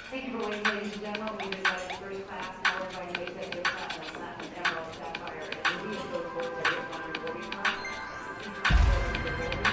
Thank you for waiting, ladies and gentlemen. We invited first class, powered by the executive platinum, emerald, sapphire, and ruby, and those boards are written on your boarding pass. Please come forward to the boarding.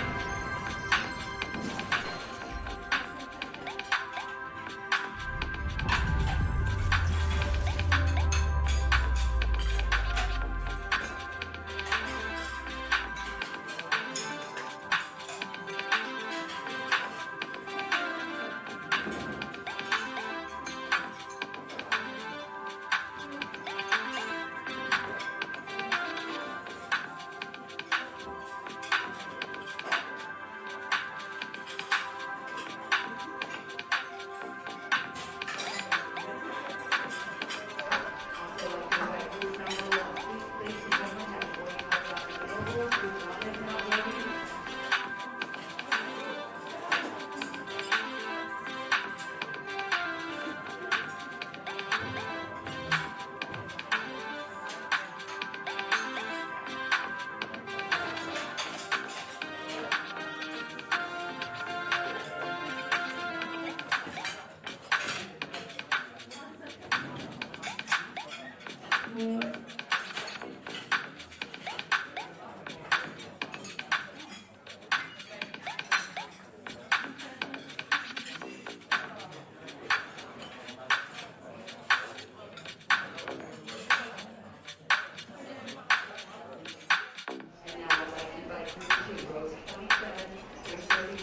And now I'd like to invite you to rows 27 through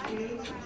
32.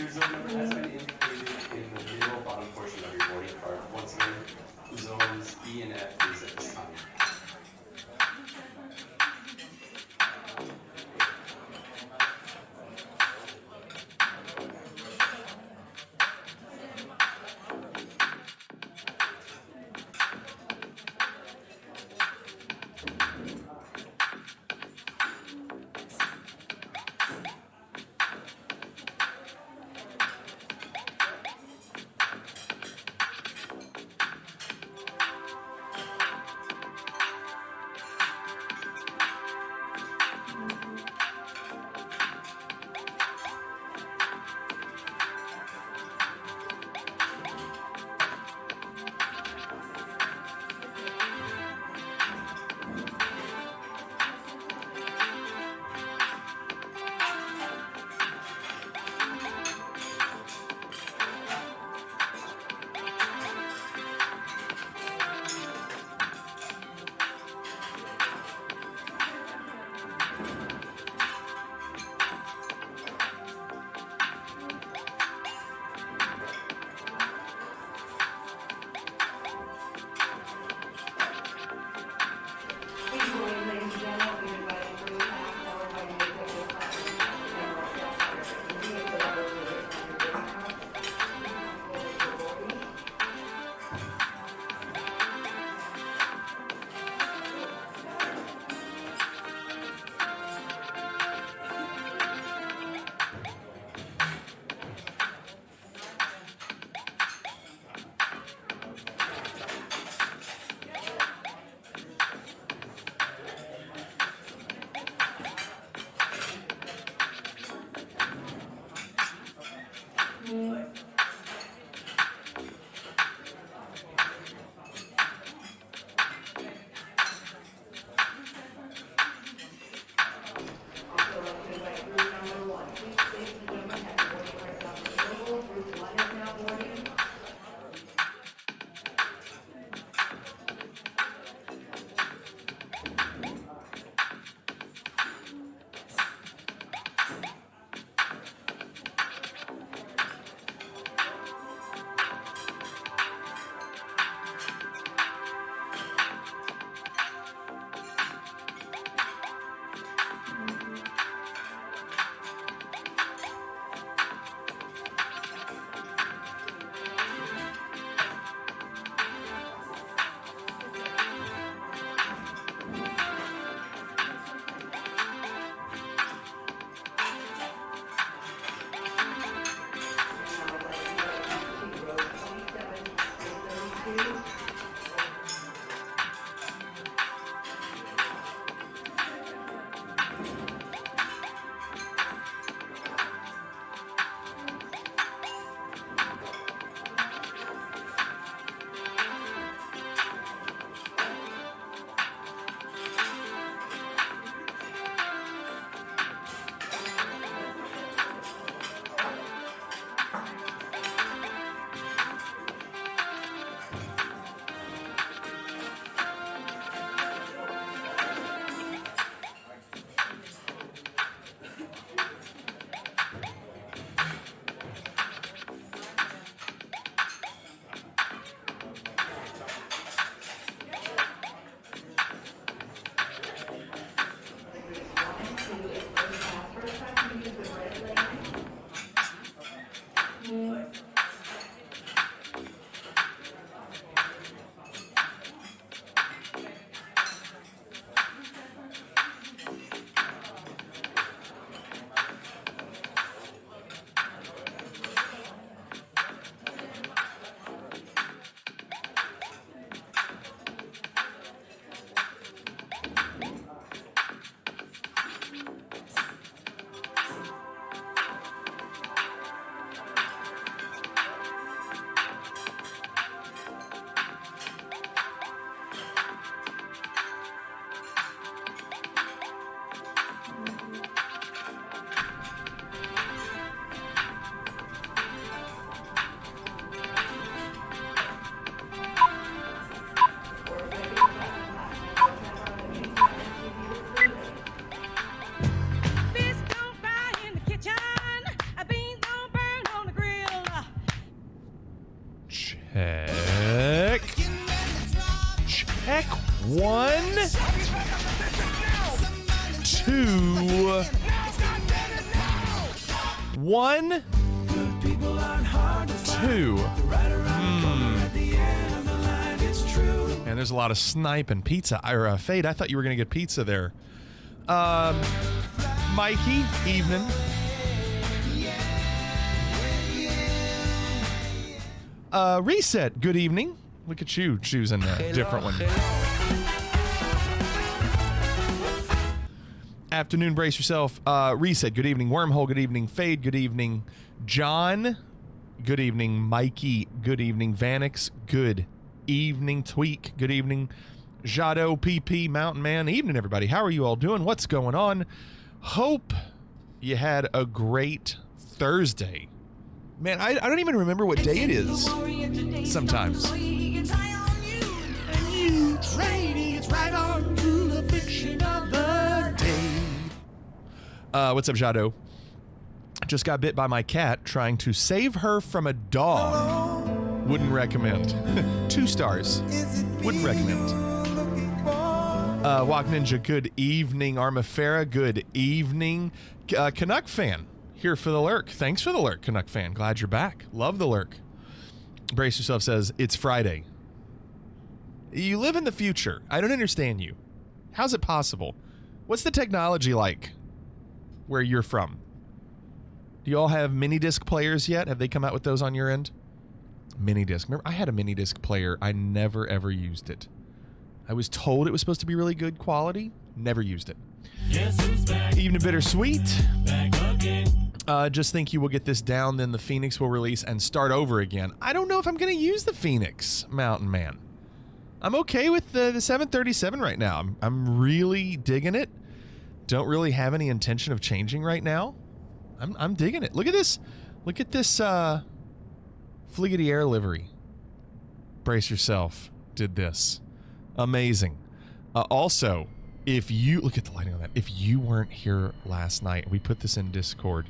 Your zone number has been indicated in the middle bottom portion of your boarding card. Once again, zones E and F please at this time. Check. Check. 1, 2. 1, 2. And there's a lot of snipe and pizza. Fade, I thought you were going to get pizza there. Mikey, evening. Reset, good evening. Look at you choosing a different one. Afternoon, brace yourself. Reset, good evening. Wormhole, good evening. Fade, good evening. John, good evening. Mikey, good evening. Vanix, good evening. Tweak, good evening. Jado, PP, Mountain Man, evening, everybody. How are you all doing? What's going on? Hope you had a great Thursday. Man, I don't even remember what day it is sometimes. What's up, Jado? Just got bit by my cat trying to save her from a dog. Wouldn't recommend. 2 stars. Wouldn't recommend. Walk Ninja, good evening. Armafera, good evening. Canuck fan, here for the lurk. Thanks for the lurk, Canuck fan. Glad you're back. Love the lurk. Brace Yourself says, it's Friday. You live in the future. I don't understand you. How's it possible? What's the technology like where you're from? Do you all have mini disc players yet? Have they come out with those on your end? Mini disc. Remember, I had a mini disc player. I never, ever used it. I was told it was supposed to be really good quality. Never used it. Evening Bittersweet. Just think you will get this down, then the Phoenix will release and start over again. I don't know if I'm going to use the Phoenix, Mountain Man. I'm okay with the 737 right now. I'm really digging it. Don't really have any intention of changing right now. I'm digging it. Look at this. Look at this Fliggity Air livery. Brace yourself. Did this. Amazing. Also, if you look at the lighting on that, if you weren't here last night, we put this in Discord.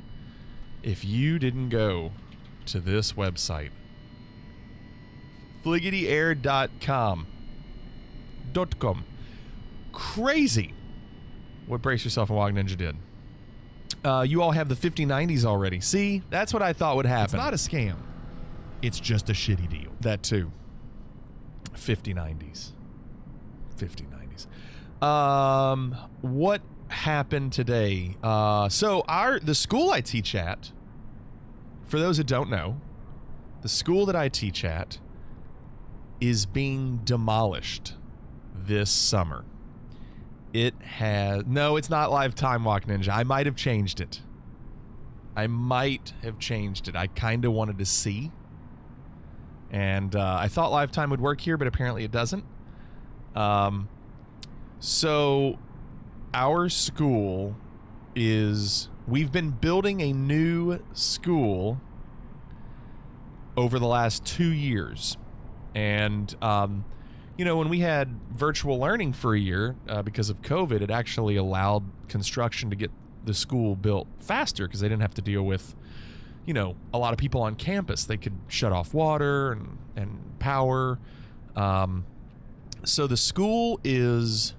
If you didn't go to this website, fliggityair.com, crazy what Brace Yourself and Wog Ninja did. You all have the 5090s already. See, that's what I thought would happen. It's not a scam. It's just a shitty deal. That too. 5090s. 5090s. What happened today? So the school I teach at, for those that don't know, the school that I teach at is being demolished this summer. It's not Lifetime Walk Ninja. I might have changed it. I kind of wanted to see. And I thought Lifetime would work here, but apparently it doesn't. So our school we've been building a new school over the last 2 years. And, when we had virtual learning for a year because of COVID, it actually allowed construction to get the school built faster because they didn't have to deal with, a lot of people on campus. They could shut off water and power. So the school is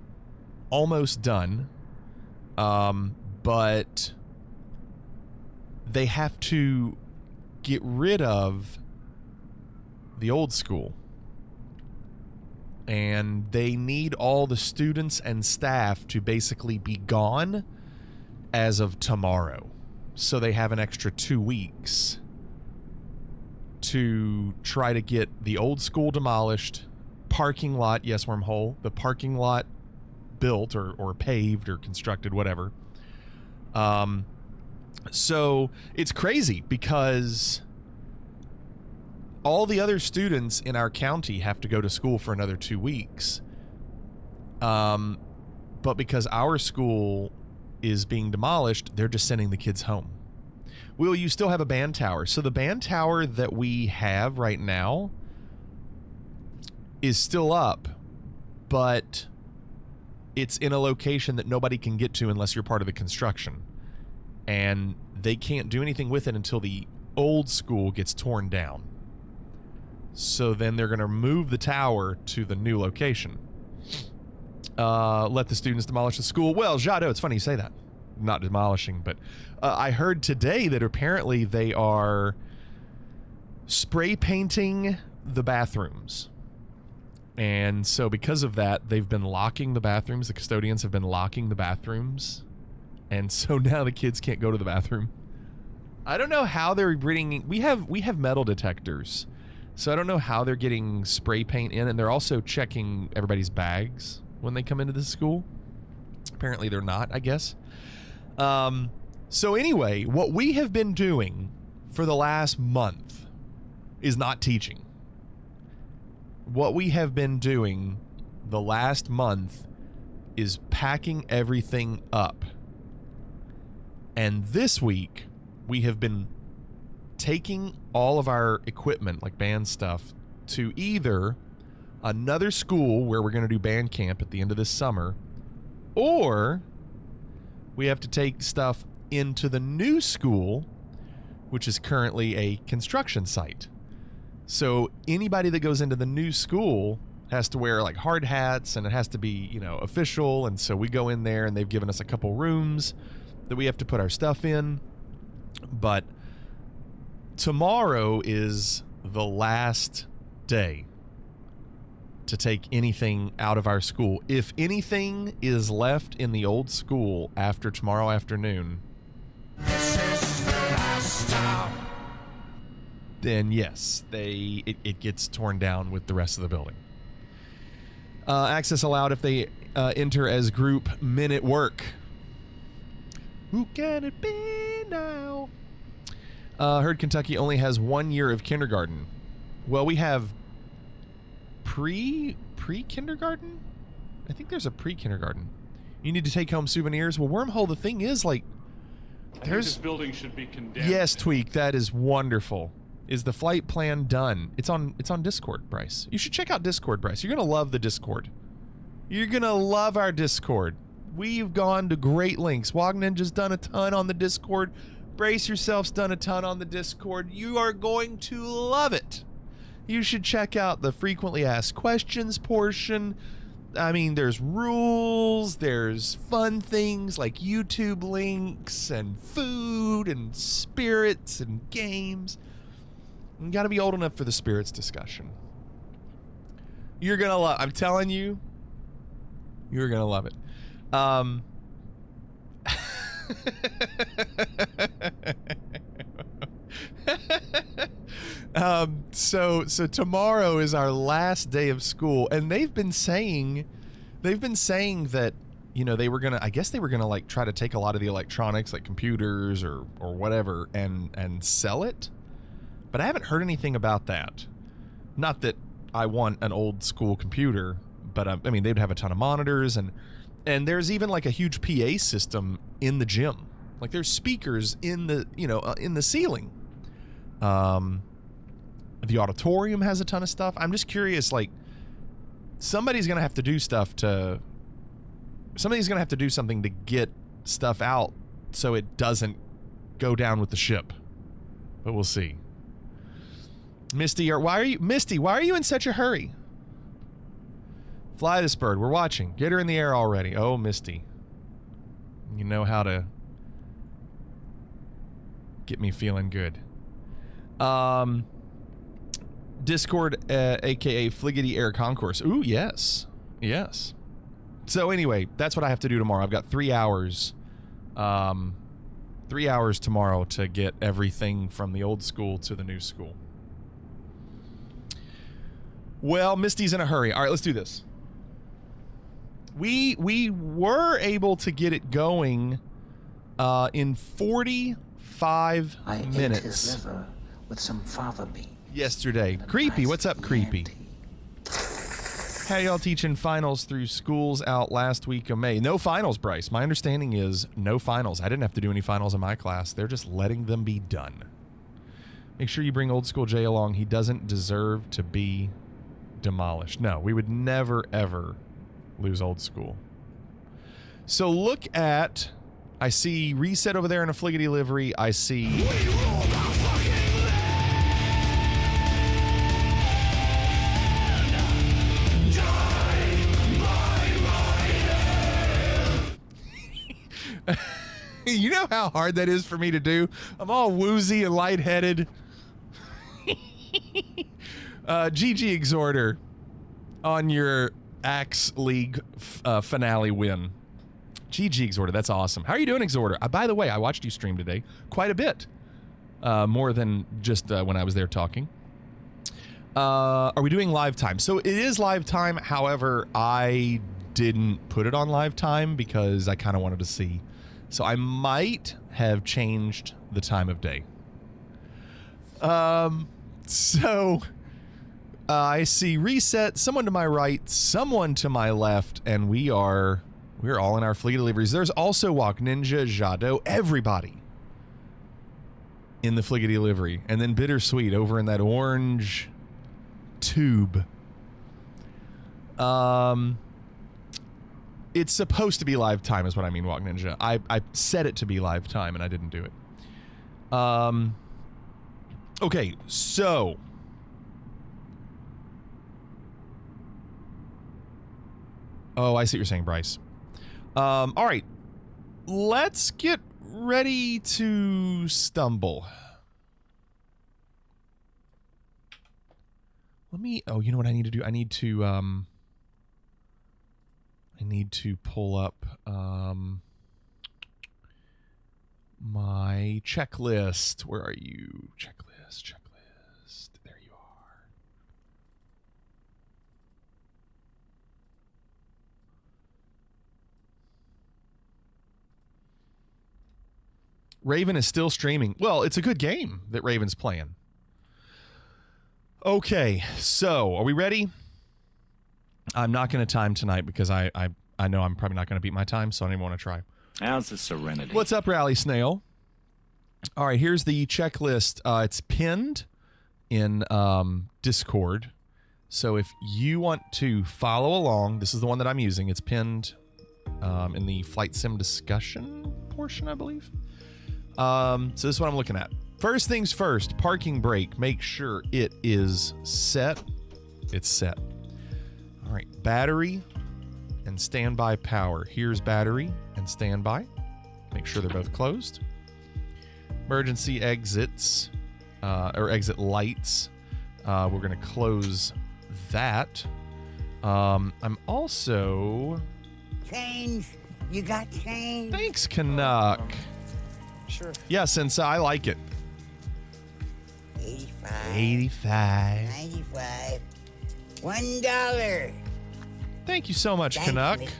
almost done, but they have to get rid of the old school. And they need all the students and staff to basically be gone as of tomorrow. So they have an extra 2 weeks to try to get the old school demolished, parking lot, yes, Wormhole, the parking lot built or paved or constructed, whatever. So it's crazy because all the other students in our county have to go to school for another 2 weeks. But because our school is being demolished, they're just sending the kids home. Will, you still have a band tower. So the band tower that we have right now is still up, but it's in a location that nobody can get to unless you're part of the construction. And they can't do anything with it until the old school gets torn down. So then they're going to move the tower to the new location. Let the students demolish the school. Well, Jado, it's funny you say that. Not demolishing, but I heard today that apparently they are spray painting the bathrooms. And so because of that, they've been locking the bathrooms. The custodians have been locking the bathrooms. And so now the kids can't go to the bathroom. I don't know how they're bringing... We have metal detectors. So I don't know how they're getting spray paint in. And they're also checking everybody's bags when they come into the school. Apparently they're not, I guess. So anyway, what we have been doing for the last month is not teaching. What we have been doing the last month is packing everything up. And this week, we have been taking all of our equipment, like band stuff, to either another school where we're going to do band camp at the end of this summer, or we have to take stuff into the new school, which is currently a construction site. So anybody that goes into the new school has to wear like hard hats, and it has to be, you know, official. And so we go in there, and they've given us a couple rooms that we have to put our stuff in. But tomorrow is the last day to take anything out of our school. If anything is left in the old school after tomorrow afternoon, this is the last time. Then yes, it gets torn down with the rest of the building. Access allowed if they enter as group men at work. Who can it be now? Heard Kentucky only has 1 year of kindergarten. Well, we have pre-kindergarten? I think there's a pre-kindergarten. You need to take home souvenirs. Well, Wormhole, the thing is, like, I think this building should be condemned. Yes, Tweak, that is wonderful. Is the flight plan done? It's on Discord, Bryce. You should check out Discord, Bryce. You're gonna love the Discord. You're gonna love our Discord. We've gone to great lengths. Wog Ninja's done a ton on the Discord. Brace Yourself's done a ton on the Discord. You are going to love it. You should check out the frequently asked questions portion. I mean, there's rules, there's fun things like YouTube links and food and spirits and games. You gotta be old enough for the spirits discussion. You're gonna love, I'm telling you, you're gonna love it. So tomorrow is our last day of school, and they've been saying that, you know, they were gonna, I guess they were gonna like try to take a lot of the electronics, like computers or whatever, and sell it. But I haven't heard anything about that. Not that I want an old school computer, but I mean, they'd have a ton of monitors, and there's even like a huge PA system in the gym. Like there's speakers in the, you know, in the ceiling. The auditorium has a ton of stuff. I'm just curious, like, somebody's gonna have to do something to get stuff out so it doesn't go down with the ship. But we'll see. Misty, why are you in such a hurry? Fly this bird. We're watching. Get her in the air already. Oh, Misty. You know how to get me feeling good. Discord, aka Fliggity Air Concourse. Ooh, yes. Yes. So anyway, that's what I have to do tomorrow. I've got 3 hours. 3 hours tomorrow to get everything from the old school to the new school. Well, Misty's in a hurry. All right, let's do this. We were able to get it going in 45 minutes. I ate his liver with some fava bean. Yesterday. Creepy, what's up, Creepy? How y'all teaching finals through schools out last week of May? No finals, Bryce. My understanding is no finals. I didn't have to do any finals in my class. They're just letting them be done. Make sure you bring Old School Jay along. He doesn't deserve to be demolished. No, we would never, ever lose Old School. So look at... I see Reset over there in a Fliggity livery. I see... You know how hard that is for me to do? I'm all woozy and lightheaded. GG Exhorter on your Axe League finale win. GG Exhorter, that's awesome. How are you doing, Exhorter? By the way, I watched you stream today quite a bit. More than just when I was there talking. Are we doing live time? So it is live time. However, I didn't put it on live time because I kind of wanted to see. So I might have changed the time of day. I see reset, someone to my right, someone to my left, and we're all in our fleet deliveries. There's also Walk Ninja, Jado, everybody in the Fliggity delivery, and then Bittersweet over in that orange tube. It's supposed to be live time is what I mean, Walk Ninja. I set it to be live time and I didn't do it. Okay, so oh, I see what you're saying, Bryce. All right, let's get ready to stumble. Oh, you know what I need to do? I need to pull up, my checklist. Where are you? Checklist. There you are. Raven is still streaming. Well, it's a good game that Raven's playing. Okay, so are we ready? I'm not going to time tonight because I know I'm probably not going to beat my time, so I don't even want to try. How's the Serenity? What's up, Rally Snail? All right, here's the checklist. It's pinned in Discord. So if you want to follow along, this is the one that I'm using. It's pinned in the flight sim discussion portion, I believe. So this is what I'm looking at. First things first, parking brake. Make sure it is set. It's set. All right, battery and standby power. Here's battery and standby. Make sure they're both closed. Emergency exits, or exit lights. We're going to close that. I'm also... Change. You got change? Thanks, Canuck. Sure. Yeah, since I like it. 85. 85. 95. $1. Thank you so much, Thanks, Canuck. mister.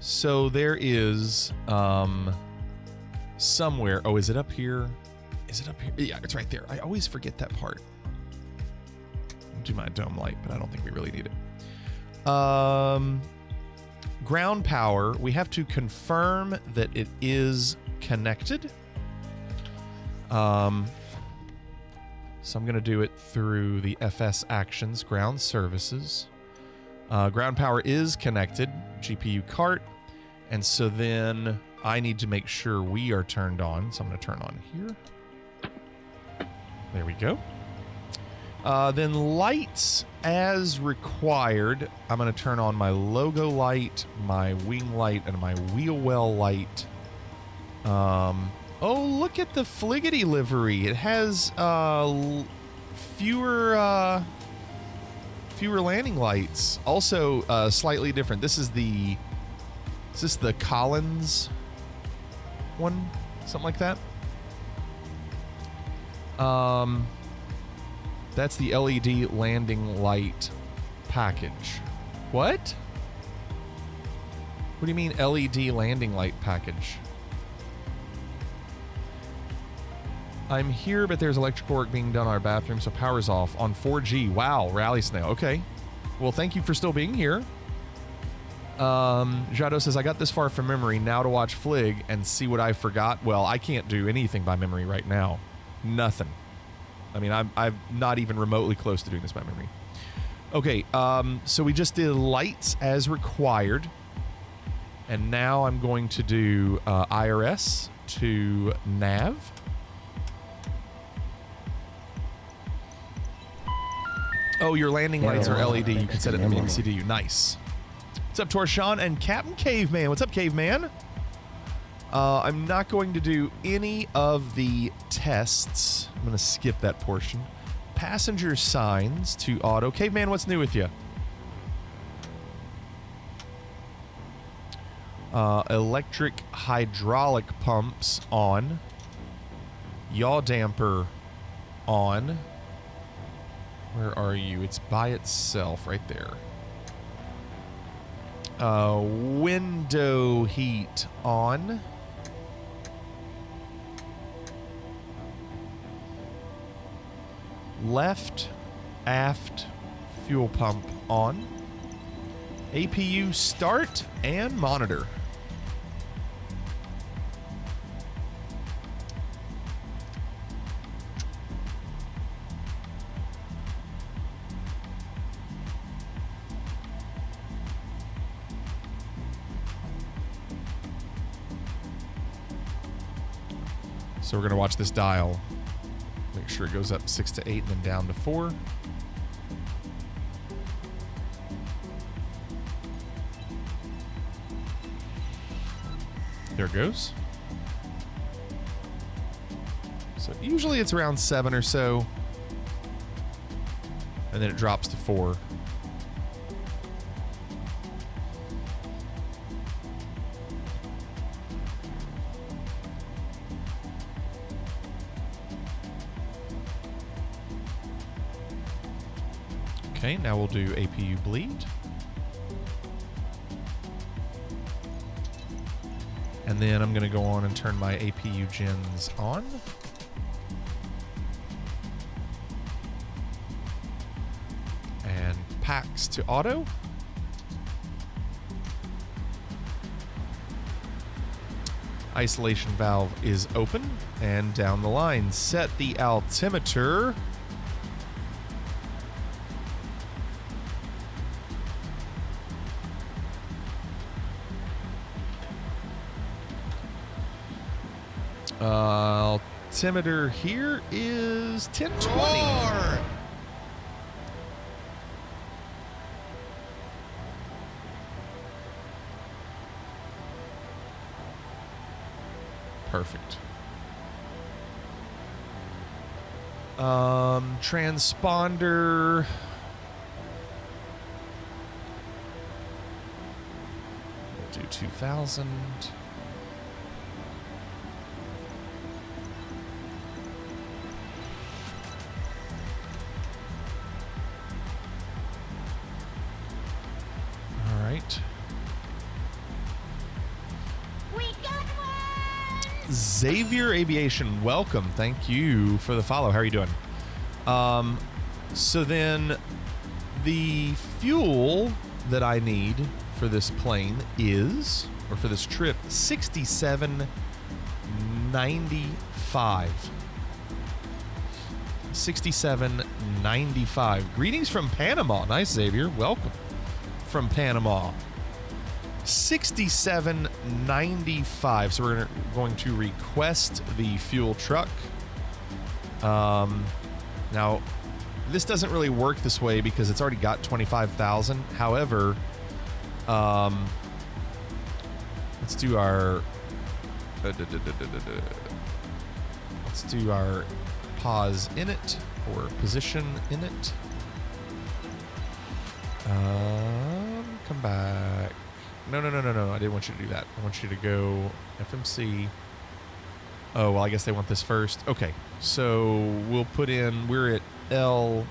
So there is somewhere. Oh, is it up here? Is it up here? Yeah, it's right there. I always forget that part. I'll do my dome light, but I don't think we really need it. Ground power. We have to confirm that it is connected. So I'm going to do it through the FS Actions Ground Services. Ground power is connected, GPU cart, and so then I need to make sure we are turned on. So I'm going to turn on here. There we go. Then lights as required. I'm going to turn on my logo light, my wing light, and my wheel well light. Oh, look at the Fliggity livery. It has fewer landing lights. Also slightly different. This is the Collins one, something like that. That's the LED landing light package. What? What do you mean LED landing light package? I'm here, but there's electrical work being done in our bathroom, so power's off on 4G. Wow, Rally Snail. Okay. Well, thank you for still being here. Jado says, I got this far from memory. Now to watch Flig and see what I forgot. Well, I can't do anything by memory right now. Nothing. I mean, I'm not even remotely close to doing this by memory. Okay, so we just did lights as required. And now I'm going to do IRS to nav. Oh, your landing lights are LED. You can set it in the MCDU. Nice. What's up, Torshawn and Captain Caveman? What's up, Caveman? I'm not going to do any of the tests. I'm going to skip that portion. Passenger signs to auto. Caveman, what's new with you? Electric hydraulic pumps on. Yaw damper on. Where are you? It's by itself right there. Window heat on. Left aft fuel pump on. APU start and monitor. So we're going to watch this dial. Make sure it goes up 6 to 8 and then down to 4. There it goes. So usually it's around 7 or so. And then it drops to 4. Okay, now we'll do APU bleed. And then I'm going to go on and turn my APU gens on. And packs to auto. Isolation valve is open. And down the line, set the altimeter. Altimeter here is 1020. Perfect. Transponder. We'll do 2000. Xavier Aviation, welcome. Thank you for the follow. How are you doing? So then the fuel that I need for this plane is, or for this trip, 67.95. 67.95. Greetings from Panama. Nice, Xavier. Welcome from Panama. 67.95. So we're going to request the fuel truck. Now, this doesn't really work this way because it's already got 25,000. However, let's do our pause in it or position in it. Come back. No. I didn't want you to do that. I want you to go FMC. Oh, well, I guess they want this first. Okay, so we'll put in, we're at LEBL.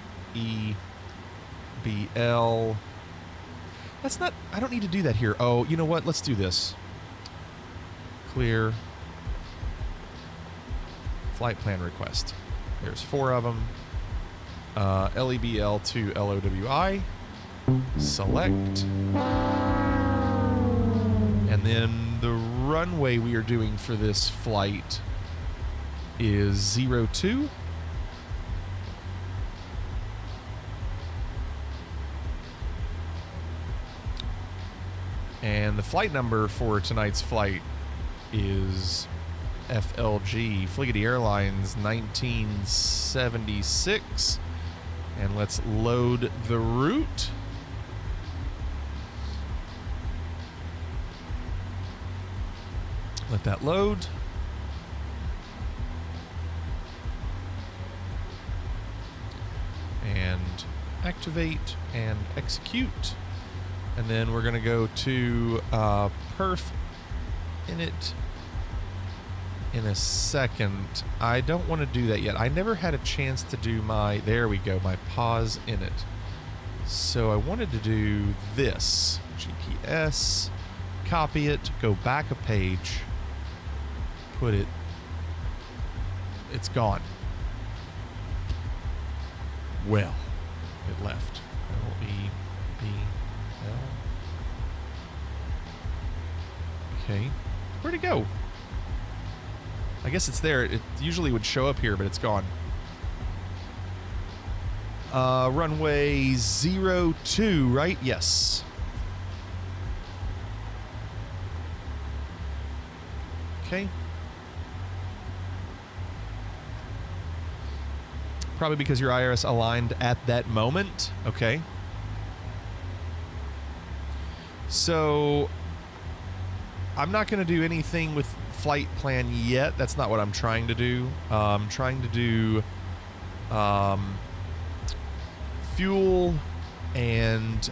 That's not, I don't need to do that here. Oh, you know what? Let's do this. Clear. Flight plan request. There's 4 of them. LEBL to LOWI. Select. And then the runway we are doing for this flight is 02. And the flight number for tonight's flight is FLG, Fliggity Airlines 1976. And let's load the route. Let that load. And activate and execute. And then we're going to go to perf init in a second. I don't want to do that yet. I never had a chance to do my, there we go, my pause init. So I wanted to do this. GPS, copy it, go back a page, put it, it's gone. Well, it left. L-E-B-L. Okay, where'd it go? I guess it's there. It usually would show up here, but it's gone. Runway 02, right? Yes. Okay. Probably because your IRS aligned at that moment. Okay. So I'm not going to do anything with flight plan yet. That's not what I'm trying to do. I'm trying to do fuel and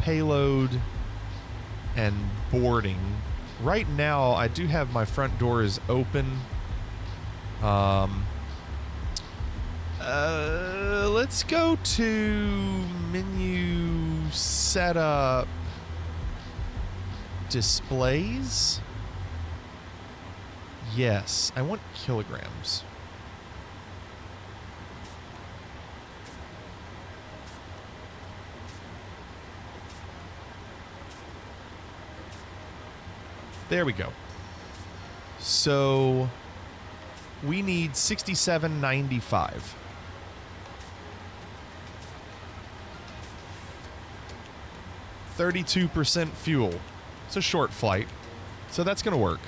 payload and boarding. Right now, I do have my front doors open. Let's go to menu setup displays. Yes, I want kilograms. There we go. So we need 67.95. 32% fuel. It's a short flight, so that's going to work.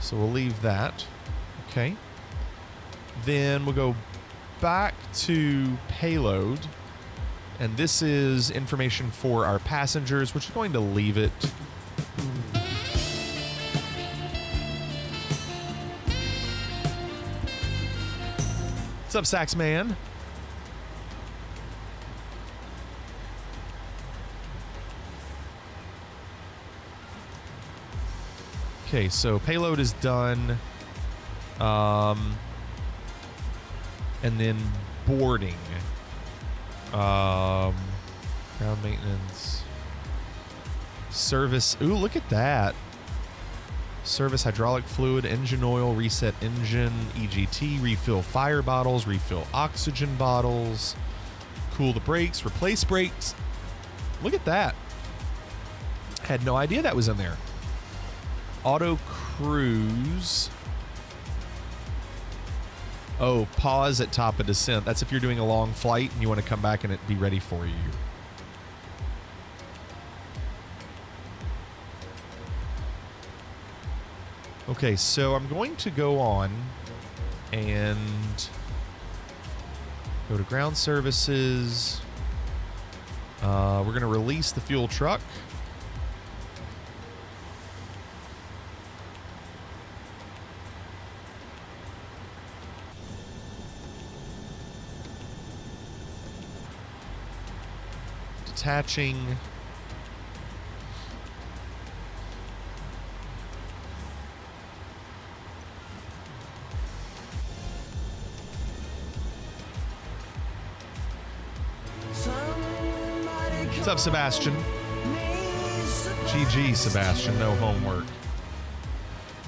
So we'll leave that. Okay. Then we'll go back to payload. And this is information for our passengers. We're just going to leave it. What's up, Saxman? Okay, so payload is done. And then boarding. Ground maintenance. Service. Ooh, look at that. Service hydraulic fluid, engine oil, reset engine, EGT, refill fire bottles, refill oxygen bottles, cool the brakes, replace brakes. Look at that. Had no idea that was in there. Auto cruise. Oh, pause at top of descent. That's if you're doing a long flight and you want to come back and it be ready for you. Okay, so I'm going to go on and go to ground services. We're going to release the fuel truck. Detaching. What's up, Sebastian? GG, Sebastian. No homework.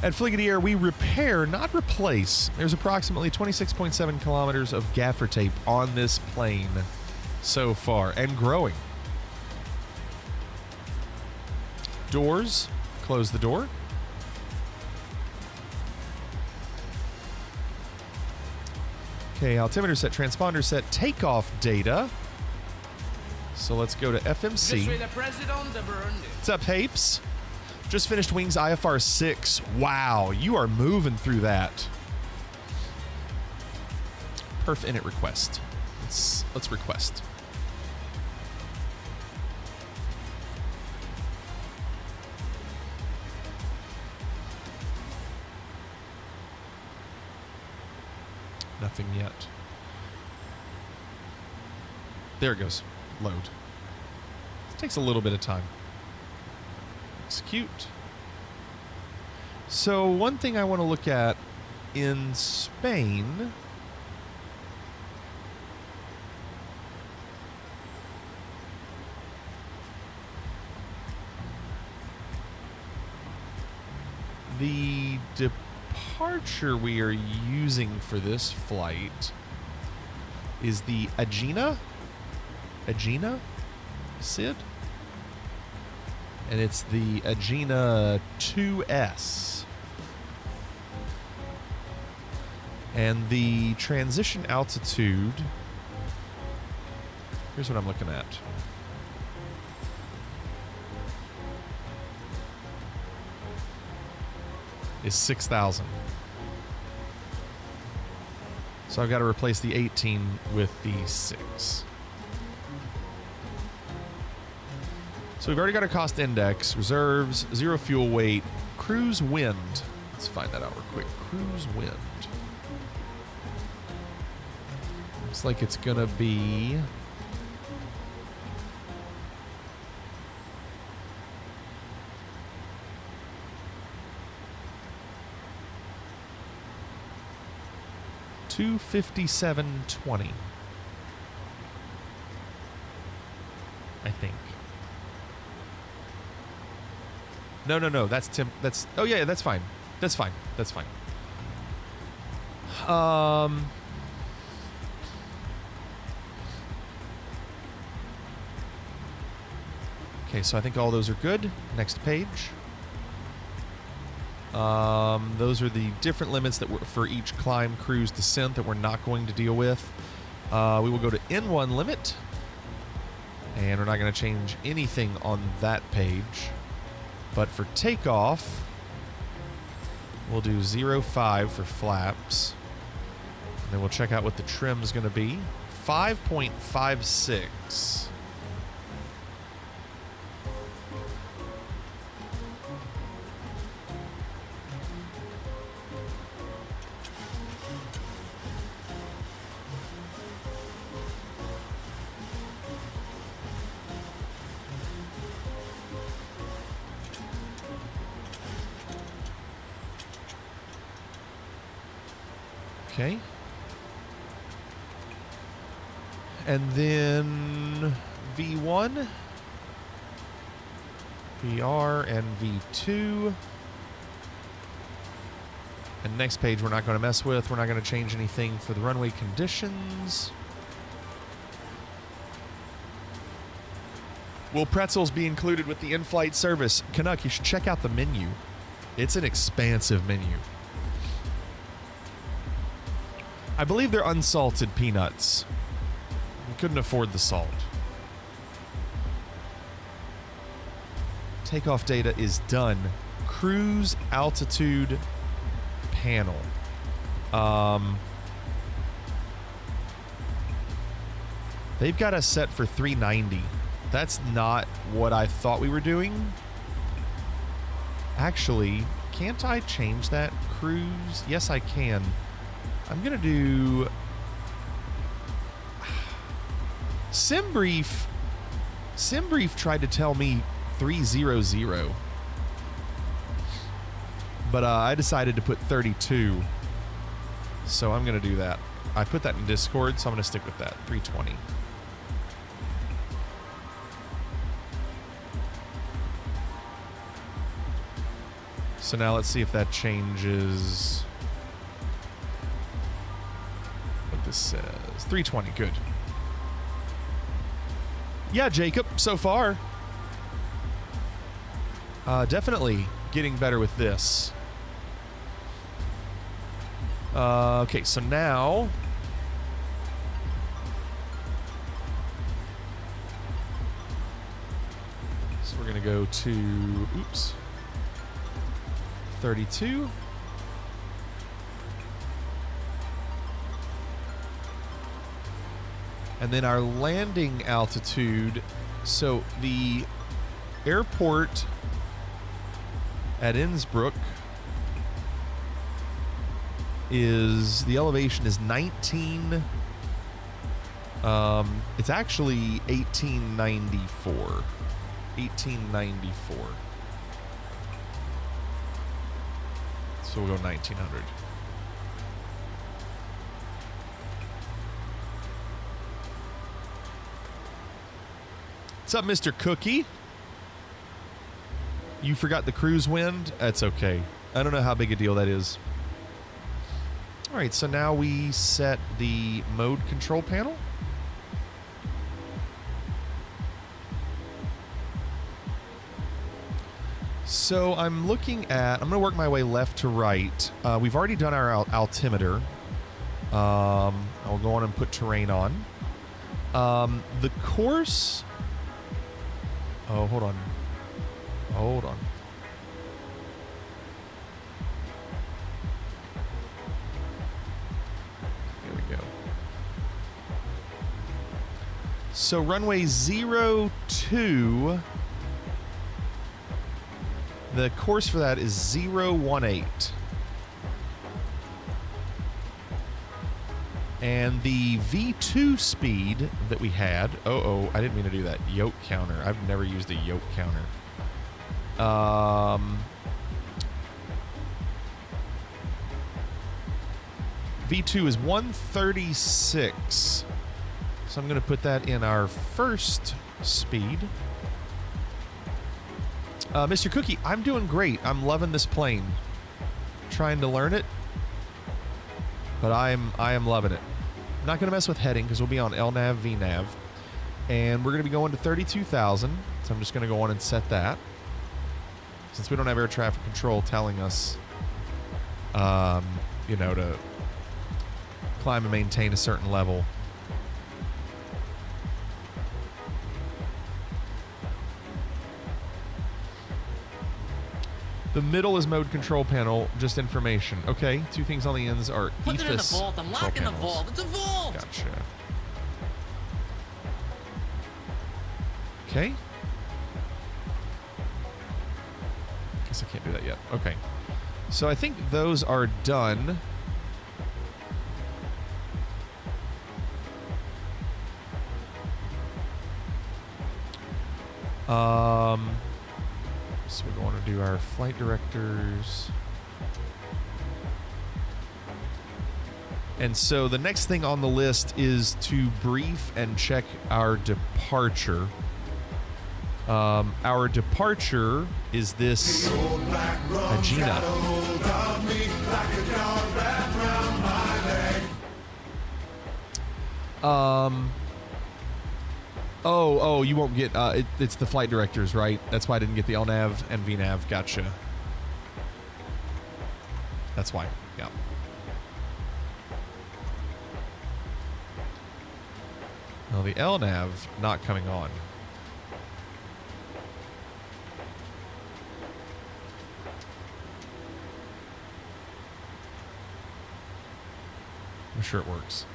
At Fligadier, we repair, not replace. There's approximately 26.7 kilometers of gaffer tape on this plane so far, and growing. Doors. Close the door. Okay, altimeter set, transponder set, takeoff data. So let's go to FMC. What's up, Hapes? Just finished Wings IFR 6. Wow, you are moving through that. Perf init request. Let's request. Nothing yet. There it goes. Load. This takes a little bit of time. Execute. So one thing I want to look at in Spain... The departure we are using for this flight is the Agena? Sid? And it's the Agena 2S. And the transition altitude, here's what I'm looking at. Is 6,000. So I've got to replace the 18 with the 6. So we've already got a cost index, reserves, 0 fuel weight, cruise wind. Let's find that out real quick. Cruise wind. Looks like it's going to be... $257.20, I think. No. That's Tim. That's oh yeah, that's fine. That's fine. Okay, so I think all those are good. Next page. Those are the different limits that were for each climb, cruise, descent that we're not going to deal with. We will go to N1 limit, and we're not going to change anything on that page. But for takeoff, we'll do 0.5 for flaps, and then we'll check out what the trim is going to be. 5.56. Okay. And then V1, VR, and V2. And next page we're not going to mess with. We're not going to change anything for the runway conditions. Will pretzels be included with the in-flight service? Canuck, you should check out the menu. It's an expansive menu. I believe they're unsalted peanuts. We couldn't afford the salt. Takeoff data is done. Cruise altitude panel. They've got us set for 390. That's not what I thought we were doing. Actually, can't I change that? Cruise? Yes, I can. I'm going to do... SimBrief tried to tell me 300. But I decided to put 32. So I'm going to do that. I put that in Discord, so I'm going to stick with that. 320. So now let's see if that changes... This says 320. Good. Yeah, Jacob, so far definitely getting better with this. Okay, so now we're gonna go to 32. And then our landing altitude. So the airport at Innsbruck is, the elevation is 19. It's actually 1894. 1894. So we'll go 1900. What's up, Mr. Cookie? You forgot the cruise wind? That's okay. I don't know how big a deal that is. All right, so now we set the mode control panel. So I'm looking at, I'm going to work my way left to right. We've already done our altimeter. I'll go on and put terrain on. The course... Oh, hold on. Hold on. Here we go. So runway 02, the course for that is 018. And the V2 speed that we had, I didn't mean to do that. Yoke counter. I've never used a yoke counter. V2 is 136. So I'm going to put that in our first speed. Mr. Cookie, I'm doing great. I'm loving this plane. Trying to learn it. But I am loving it. Not going to mess with heading because we'll be on LNAV, VNAV. And we're going to be going to 32,000. So I'm just going to go on and set that. Since we don't have air traffic control telling us, you know, to climb and maintain a certain level. The middle is mode control panel, just information. Okay, two things on the ends are Put it in the EFIS vault. I'm control locking the panels. vault. It's a vault. Gotcha. Okay. Guess I can't do that yet. Okay. So I think those are done. So we're going to do our flight directors. And so the next thing on the list is to brief and check our departure. Our departure is this Agena. Oh, you won't get, it's the flight directors, right? That's why I didn't get the LNAV and VNAV. Gotcha. That's why, yeah. Well, the LNAV not coming on. I'm sure it works.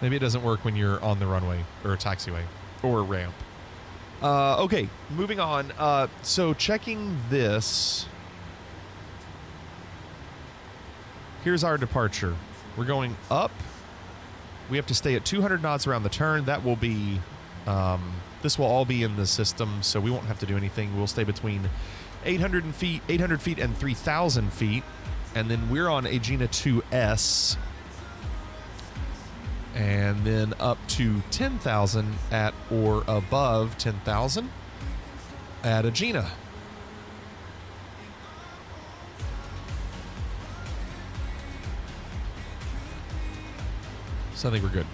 Maybe it doesn't work when you're on the runway or a taxiway or a ramp. Okay, moving on. So checking this. Here's our departure. We're going up. We have to stay at 200 knots around the turn. That will be, this will all be in the system, so we won't have to do anything. We'll stay between 800 feet and 3,000 feet. And then we're on Agena 2S. And then up to 10,000 at or above 10,000 at Agena. So I think we're good.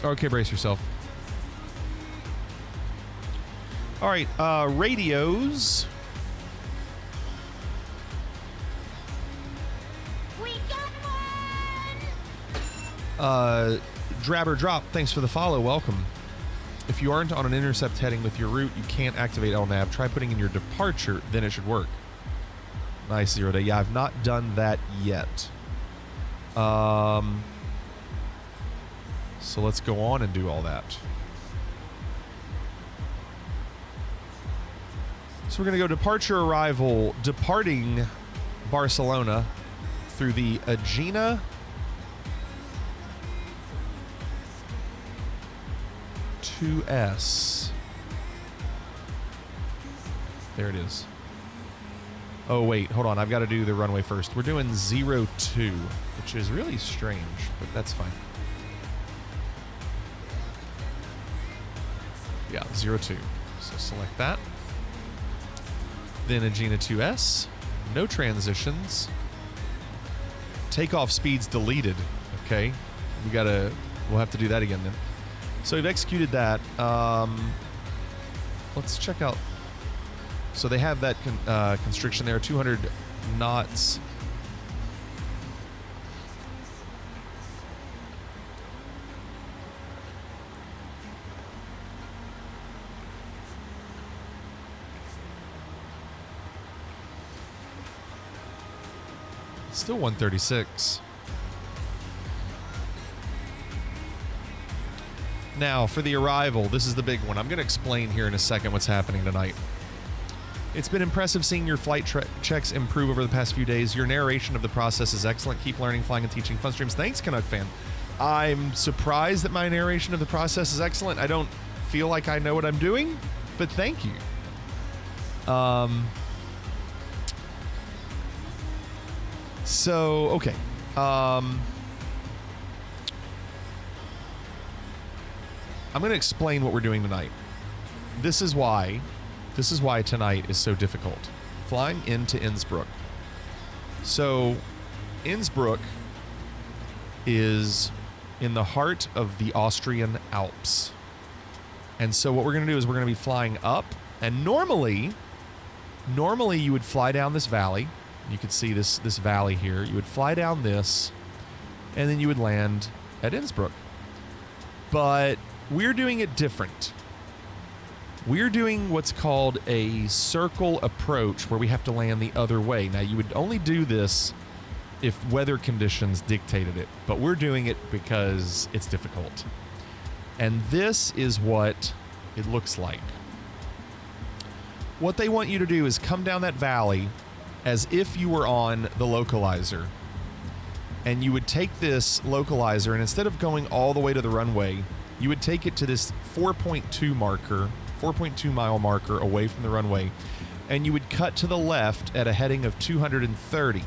Okay, brace yourself. All right, radios. Drabber Drop, thanks for the follow. Welcome. If you aren't on an intercept heading with your route, you can't activate LNAV. Try putting in your departure, then it should work. Nice, 0 day. Yeah, I've not done that yet. So let's go on and do all that. So we're going to go departure arrival, departing Barcelona through the Agena (2S). There it is. Oh, wait, hold on. I've got to do the runway first. We're doing 02, which is really strange, but that's fine. Yeah, 02. So select that. Then Agena 2S. No transitions. Takeoff speeds deleted. Okay. We'll have to do that again then. So we've executed that. Let's check out. So they have that constriction there, 200 knots. Still 136. Now, for the arrival, this is the big one. I'm going to explain here in a second what's happening tonight. It's been impressive seeing your flight checks improve over the past few days. Your narration of the process is excellent. Keep learning, flying, and teaching. Fun streams. Thanks, Canuck fan. I'm surprised that my narration of the process is excellent. I don't feel like I know what I'm doing, but thank you. So, okay. I'm going to explain what we're doing tonight. This is why tonight is so difficult. Flying into Innsbruck. So, Innsbruck is in the heart of the Austrian Alps. And so what we're going to do is we're going to be flying up, and normally you would fly down this valley. You could see this valley here. You would fly down this, and then you would land at Innsbruck. But we're doing it different. We're doing what's called a circle approach, where we have to land the other way. Now, you would only do this if weather conditions dictated it, but we're doing it because it's difficult. And this is what it looks like. What they want you to do is come down that valley as if you were on the localizer. And you would take this localizer, and instead of going all the way to the runway, you would take it to this 4.2 mile marker away from the runway, and you would cut to the left at a heading of 230.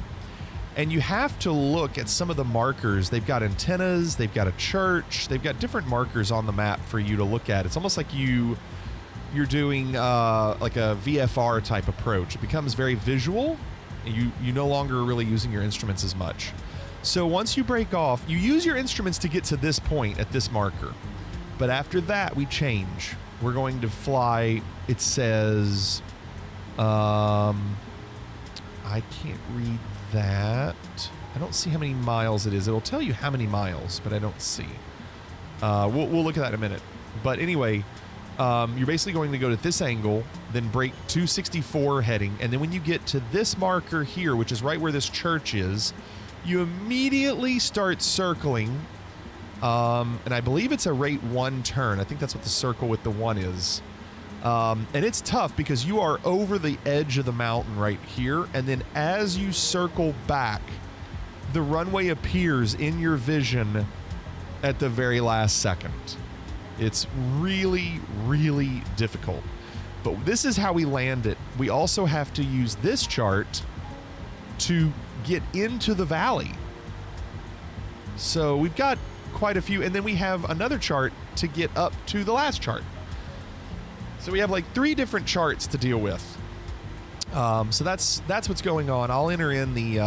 And you have to look at some of the markers. They've got antennas, they've got a church, they've got different markers on the map for you to look at. It's almost like you're doing like a VFR type approach. It becomes very visual. You no longer are really using your instruments as much. So once you break off, you use your instruments to get to this point at this marker. But after that, we change. We're going to fly, it says, I can't read that. I don't see how many miles it is. It'll tell you how many miles, but I don't see. We'll look at that in a minute. But anyway, you're basically going to go to this angle, then break 264 heading, and then when you get to this marker here, which is right where this church is, you immediately start circling. And I believe it's a rate 1 turn. I think that's what the circle with the 1 is. And it's tough because you are over the edge of the mountain right here, and then as you circle back, the runway appears in your vision at the very last second. It's really, really difficult. But this is how we land it. We also have to use this chart to get into the valley. So we've got quite a few, and then we have another chart to get up to the last chart. So we have like 3 different charts to deal with. So that's what's going on. I'll enter in the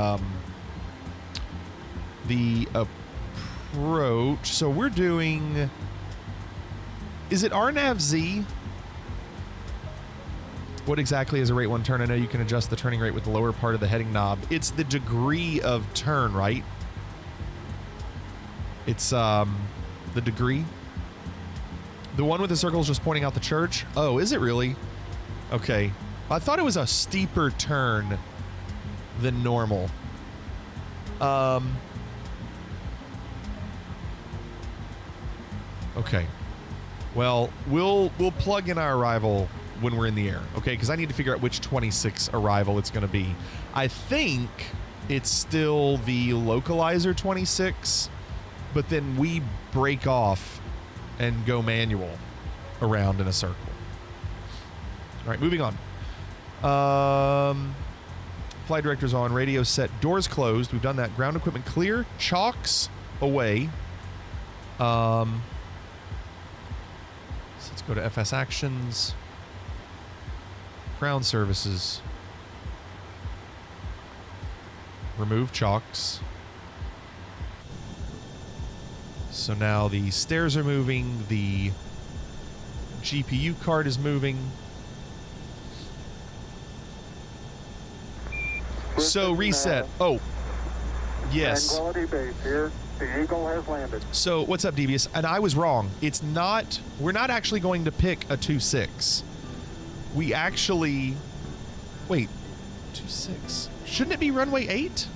approach. So we're doing, is it RNAV-Z? What exactly is a rate 1 turn? I know you can adjust the turning rate with the lower part of the heading knob. It's the degree of turn, right? It's the degree. The one with the circles just pointing out the church. Oh, is it really? Okay. I thought it was a steeper turn than normal. Okay. Well, we'll plug in our arrival when we're in the air, okay? Because I need to figure out which 26 arrival it's going to be. I think it's still the localizer 26, but then we break off and go manual around in a circle. All right, moving on. Flight director's on, radio set, doors closed. We've done that. Ground equipment clear, chocks away. So let's go to FS actions. Ground services. Remove chocks. So now the stairs are moving, the GPU card is moving. So reset. Oh, yes. Tranquility Base here. The Eagle has landed. So what's up, Devious? And I was wrong. It's not. We're not actually going to pick a 2-6. We actually. Wait, 2-6. Shouldn't it be runway 8?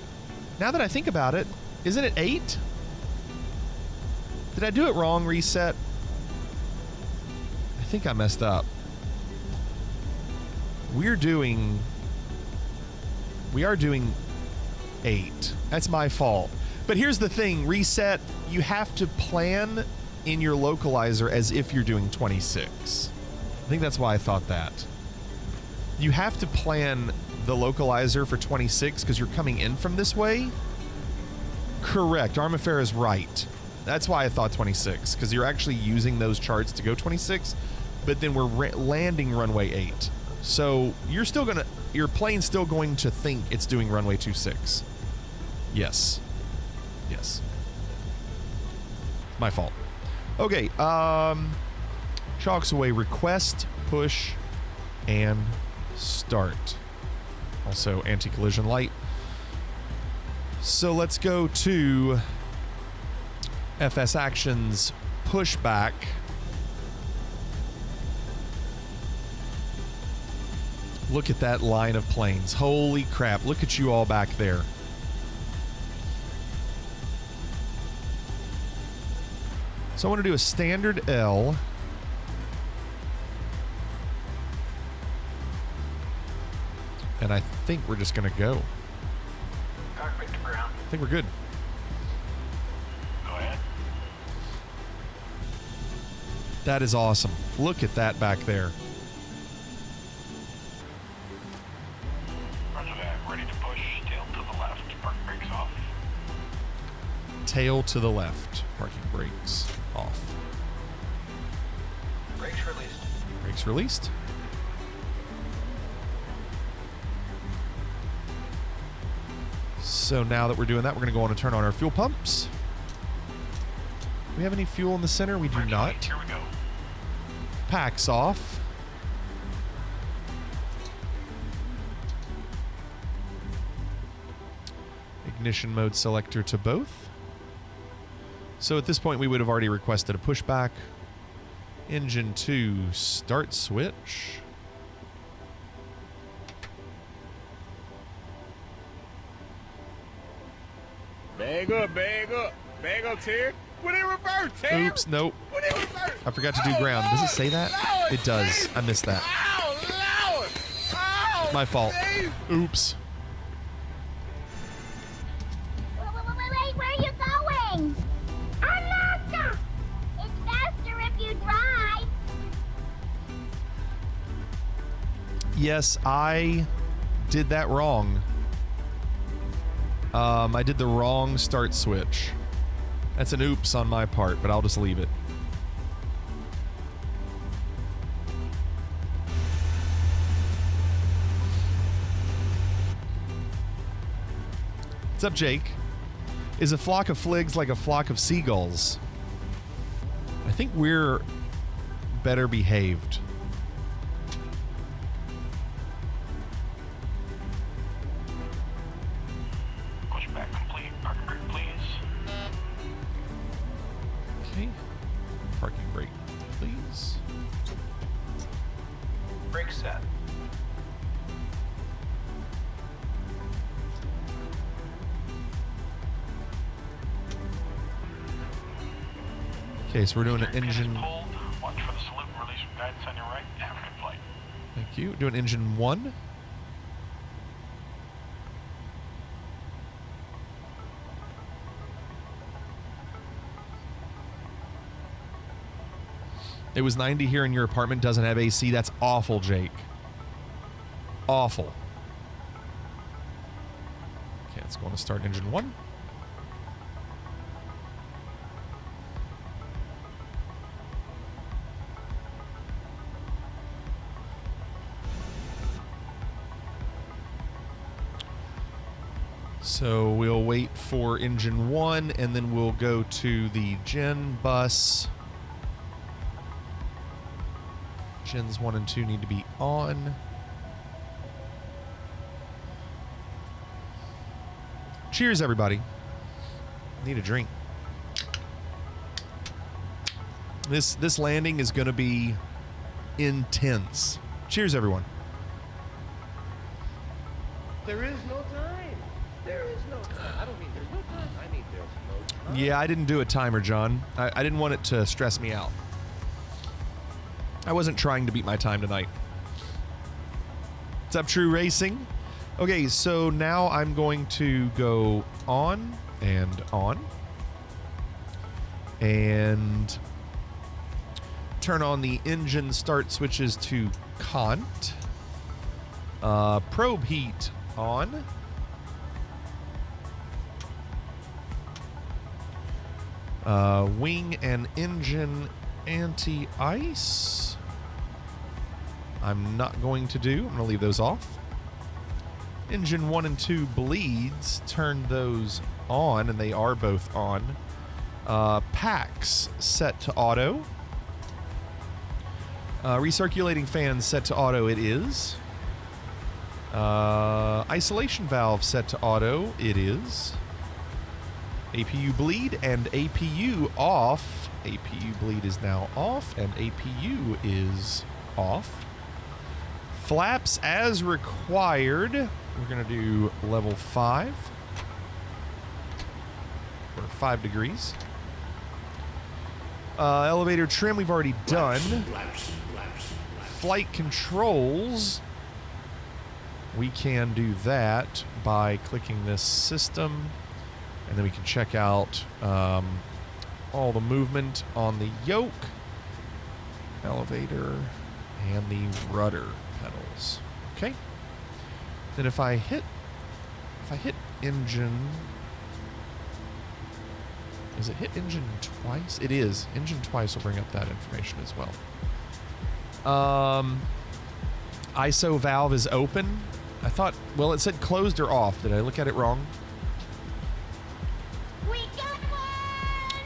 Now that I think about it, isn't it 8? Did I do it wrong? Reset. I think I messed up. We are doing 8. That's my fault. But here's the thing, reset, you have to plan in your localizer as if you're doing 26. I think that's why I thought that. You have to plan the localizer for 26 because you're coming in from this way. Correct, Armafare is right. That's why I thought 26, because you're actually using those charts to go 26, but then we're landing runway 8. So you're still gonna, your plane's still going to think it's doing runway 26. Yes. Yes. My fault. Okay, chalks away, request, push, and start. Also anti-collision light. So let's go to FS actions, pushback. Look at that line of planes. Holy crap, look at you all back there. So I want to do a standard L. And I think we're just going to go. Cockpit to ground. I think we're good. Go ahead. That is awesome. Look at that back there. Roger that. Ready to push. Tail to the left. Park brakes off. Tail to the left. Parking brakes off. Brakes released. Brakes released. So now that we're doing that, we're going to go on and turn on our fuel pumps. Do we have any fuel in the center? We do not. Here we go. Packs off. Ignition mode selector to both. So at this point, we would have already requested a pushback. Engine 2 start switch. Bag up, bag up. Bag up, Terry. Put it in reverse, Terry. Oops, nope. Put it in reverse. I forgot to do ground. Does it say that? Lord, It does. Jesus. I missed that. Oh, Lord. Oh, My fault. Jesus. Oops. Wait, where are you going? Alaska! It's faster if you drive. Yes, I did that wrong. I did the wrong start switch. That's an oops on my part, but I'll just leave it. What's up, Jake? Is a flock of fligs like a flock of seagulls? I think we're better behaved. Pushback complete. Park brake, please. Okay. Parking brake, please. Brake set. Okay, so we're doing an Pin is engine. pulled. Watch for the salute and release from guidance on your right. Have a good flight. Thank you. Doing engine 1. It was 90 here in your apartment, doesn't have AC. That's awful, Jake. Awful. Okay, let's go on to start engine 1. So we'll wait for engine 1 and then we'll go to the gen bus. Gens 1 and 2 need to be on. Cheers, everybody. Need a drink. This landing is going to be intense. Cheers, everyone. There is no time. There is no time. I don't mean there's no time. I mean there's no time. Yeah, I didn't do a timer, John. I didn't want it to stress me out. I wasn't trying to beat my time tonight. What's up, True Racing? Okay, so now I'm going to go on and turn on the engine start switches to Kant. Probe heat on. Wing and engine anti-ice. I'm not going to do. I'm going to leave those off. Engine 1 and 2 bleeds. Turn those on, and they are both on. Packs set to auto. Recirculating fans set to auto. It is. Isolation valve set to auto. It is. APU bleed and APU off. APU bleed is now off and APU is off. Flaps as required. We're going to do level 5. Or 5 degrees. Elevator trim we've already done. Flight controls. We can do that by clicking this system. And then we can check out all the movement on the yoke, elevator, and the rudder pedals. Okay. Then if I hit engine, is it hit engine twice? It is. Engine twice will bring up that information as well. ISO valve is open. I thought, well, it said closed or off. Did I look at it wrong?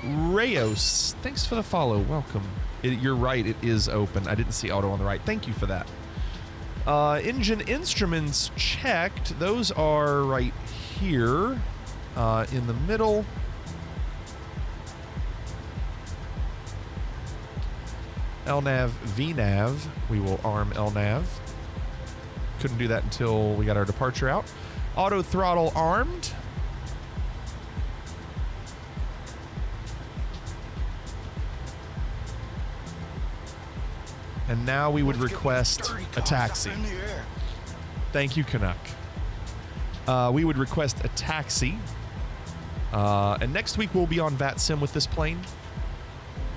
Rayos, thanks for the follow. Welcome. You're right, it is open. I didn't see auto on the right. Thank you for that. Engine instruments checked. Those are right here in the middle. LNAV, VNAV. We will arm LNAV. Couldn't do that until we got our departure out. Auto throttle armed. And now we would request a taxi. Thank you, Canuck. We would request a taxi. And next week we'll be on VATSIM with this plane.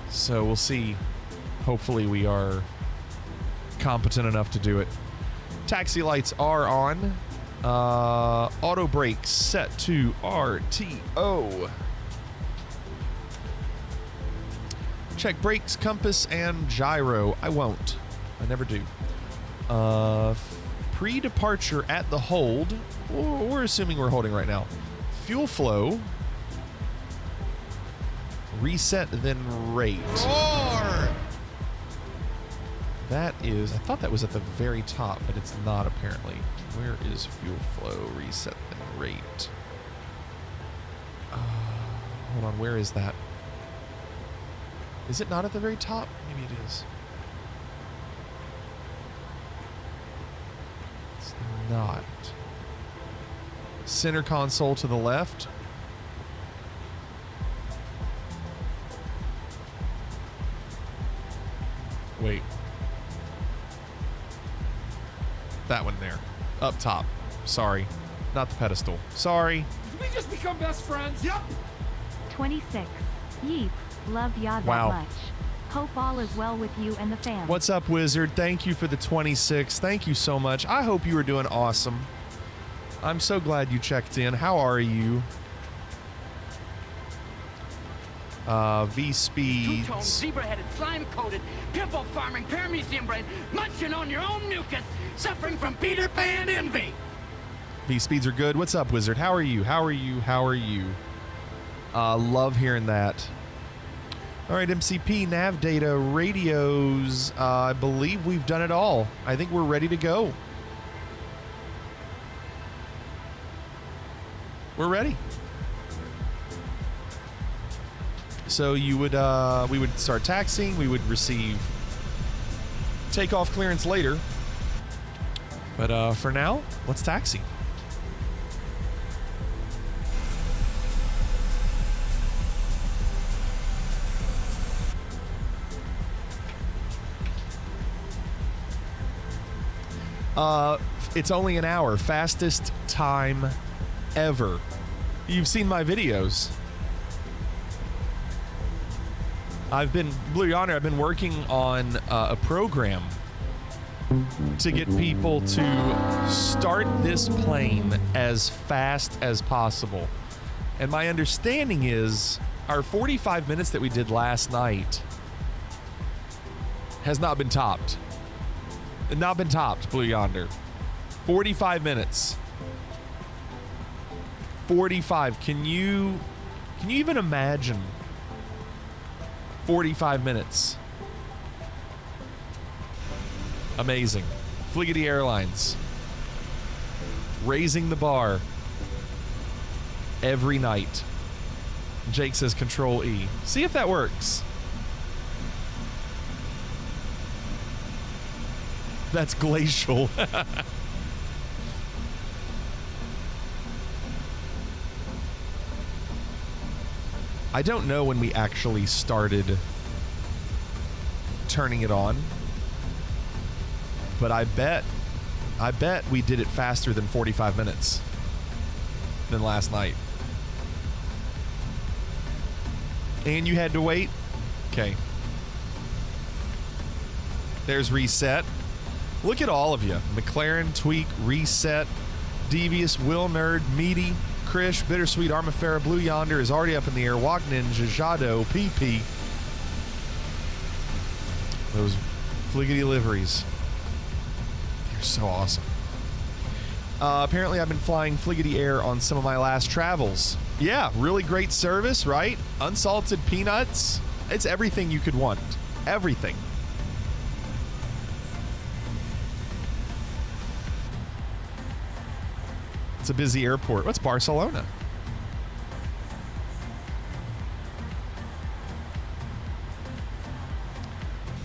So we'll see. Hopefully we are competent enough to do it. Taxi lights are on. Auto brakes set to RTO. Check brakes, compass, and gyro. I won't. I never do. Pre-departure at the hold. We're assuming we're holding right now. Fuel flow. Reset, then rate. Roar! That is... I thought that was at the very top, but it's not apparently. Where is fuel flow? Reset, then rate. Hold on, where is that? Is it not at the very top? Maybe it is. It's not. Center console to the left. Wait. That one there. Up top. Sorry. Not the pedestal. Sorry. Did we just become best friends? Yep. 26. Yeep. Love ya that Wow. much. Hope all is well with you and the fam. What's up, Wizard? Thank you for the 26. Thank you so much. I hope you are doing awesome. I'm so glad you checked in. How are you? V-Speeds. Two-tone, zebra-headed, slime-coated, pimple farming, paramecium brain, munching on your own mucus, suffering from Peter Pan envy. V-Speeds are good. What's up, Wizard? How are you? How are you? How are you? Love hearing that. All right, MCP, nav data, radios. I believe we've done it all. I think we're ready to go. We're ready. So you would, we would start taxiing. We would receive takeoff clearance later. But for now, let's taxi. It's only an hour. Fastest time ever. You've seen my videos. Blue Yonder, I've been working on a program to get people to start this plane as fast as possible. And my understanding is our 45 minutes that we did last night has not been topped. Not been topped, Blue Yonder. 45 minutes. 45. Can you even imagine 45 minutes? Amazing. Fliggity Airlines. Raising the bar every night. Jake says Control E. See if that works. That's glacial. I don't know when we actually started turning it on, but I bet we did it faster than 45 minutes than last night. And you had to wait? Okay. There's Reset. Look at all of you. McLaren, Tweak, Reset, Devious, Will Nerd, Meaty, Krish, Bittersweet, Armafera, Blue Yonder is already up in the air. Walk Ninja, Jado, PP. Those Fliggity liveries. They're so awesome. Apparently I've been flying Fliggity Air on some of my last travels. Yeah, really great service, right? Unsalted peanuts. It's everything you could want. Everything. It's a busy airport. What's Barcelona?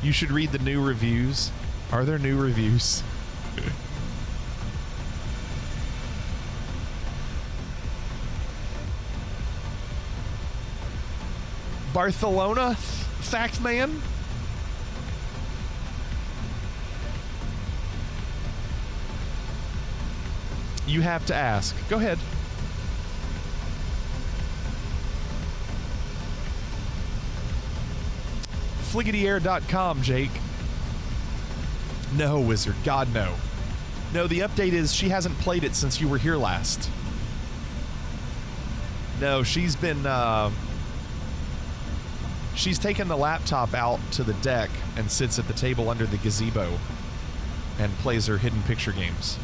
You should read the new reviews. Are there new reviews? Barcelona, fact man? You have to ask. Go ahead. FliggityAir.com, Jake. No, Wizard. God, no. No, the update is she hasn't played it since you were here last. No, she's been, she's taken the laptop out to the deck and sits at the table under the gazebo and plays her hidden picture games.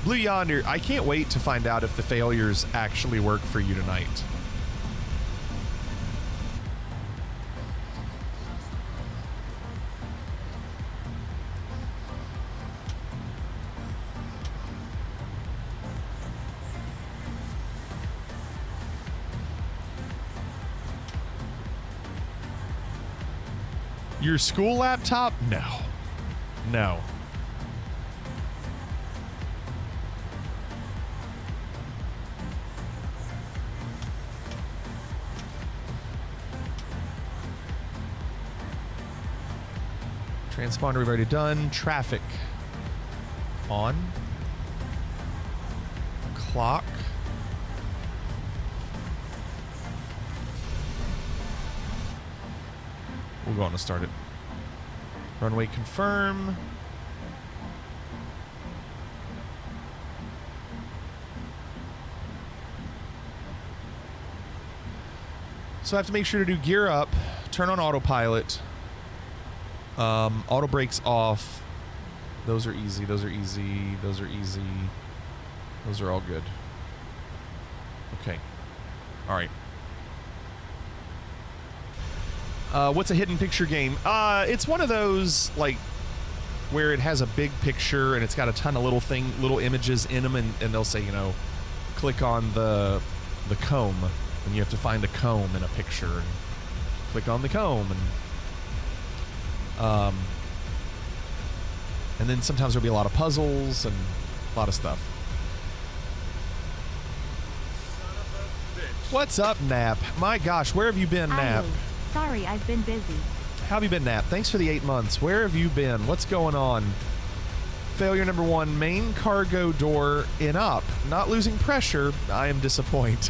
Blue Yonder, I can't wait to find out if the failures actually work for you tonight. Your school laptop? No. No. Transponder we've already done. Traffic on. Clock. We're going to start it. Runway confirm. So I have to make sure to do gear up, turn on autopilot, auto brakes off. Those are easy, those are easy, those are easy. Those are all good. Okay. All right. What's a hidden picture game? It's one of those, like, where it has a big picture and it's got a ton of little images in them, and they'll say, you know, click on the comb, and you have to find a comb in a picture, and click on the comb, and then sometimes there'll be a lot of puzzles and a lot of stuff. What's up, Nap? My gosh, where have you been, Nap? Sorry, I've been busy. How have you been, Nap? Thanks for the 8 months. Where have you been? What's going on? Failure number 1, main cargo door in up. Not losing pressure. I am disappointed.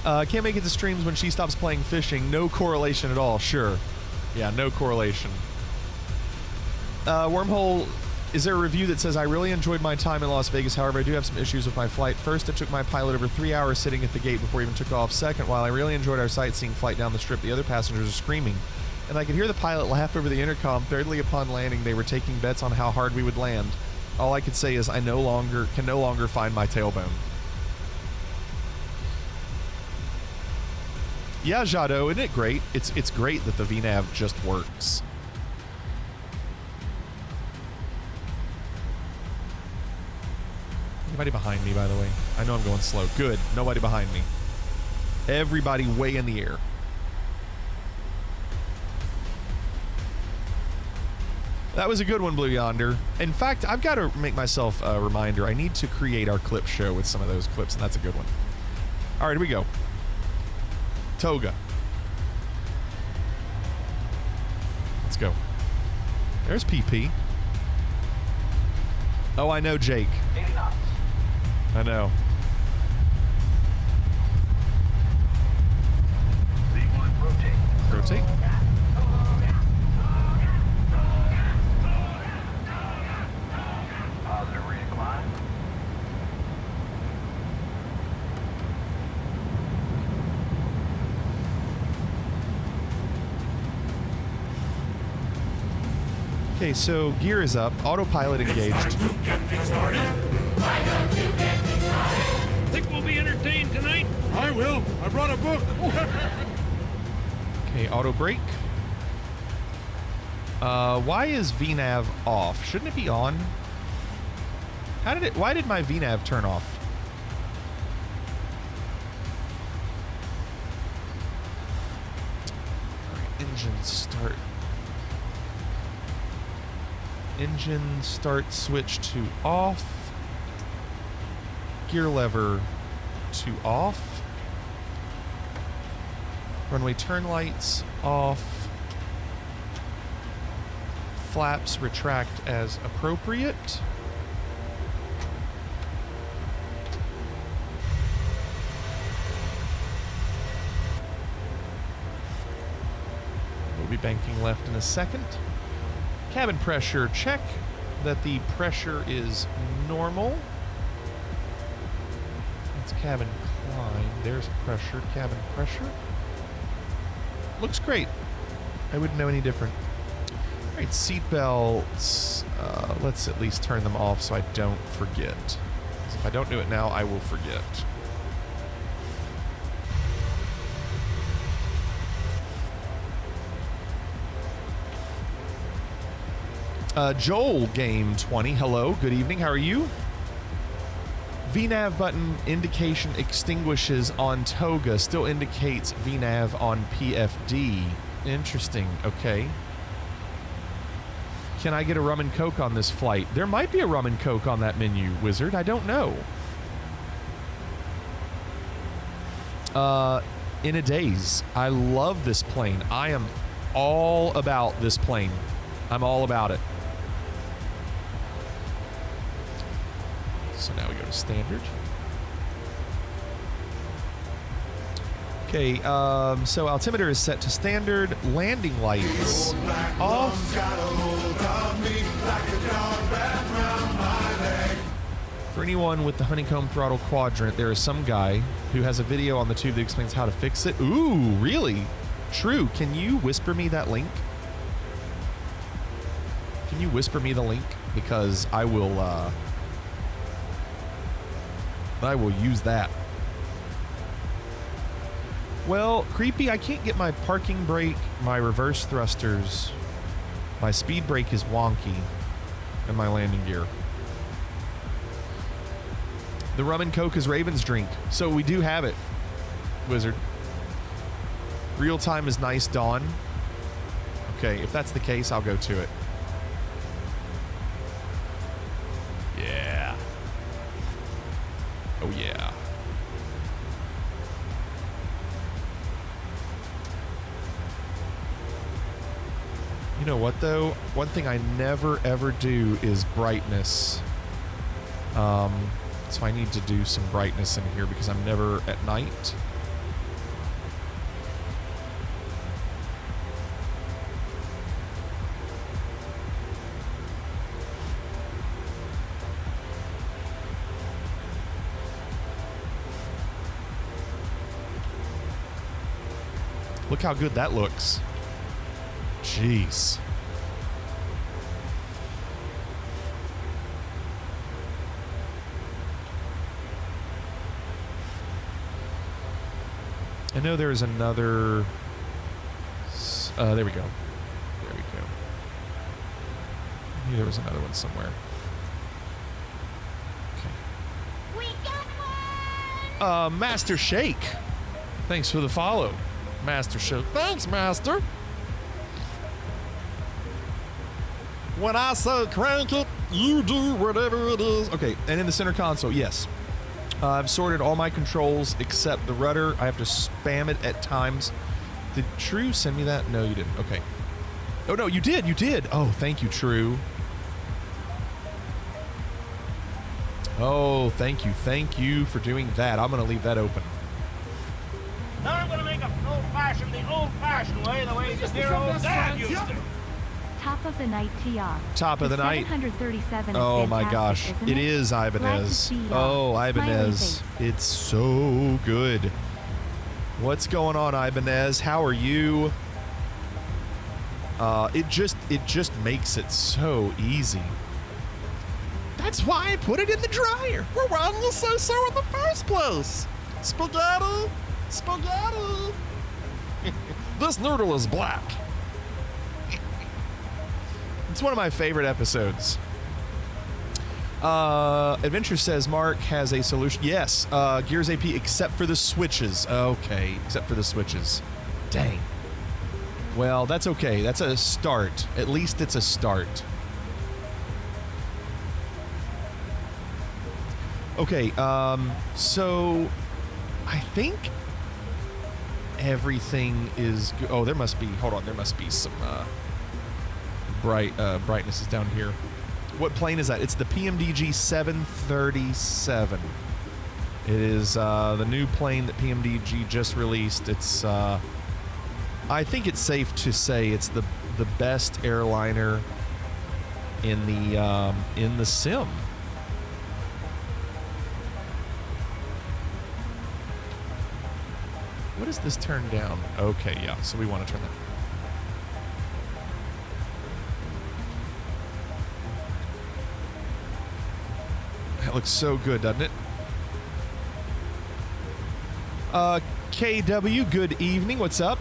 Can't make it to streams when she stops playing fishing. No correlation at all. Sure. Yeah, no correlation. Wormhole, is there a review that says, I really enjoyed my time in Las Vegas, however, I do have some issues with my flight. First, it took my pilot over 3 hours sitting at the gate before he even took off. Second, while I really enjoyed our sightseeing flight down the strip, the other passengers are screaming, and I could hear the pilot laugh over the intercom. Thirdly, upon landing, they were taking bets on how hard we would land. All I could say is I can no longer find my tailbone. Yeah, Jado, isn't it great? It's great that the VNAV just works. Anybody behind me, by the way? I know I'm going slow. Good. Nobody behind me. Everybody way in the air. That was a good one, Blue Yonder. In fact, I've got to make myself a reminder. I need to create our clip show with some of those clips, and that's a good one. All right, here we go. Toga. Let's go. There's PP. Oh, I know, Jake. 80 knots. I know. V1, rotate. Rotate. Positive reincline. Okay, so gear is up. Autopilot engaged. Think we'll be entertained tonight? I will. I brought a book. Okay, auto brake. Why is VNAV off? Shouldn't it be on? Why did my VNAV turn off? Alright, engine start. Engine start switch to off. Gear lever to off. Runway turn lights off. Flaps retract as appropriate. We'll be banking left in a second. Cabin pressure, check that the pressure is normal. That's cabin climb. There's pressure, cabin pressure. Looks great. I wouldn't know any different. All right, seat belts. Let's at least turn them off so I don't forget. 'Cause if I don't do it now, I will forget. Joel Game 20, hello, good evening, how are you? VNAV button indication extinguishes on Toga, still indicates VNAV on PFD. Interesting, okay. Can I get a rum and coke on this flight? There might be a rum and coke on that menu, Wizard, I don't know. In a daze. I love this plane. I am all about this plane. I'm all about it. So now we go to standard. Okay, so altimeter is set to standard. Landing lights off. For anyone with the honeycomb throttle quadrant, there is some guy who has a video on the tube that explains how to fix it. Ooh, really? True. Can you whisper me that link? Can you whisper me the link? Because I will use that. Well, creepy, I can't get my parking brake, my reverse thrusters, my speed brake is wonky, and my landing gear. The rum and coke is Raven's drink. So we do have it, Wizard. Real time is nice, Dawn. Okay, if that's the case, I'll go to it. Yeah. Oh, yeah. You know what, though? One thing I never, ever do is brightness. So I need to do some brightness in here because I'm never at night. Look how good that looks. Jeez. I know there's another... there we go. There we go. I knew there was another one somewhere. Okay. We got one! Master Shake. Thanks for the follow. Master Shake. Thanks, Master. When I say crank it, you do whatever it is. Okay, and in the center console, yes. I've sorted all my controls except the rudder. I have to spam it at times. Did True send me that? No, you didn't. Okay. Oh, no, you did. You did. Oh, thank you, True. Oh, thank you. Thank you for doing that. I'm going to leave that open. Now I'm gonna make a old-fashioned the old-fashioned way, the way your old dad used to. Top of the night TR. Top of the night. 737 is Oh my fantastic, gosh. isn't It is Ibanez. Glad to see Oh, y'all. Ibanez. Smiley face. It's so good. What's going on, Ibanez? How are you? It just makes it so easy. That's why I put it in the dryer. Well, why didn't you say so in the first place? Spaghetti. Spaghetti. This noodle is black. It's one of my favorite episodes. Adventure says Mark has a solution. Yes, Gears AP except for the switches. Okay, except for the switches. Dang. Well, that's okay. That's a start. At least it's a start. Okay, so I think everything is good. Oh, there must be, hold on, there must be some brightness is down here. What plane is that? It's the PMDG 737. It is the new plane that PMDG just released. It's I think it's safe to say it's the best airliner in the sim. What is this turn down? Okay, yeah, so we want to turn that. That looks so good, doesn't it? KW, good evening. What's up?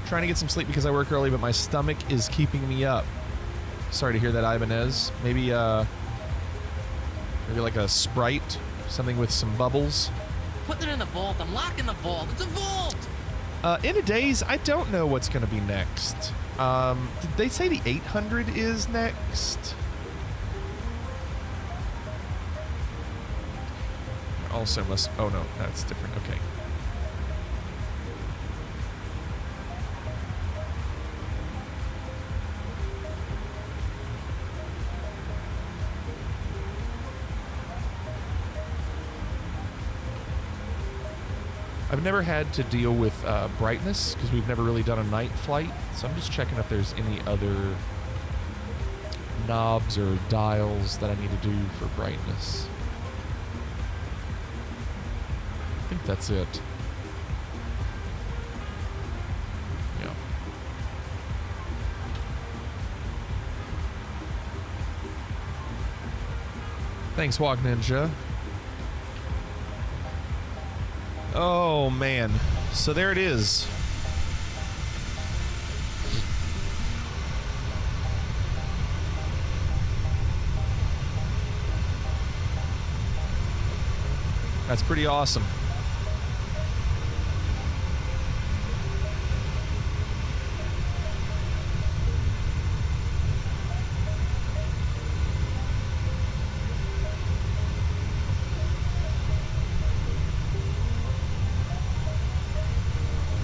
Trying to get some sleep because I work early, but my stomach is keeping me up. Sorry to hear that, Ibanez. Maybe like a Sprite, something with some bubbles. Put it in the vault. I'm locking the vault. It's a vault. In a days, I don't know what's going to be next. Did they say the 800 is next? Also must. Oh no, that's different. Okay. I've never had to deal with brightness because we've never really done a night flight. So I'm just checking if there's any other knobs or dials that I need to do for brightness. I think that's it. Yeah. Thanks, Walk Ninja. Oh, man. So there it is. That's pretty awesome.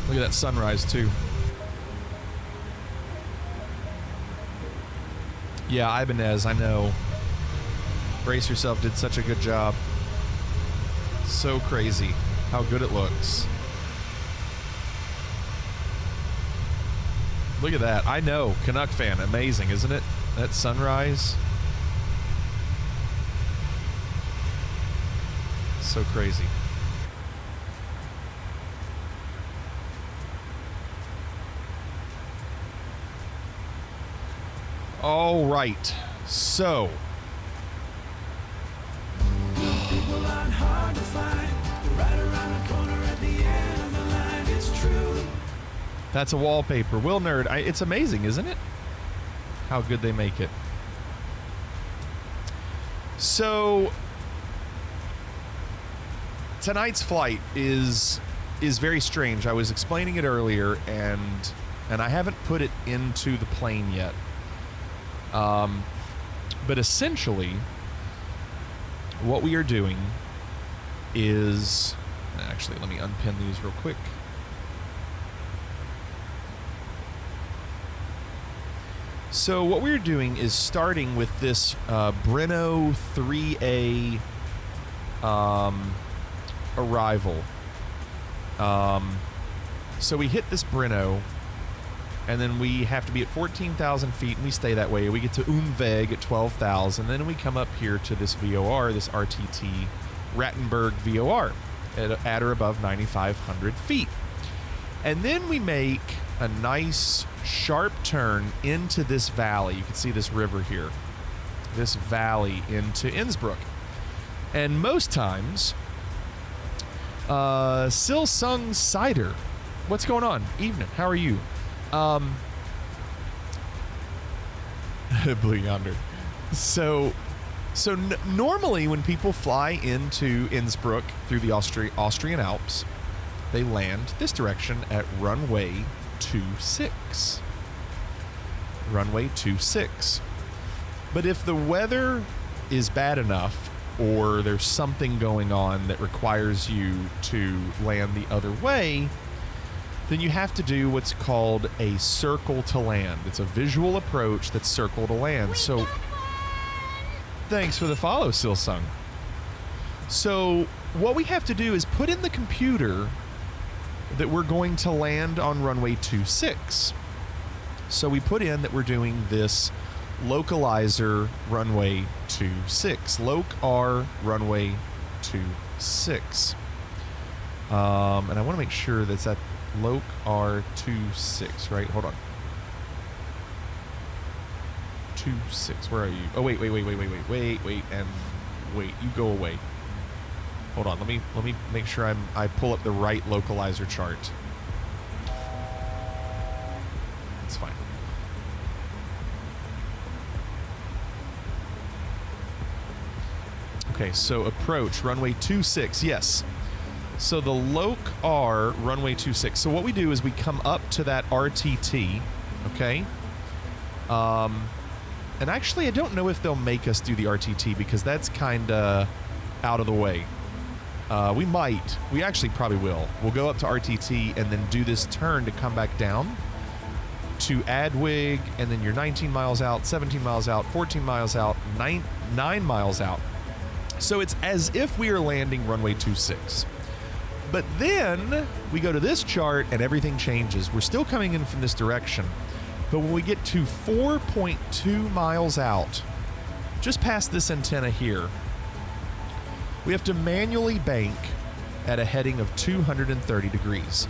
Look at that sunrise, too. Yeah, Ibanez, I know. Brace Yourself did such a good job. So crazy how good it looks. Look at that. I know. Canuck fan. Amazing, isn't it? That sunrise. So crazy. All right. So. People aren't hard to find. They're right around the corner at the end of the line. It's true. That's a wallpaper. Will Nerd. It's amazing, isn't it? How good they make it. So tonight's flight is very strange. I was explaining it earlier, and I haven't put it into the plane yet. But essentially, what we are doing is, actually, let me unpin these real quick. So what we're doing is starting with this Brno 3A arrival. So we hit this Brno, and then we have to be at 14,000 feet, and we stay that way. We get to Umweg at 12,000, then we come up here to this VOR, this RTT Rattenberg VOR at or above 9,500 feet. And then we make a nice sharp turn into this valley. You can see this river here, this valley into Innsbruck. And most times, Silsung Cider, what's going on? Evening, how are you? Blue Yonder. So normally when people fly into Innsbruck through the Austrian Alps, they land this direction at runway 26. Runway 26. But if the weather is bad enough, or there's something going on that requires you to land the other way, then you have to do what's called a circle to land. It's a visual approach that's circle to land. So, thanks for the follow, Silsung. So, what we have to do is put in the computer that we're going to land on runway 26. So we put in that we're doing this localizer runway 26. Loc R runway 26. And I want to make sure that's at Loc R 26, right? Hold on. 26. Where are you? Oh, wait, and wait. You go away. Hold on. Let me make sure I pull up the right localizer chart. It's fine. Okay, so approach runway 26. Yes. So the Loc R runway 26. So what we do is we come up to that RTT, okay? And actually I don't know if they'll make us do the RTT because that's kind of out of the way. We might. We actually probably will. We'll go up to RTT and then do this turn to come back down to Adwig, and then you're 19 miles out, 17 miles out, 14 miles out, 9 miles out. So it's as if we are landing runway 26. But then we go to this chart and everything changes. We're still coming in from this direction. But when we get to 4.2 miles out, just past this antenna here, we have to manually bank at a heading of 230 degrees.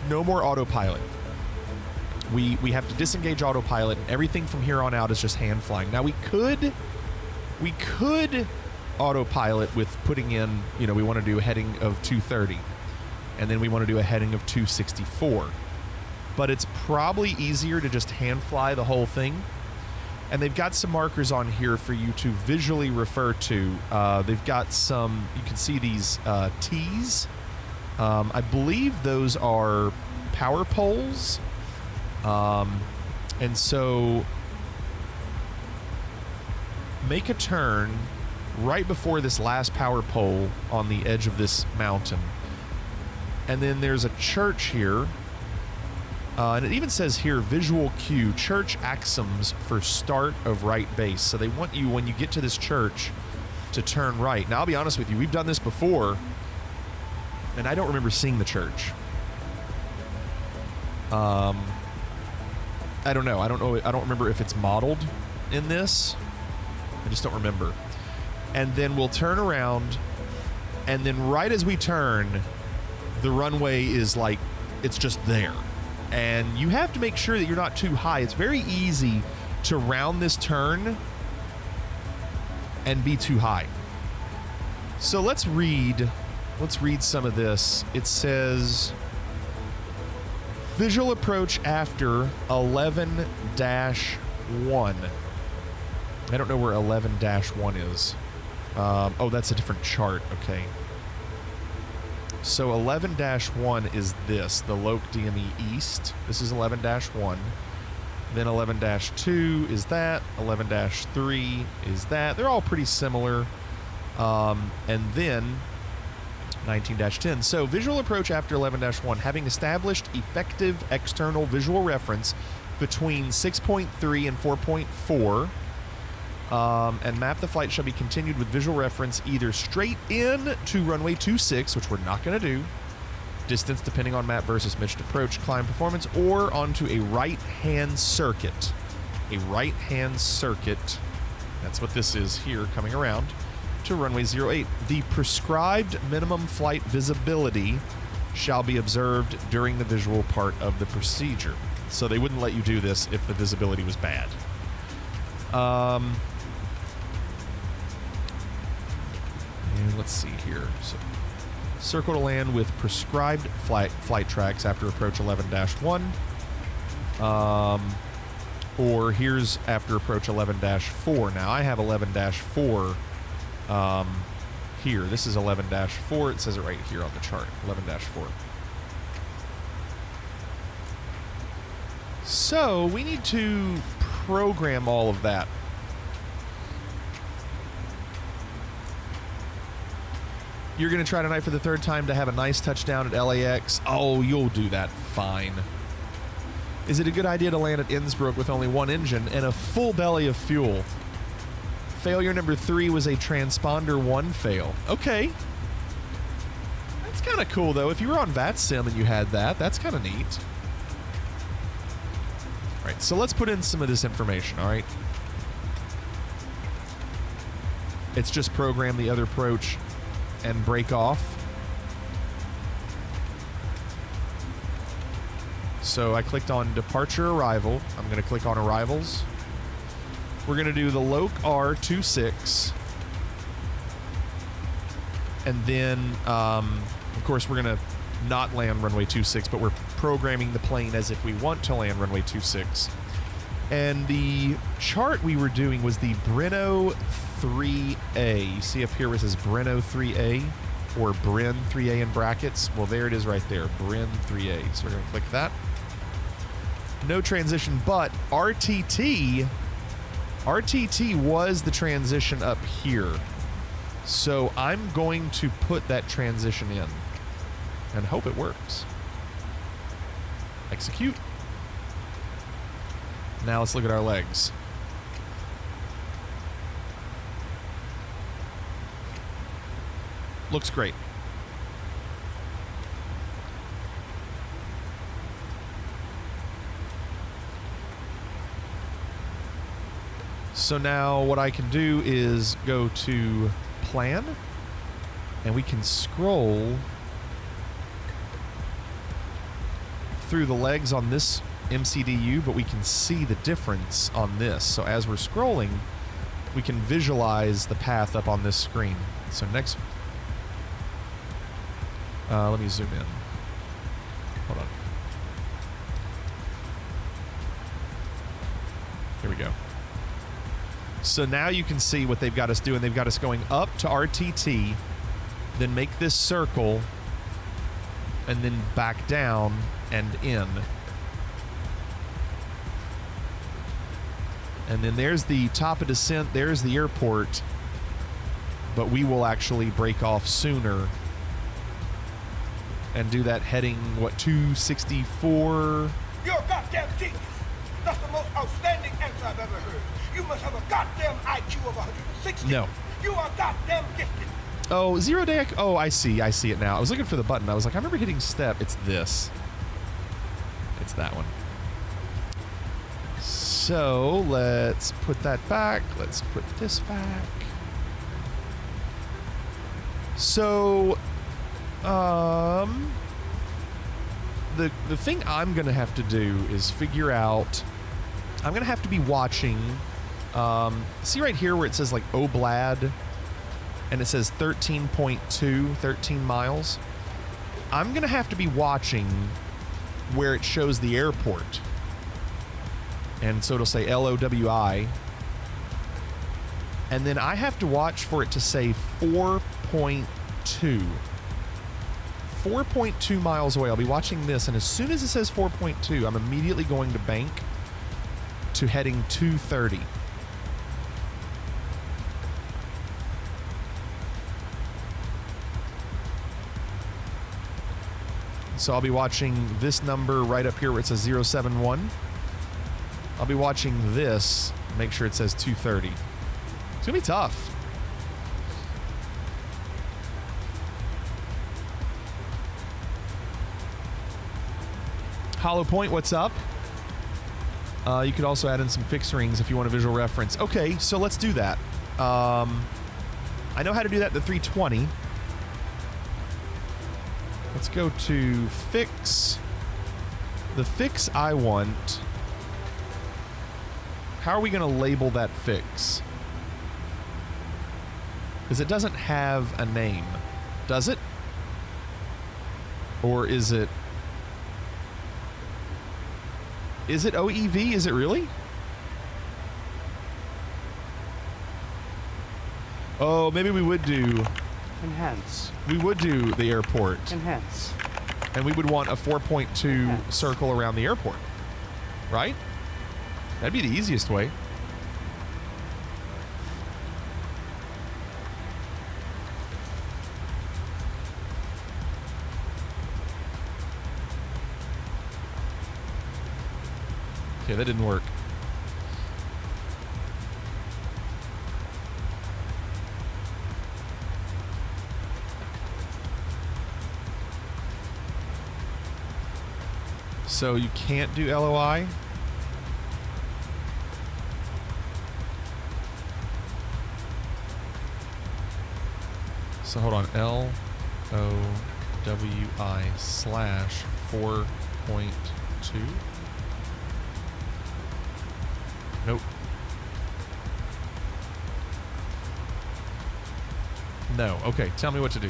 No more autopilot. We have to disengage autopilot, and everything from here on out is just hand flying. Now we could autopilot with putting in, you know, we want to do a heading of 230, and then we want to do a heading of 264. But it's probably easier to just hand fly the whole thing. And they've got some markers on here for you to visually refer to. They've got some, you can see these T's. I believe those are power poles. And so make a turn right before this last power pole on the edge of this mountain. And then there's a church here. And it even says here, visual cue, church axioms for start of right base. So they want you, when you get to this church, to turn right. Now, I'll be honest with you, we've done this before, and I don't remember seeing the church. I don't know. I don't remember if it's modeled in this. I just don't remember. And then we'll turn around, and then right as we turn, the runway is like, it's just there. And you have to make sure that you're not too high. It's very easy to round this turn and be too high. So let's read some of this. It says, visual approach after 11-1. I don't know where 11-1 is. Oh, that's a different chart. Okay. So 11-1 is this, the Loc DME East. This is 11-1. Then 11-2 is that. 11-3 is that. They're all pretty similar. And then 19-10. So visual approach after 11-1, having established effective external visual reference between 6.3 and 4.4, and map the flight shall be continued with visual reference either straight in to runway 26, which we're not going to do, distance depending on map versus missed approach, climb performance, or onto a right-hand circuit. A right-hand circuit, that's what this is here, coming around to runway 08. The prescribed minimum flight visibility shall be observed during the visual part of the procedure. So they wouldn't let you do this if the visibility was bad. And let's see here. So, circle to land with prescribed flight tracks after approach 11-1. Or here's after approach 11-4. Now I have 11-4 here. This is 11-4. It says it right here on the chart. 11-4. So we need to program all of that. You're going to try tonight for the third time to have a nice touchdown at LAX. Oh, you'll do that fine. Is it a good idea to land at Innsbruck with only one engine and a full belly of fuel? Failure number 3 was a transponder 1 fail. Okay. That's kind of cool, though. If you were on VATSIM and you had that, that's kind of neat. All right, so let's put in some of this information, all right? It's just program the other approach and break off. So I clicked on departure arrival. I'm going to click on arrivals. We're going to do the Loc R26. And then, of course, we're going to not land runway 26, but we're programming the plane as if we want to land runway 26. And the chart we were doing was the Brno 3A. You see up here where it says Brno 3A or Brin 3A in brackets? Well, there it is right there, Brin 3A. So we're going to click that. No transition, but RTT was the transition up here. So I'm going to put that transition in and hope it works. Execute. Now let's look at our legs. Looks great. So now what I can do is go to plan, and we can scroll through the legs on this MCDU, but we can see the difference on this. So as we're scrolling, we can visualize the path up on this screen. So next, let me zoom in. Hold on. Here we go. So now you can see what they've got us doing. They've got us going up to RTT, then make this circle, and then back down and in. And then there's the top of descent, there's the airport, but we will actually break off sooner and do that heading, what, 264? You're a goddamn genius. That's the most outstanding answer I've ever heard. You must have a goddamn IQ of 160. No. You are goddamn gifted. Oh, zero day. Oh, I see it now. I was looking for the button. I was like, I remember hitting step. It's this. It's that one. So let's put that back. Let's put this back. So, the thing I'm gonna have to do is figure out. I'm gonna have to be watching. See right here where it says like Oblad, and it says 13.2, 13 miles. I'm gonna have to be watching where it shows the airport. And so it'll say LOWI. And then I have to watch for it to say 4.2. 4.2 miles away. I'll be watching this, and as soon as it says 4.2, I'm immediately going to bank to heading 230. So I'll be watching this number right up here where it says 071. I'll be watching this, make sure it says 230. It's gonna be tough. Hollow Point, what's up? You could also add in some fixed rings if you want a visual reference. Okay, so let's do that. I know how to do that in the 320. Let's go to fix. The fix I want. How are we going to label that fix? Because it doesn't have a name. Does it? Or is it... Is it OEV? Is it really? Oh, maybe we would do... Enhance. We would do the airport. Enhance. And we would want a 4.2 circle around the airport. Right? That'd be the easiest way. Okay, that didn't work. So you can't do LOI? So hold on, LOWI/4.2. Nope. No. Okay, tell me what to do.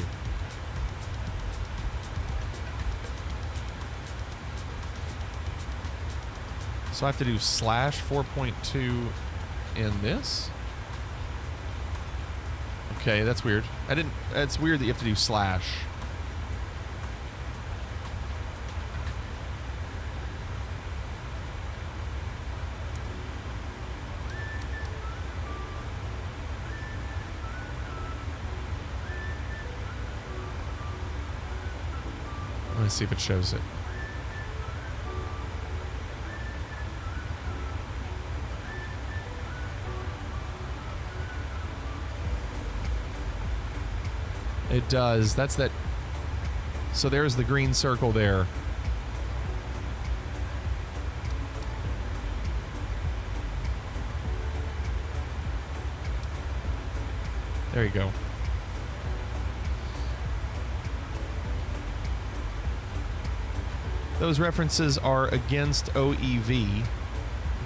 So I have to do /4.2 in this? Okay, that's weird. It's weird that you have to do slash. Let's see if it shows it. It does. That's that. So there's the green circle there. There you go. Those references are against OEV.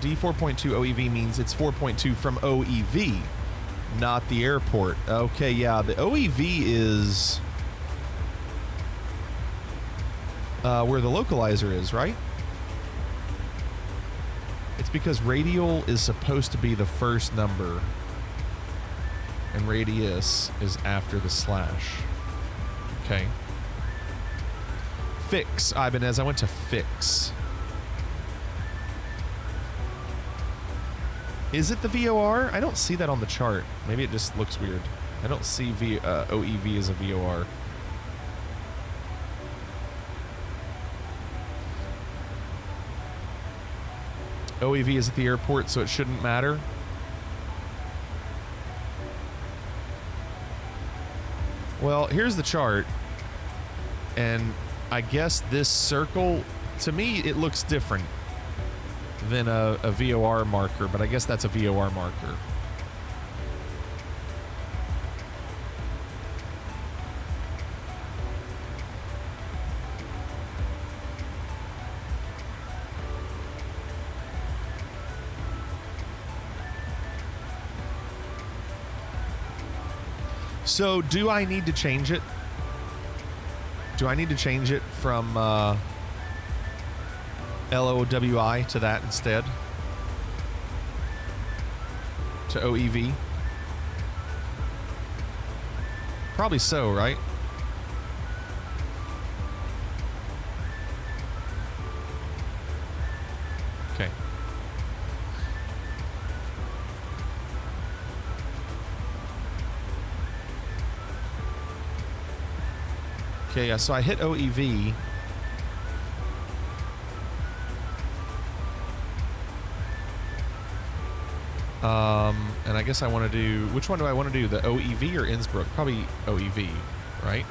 D4.2 OEV means it's 4.2 from OEV, not the airport. Okay, yeah, the OEV is where the localizer is, right? It's because radial is supposed to be the first number, and radius is after the slash. Okay. Fix, Ibanez. I went to fix. Is it the VOR? I don't see that on the chart. Maybe it just looks weird. I don't see OEV as a VOR. OEV is at the airport, so it shouldn't matter. Well, here's the chart. And I guess this circle, to me, it looks different than a VOR marker, but I guess that's a VOR marker. So, do I need to change it? Do I need to change it from LOWI to that instead? To OEV? Probably so, right? Okay. Okay, yeah, so I hit OEV. And I guess I want to do, which one do I want to do? The OEV or Innsbruck? Probably OEV, right?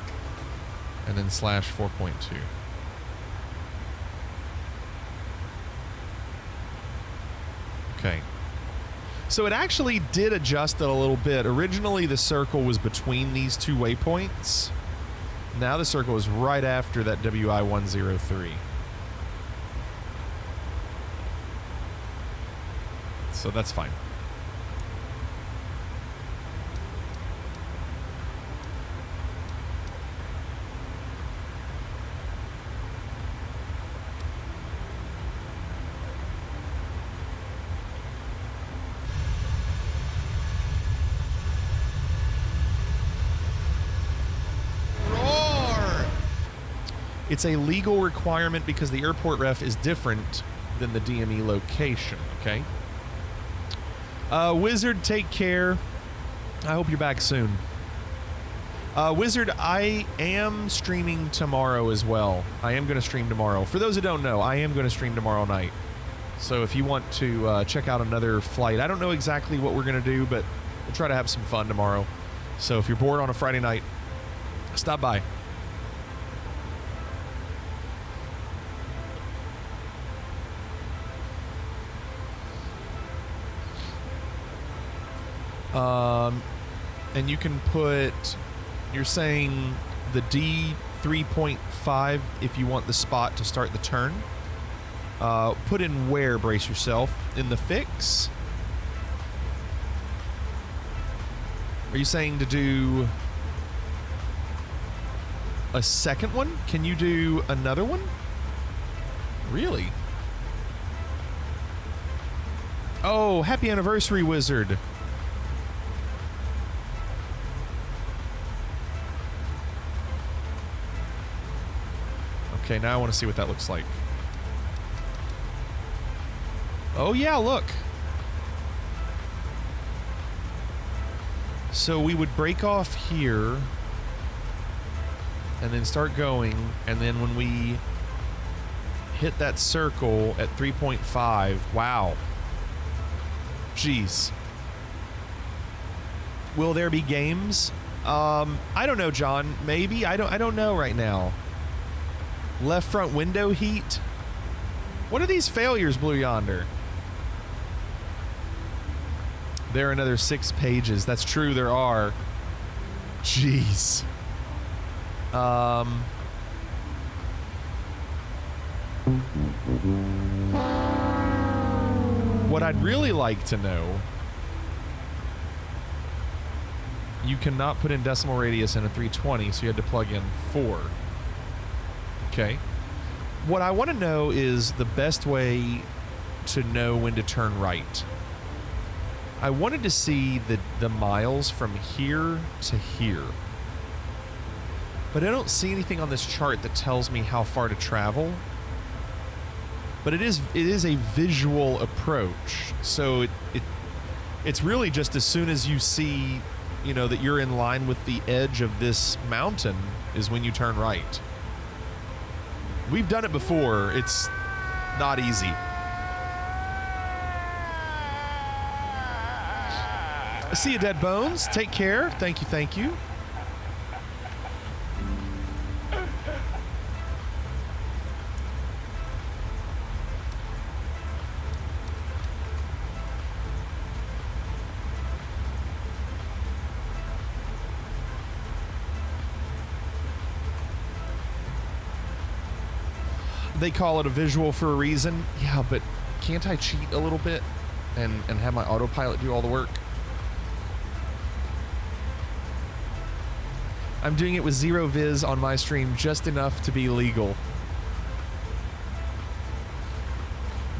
And then slash 4.2. Okay. So it actually did adjust it a little bit. Originally, the circle was between these two waypoints. Now the circle is right after that WI 103. So that's fine. It's a legal requirement because the airport ref is different than the DME location, okay? Wizard, take care. I hope you're back soon. Wizard, I am streaming tomorrow as well. I am going to stream tomorrow. For those who don't know, I am going to stream tomorrow night. So if you want to check out another flight, I don't know exactly what we're going to do, but we'll try to have some fun tomorrow. So if you're bored on a Friday night, stop by. And you can put, you're saying the D3.5 if you want the spot to start the turn. Put in where, brace yourself? In the fix? Are you saying to do a second one? Can you do another one? Really? Oh, happy anniversary, Wizard. Okay, now I want to see what that looks like. Oh yeah, look. So we would break off here and then start going, and then when we hit that circle at 3.5, wow. Jeez. Will there be games? I don't know, John. Maybe. I don't know right now. Left front window heat. What are these failures, Blue Yonder? There are another 6 pages. That's true, there are. Jeez. What I'd really like to know, you cannot put in decimal radius in a 320, so you had to plug in 4. Okay. What I want to know is the best way to know when to turn right. I wanted to see the miles from here to here. But I don't see anything on this chart that tells me how far to travel. But it is a visual approach. So it's really just as soon as you see, you know, that you're in line with the edge of this mountain is when you turn right. We've done it before. It's not easy. I see you, Dead Bones. Take care. Thank you, thank you. They call it a visual for a reason. Yeah, but can't I cheat a little bit and have my autopilot do all the work? I'm doing it with 0 viz on my stream, just enough to be legal.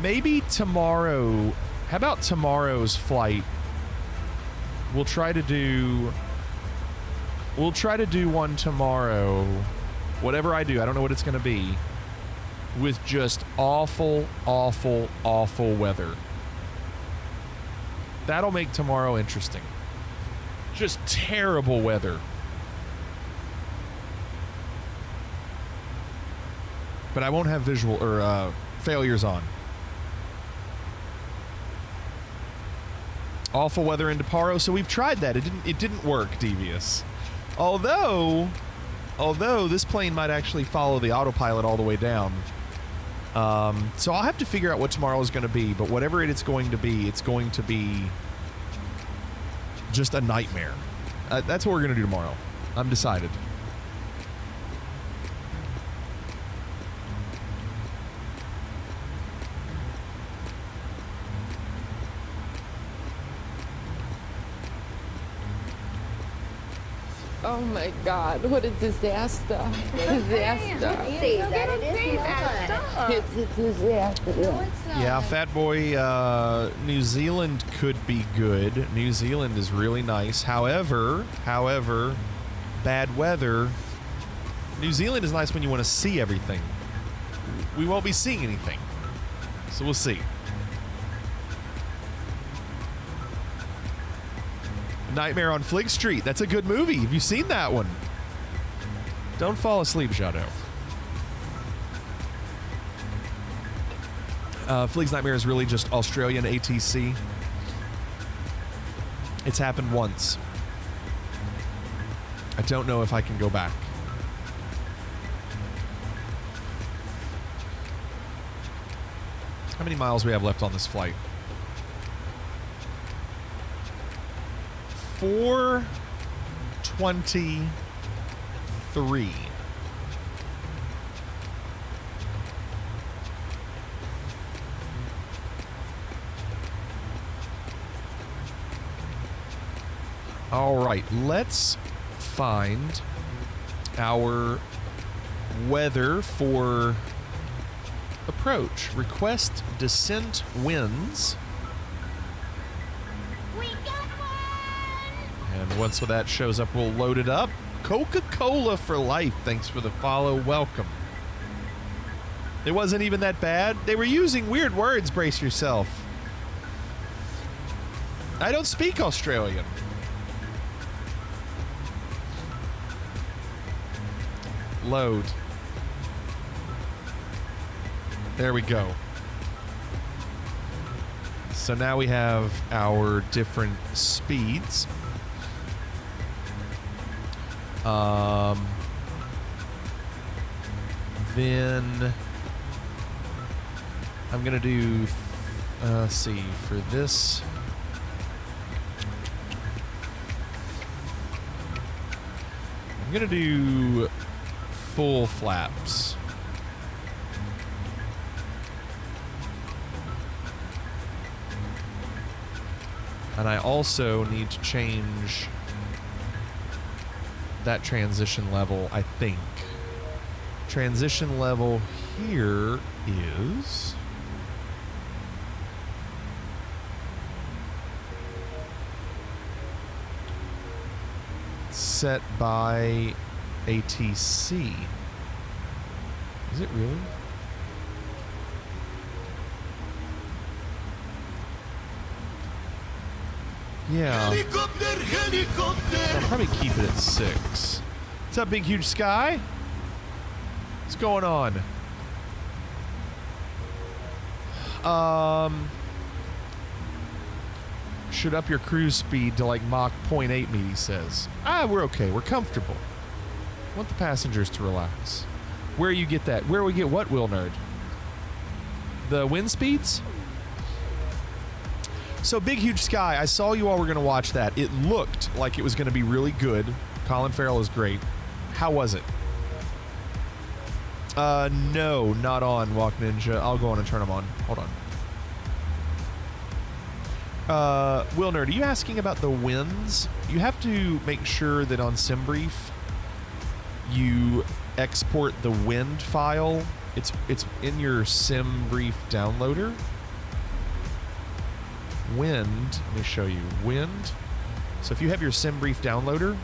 Maybe tomorrow. How about tomorrow's flight? We'll try to do one tomorrow. Whatever I do, I don't know what it's going to be. With just awful, awful, awful weather. That'll make tomorrow interesting. Just terrible weather. But I won't have visual or failures on. Awful weather in Deparo, so we've tried that. It didn't work, Devious. Although this plane might actually follow the autopilot all the way down. So I'll have to figure out what tomorrow is going to be, but whatever it's going to be just a nightmare. That's what we're going to do tomorrow. I'm decided. Oh my God, what a disaster. Disaster. See that it is disaster. It's a disaster. Yeah, Fat Boy, New Zealand could be good. New Zealand is really nice. However, bad weather. New Zealand is nice when you want to see everything. We won't be seeing anything. So we'll see. Nightmare on Flig Street. That's a good movie. Have you seen that one? Don't fall asleep, Shadow. Flig's Nightmare is really just Australian ATC. It's happened once. I don't know if I can go back. How many miles we have left on this flight? 423. All right, let's find our weather for approach. Request descent winds. And once that shows up, we'll load it up. Coca-Cola for life. Thanks for the follow. Welcome. It wasn't even that bad. They were using weird words. Brace yourself. I don't speak Australian. Load. There we go. So now we have our different speeds. Then I'm gonna do, let's see, for this, going to do full flaps. And I also need to change that transition level, I think. Transition level here is... set by ATC. Is it really? Yeah. I'll probably keep it at 6. What's up, Big Huge Sky? What's going on? Should up your cruise speed to like Mach 0.8 meet, he says. We're okay. We're comfortable. Want the passengers to relax. Where you get that? Where we get what, Will Nerd? The wind speeds? So, Big Huge Sky, I saw you all were going to watch that. It looked like it was going to be really good. Colin Farrell is great. How was it? No, not on, Walk Ninja. I'll go on and turn them on. Hold on. Will Nerd, are you asking about the winds? You have to make sure that on SimBrief you export the wind file. It's in your SimBrief downloader. Wind, let me show you. Wind. So if you have your SimBrief downloader,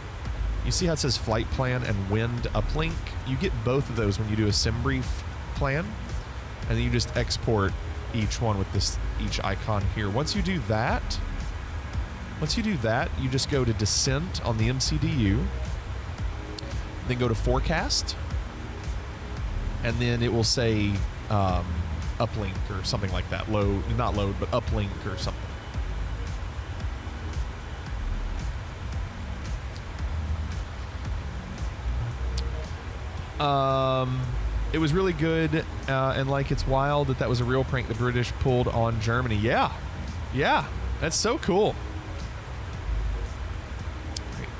you see how it says flight plan and wind uplink? You get both of those when you do a SimBrief plan, and then you just export each one with this each icon here. Once you do that, you just go to Descent on the MCDU, then go to Forecast, and then it will say uplink or something like that. Load, not load, but uplink or something. It was really good, and like it's wild that was a real prank the British pulled on Germany. Yeah, that's so cool.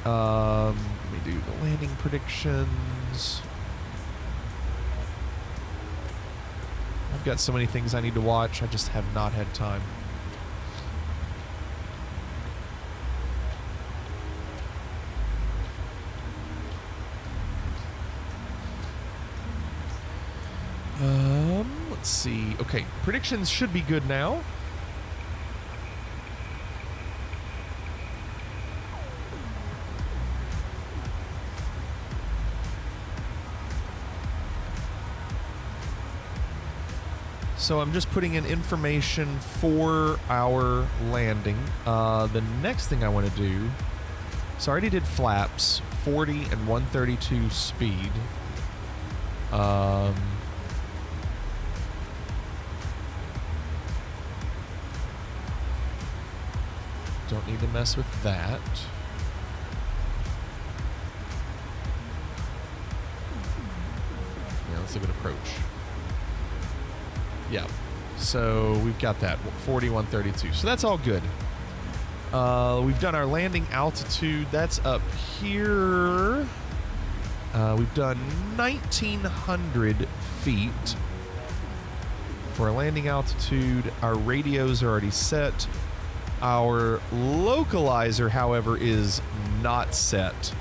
Let me do the landing predictions. I've got so many things I need to watch. I just have not had time. Let's see. Okay, predictions should be good now. So I'm just putting in information for our landing. The next thing I want to do, so I already did flaps, 40 and 132 speed. Don't need to mess with that. Yeah, let's look at approach. Yeah, so we've got that, 40, 132. So that's all good. We've done our landing altitude. That's up here. We've done 1,900 feet for our landing altitude. Our radios are already set. Our localizer, however, is not set.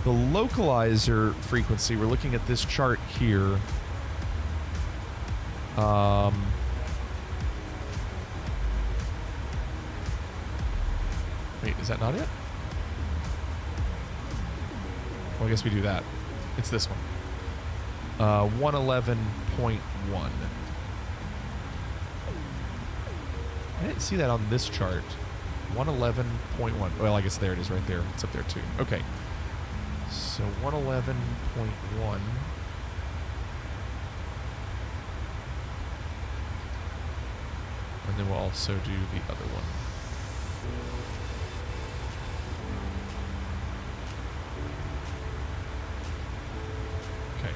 The localizer frequency, we're looking at this chart here. Wait, is that not it? Well, I guess we do that. It's this one. 111.1. I didn't see that on this chart. 111.1. Well, I guess there it is right there. It's up there too. Okay. So 111.1. And then we'll also do the other one. Okay.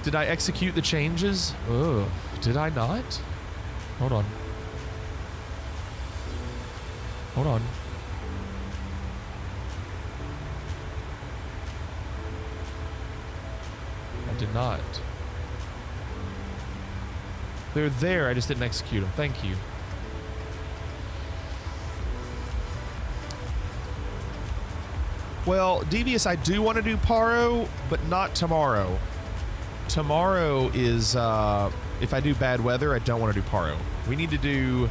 Did I execute the changes? Oh, did I not? Hold on. Hold on. not. They're there. I just didn't execute them. Thank you. Well, Devious, I do want to do Paro, but not tomorrow. Tomorrow is, if I do bad weather, I don't want to do Paro. We need to do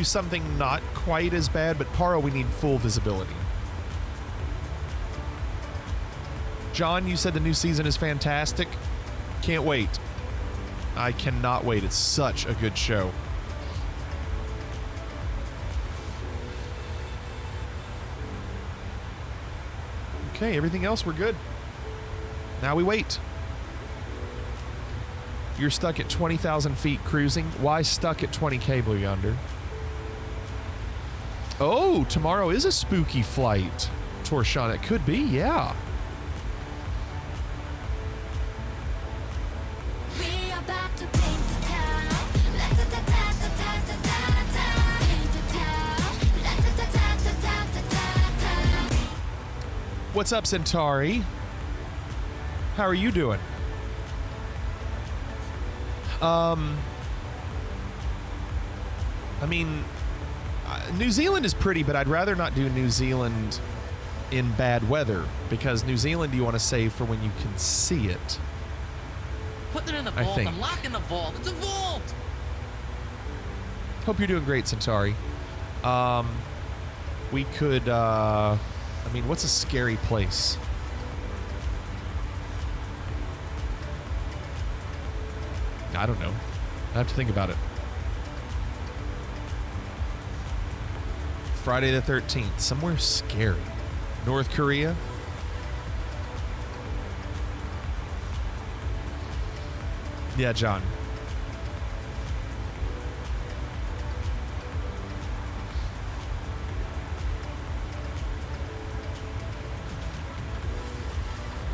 something not quite as bad, but Paro we need full visibility. John, you said the new season is fantastic. Can't wait. I cannot wait. It's such a good show. Okay, everything else we're good. Now we wait. You're stuck at 20,000 feet cruising. Why stuck at 20K, Blue Yonder? Oh, tomorrow is a spooky flight. Torshawn, it could be, yeah. What's up, Centauri? How are you doing? I mean, New Zealand is pretty, but I'd rather not do New Zealand in bad weather, because New Zealand you want to save for when you can see it. Put it in the I vault. think. I'm locking the vault. It's a vault. Hope you're doing great, Centauri. We could, I mean, what's a scary place? I don't know. I have to think about it. Friday the 13th. Somewhere scary. North Korea? Yeah, John.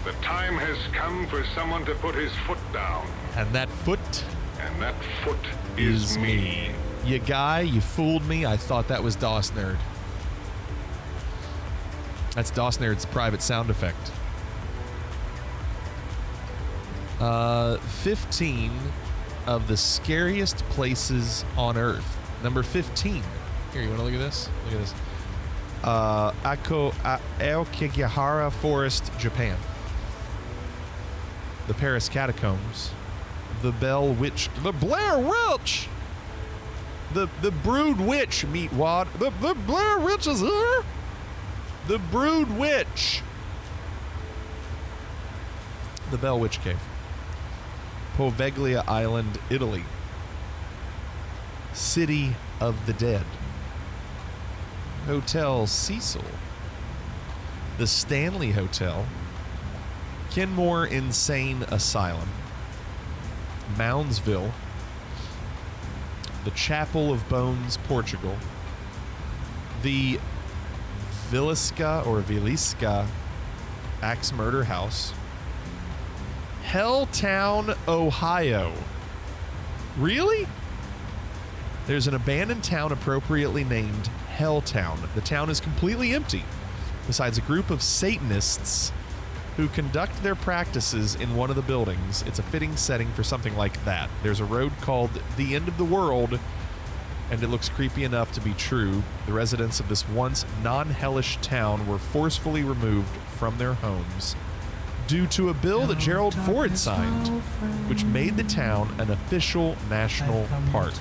The time has come for someone to put his foot down. And that foot And that foot is me. You guy, you fooled me. I thought that was DOS Nerd. That's DOS Nerd's private sound effect. 15 of the scariest places on Earth. Number 15. Here, you want to look at this? Look at this. Aokigahara Forest, Japan. The Paris Catacombs. The Blair Witch! The Brood Witch, Meatwad. The Blair Witch is here! The Brood Witch! The Bell Witch Cave. Poveglia Island, Italy. City of the Dead. Hotel Cecil. The Stanley Hotel. Kenmore Insane Asylum. Moundsville. The Chapel of Bones, Portugal. The Villisca Axe Murder House. Helltown, Ohio. Really? There's an abandoned town appropriately named Helltown. The town is completely empty, besides a group of Satanists who conduct their practices in one of the buildings. It's a fitting setting for something like that. There's a road called The End of the World, and it looks creepy enough to be true. The residents of this once non-hellish town were forcefully removed from their homes due to a bill that Gerald Ford signed, which made the town an official national park.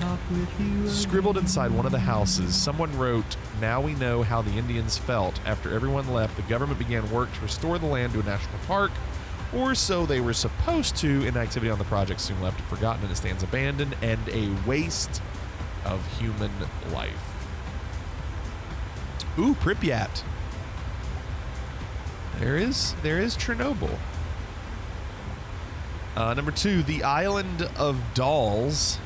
Scribbled inside one of the houses, someone wrote, "Now we know how the Indians felt. After everyone left, the government began work to restore the land to a national park, or so they were supposed to. Inactivity on the project soon left it forgotten, and it stands abandoned and a waste of human life." Ooh, Pripyat. There is Chernobyl. Number 2, the Island of Dolls.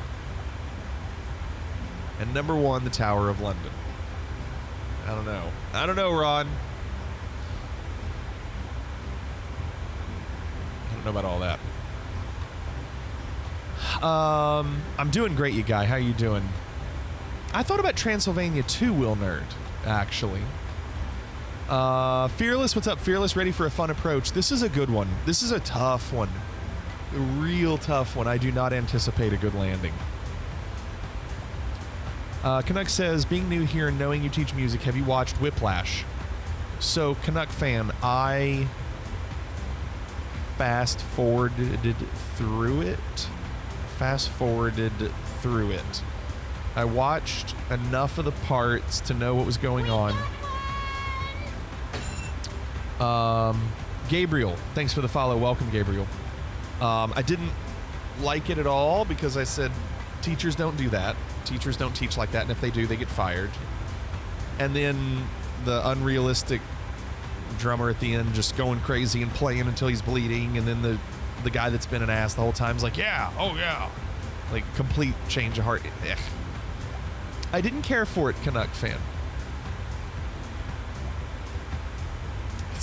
And number 1, the Tower of London. I don't know, Ron. I don't know about all that. I'm doing great, you guy. How you doing? I thought about Transylvania too, Will Nerd, actually. Fearless, what's up, Fearless? Ready for a fun approach. This is a good one. This is a tough one. A real tough one. I do not anticipate a good landing. Canuck says, being new here and knowing you teach music, have you watched Whiplash? So, Canuck fan, I fast-forwarded through it. I watched enough of the parts to know what was going on. Gabriel, thanks for the follow. Welcome, Gabriel. I didn't like it at all because I said teachers don't do that. Teachers don't teach like that, and if they do, they get fired. And then the unrealistic drummer at the end just going crazy and playing until he's bleeding, and then the guy that's been an ass the whole time is like, yeah, oh yeah. Like, complete change of heart. Ugh. I didn't care for it, Canuck fan.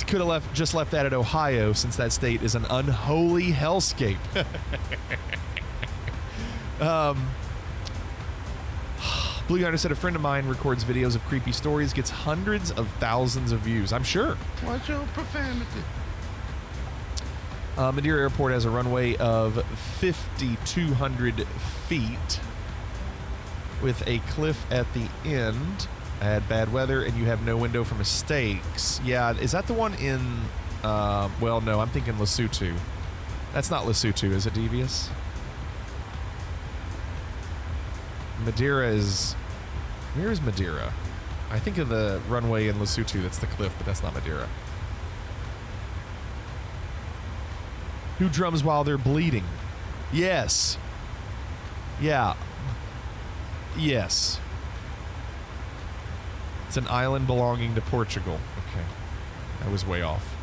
Could have just left that at Ohio, since that state is an unholy hellscape. Blue Yonder said, a friend of mine records videos of creepy stories, gets hundreds of thousands of views. I'm sure. Watch your profanity. Madeira Airport has a runway of 5,200 feet with a cliff at the end. I had bad weather, and you have no window for mistakes. Yeah, is that the one in, well, no, I'm thinking Lesotho. That's not Lesotho, is it, Devious? Madeira is, where is Madeira? I think of the runway in Lesotho, that's the cliff, but that's not Madeira. Who drums while they're bleeding? Yes. Yeah. Yes. It's an island belonging to Portugal. Okay. I was way off.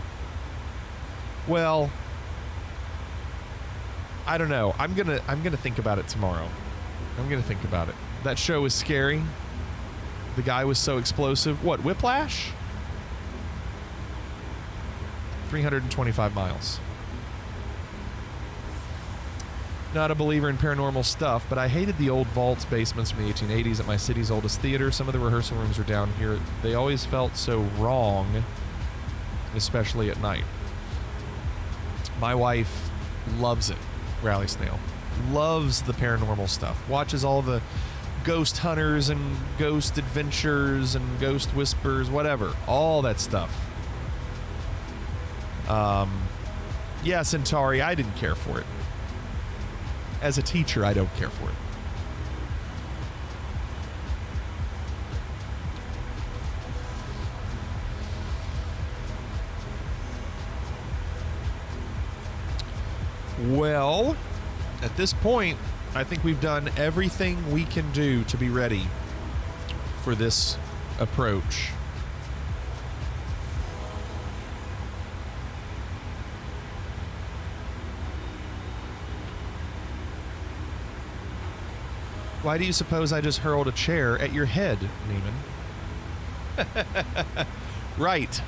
Well, I don't know. I'm gonna think about it tomorrow. I'm gonna think about it. That show was scary. The guy was so explosive. What, Whiplash? 325 miles. Not a believer in paranormal stuff, but I hated the old vaults basements from the 1880s at my city's oldest theater. Some of the rehearsal rooms are down here. They always felt so wrong, especially at night. My wife loves it, Rally Snail. Loves the paranormal stuff. Watches all the ghost hunters and ghost adventures and ghost whispers, whatever. All that stuff. Yeah, Centauri, I didn't care for it. As a teacher, I don't care for it. Well, at this point, I think we've done everything we can do to be ready for this approach. Why do you suppose I just hurled a chair at your head, Neiman? Right.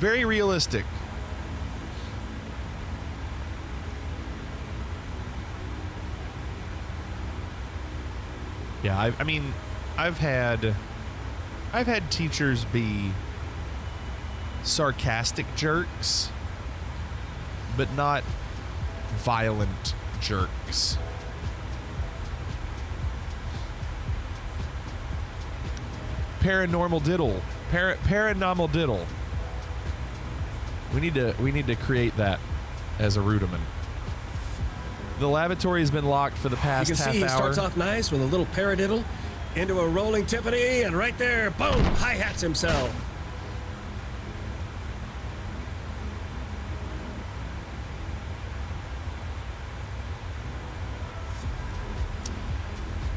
Very realistic. Yeah, I mean, I've had teachers be sarcastic jerks, but not violent jerks. Paranormal diddle. Paranormal diddle. We need to create that as a rudiment. The lavatory has been locked for the past half hour. You can see he starts off nice with a little paradiddle into a rolling Tiffany, and right there, boom, hi-hats himself.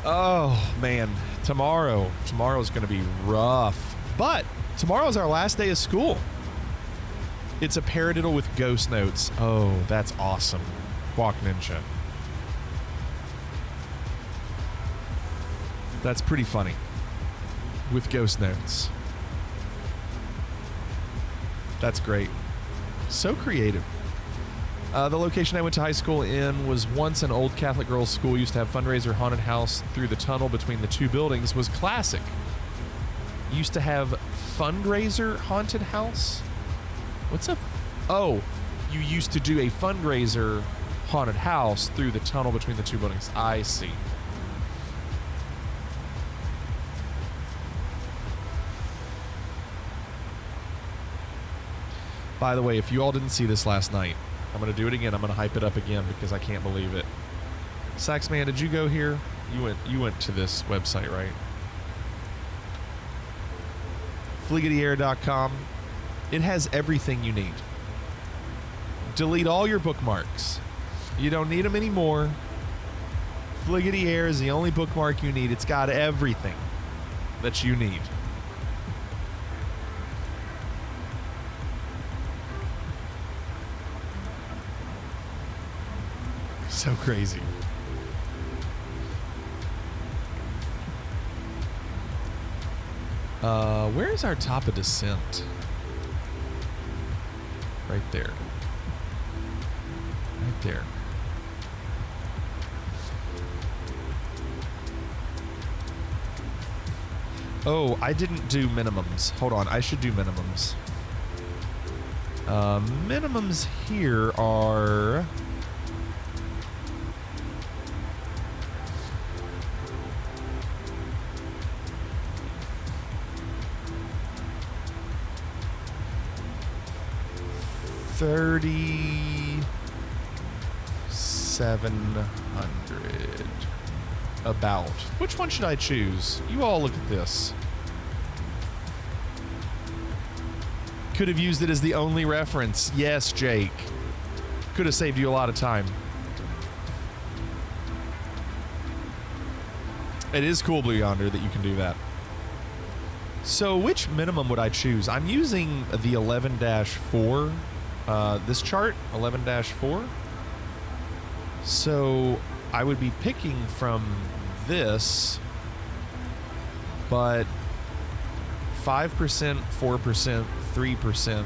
Oh, man. Tomorrow's going to be rough. But tomorrow's our last day of school. It's a paradiddle with ghost notes. Oh, that's awesome. Walk Ninja. That's pretty funny. With ghost notes. That's great. So creative. The location I went to high school in was once an old Catholic girls' school. Used to have fundraiser haunted house through the tunnel between the two buildings. Was classic. Used to have fundraiser haunted house? What's a... Oh, you used to do a fundraiser haunted house through the tunnel between the two buildings. I see. By the way, if you all didn't see this last night, I'm going to do it again. I'm going to hype it up again because I can't believe it. Saxman, did you go here? You went to this website, right? flightplan.com. It has everything you need. Delete all your bookmarks. You don't need them anymore. Fliggity Air is the only bookmark you need. It's got everything that you need. So crazy. Where is our top of descent? Right there. Right there. Oh, I didn't do minimums. Hold on, I should do minimums. Minimums here are... $3,700 about. Which one should I choose? You all look at this. Could have used it as the only reference. Yes, Jake. Could have saved you a lot of time. It is cool, Blue Yonder, that you can do that. So which minimum would I choose? I'm using the 11-4. This chart, 11-4. So I would be picking from this, but 5%, 4%, 3%,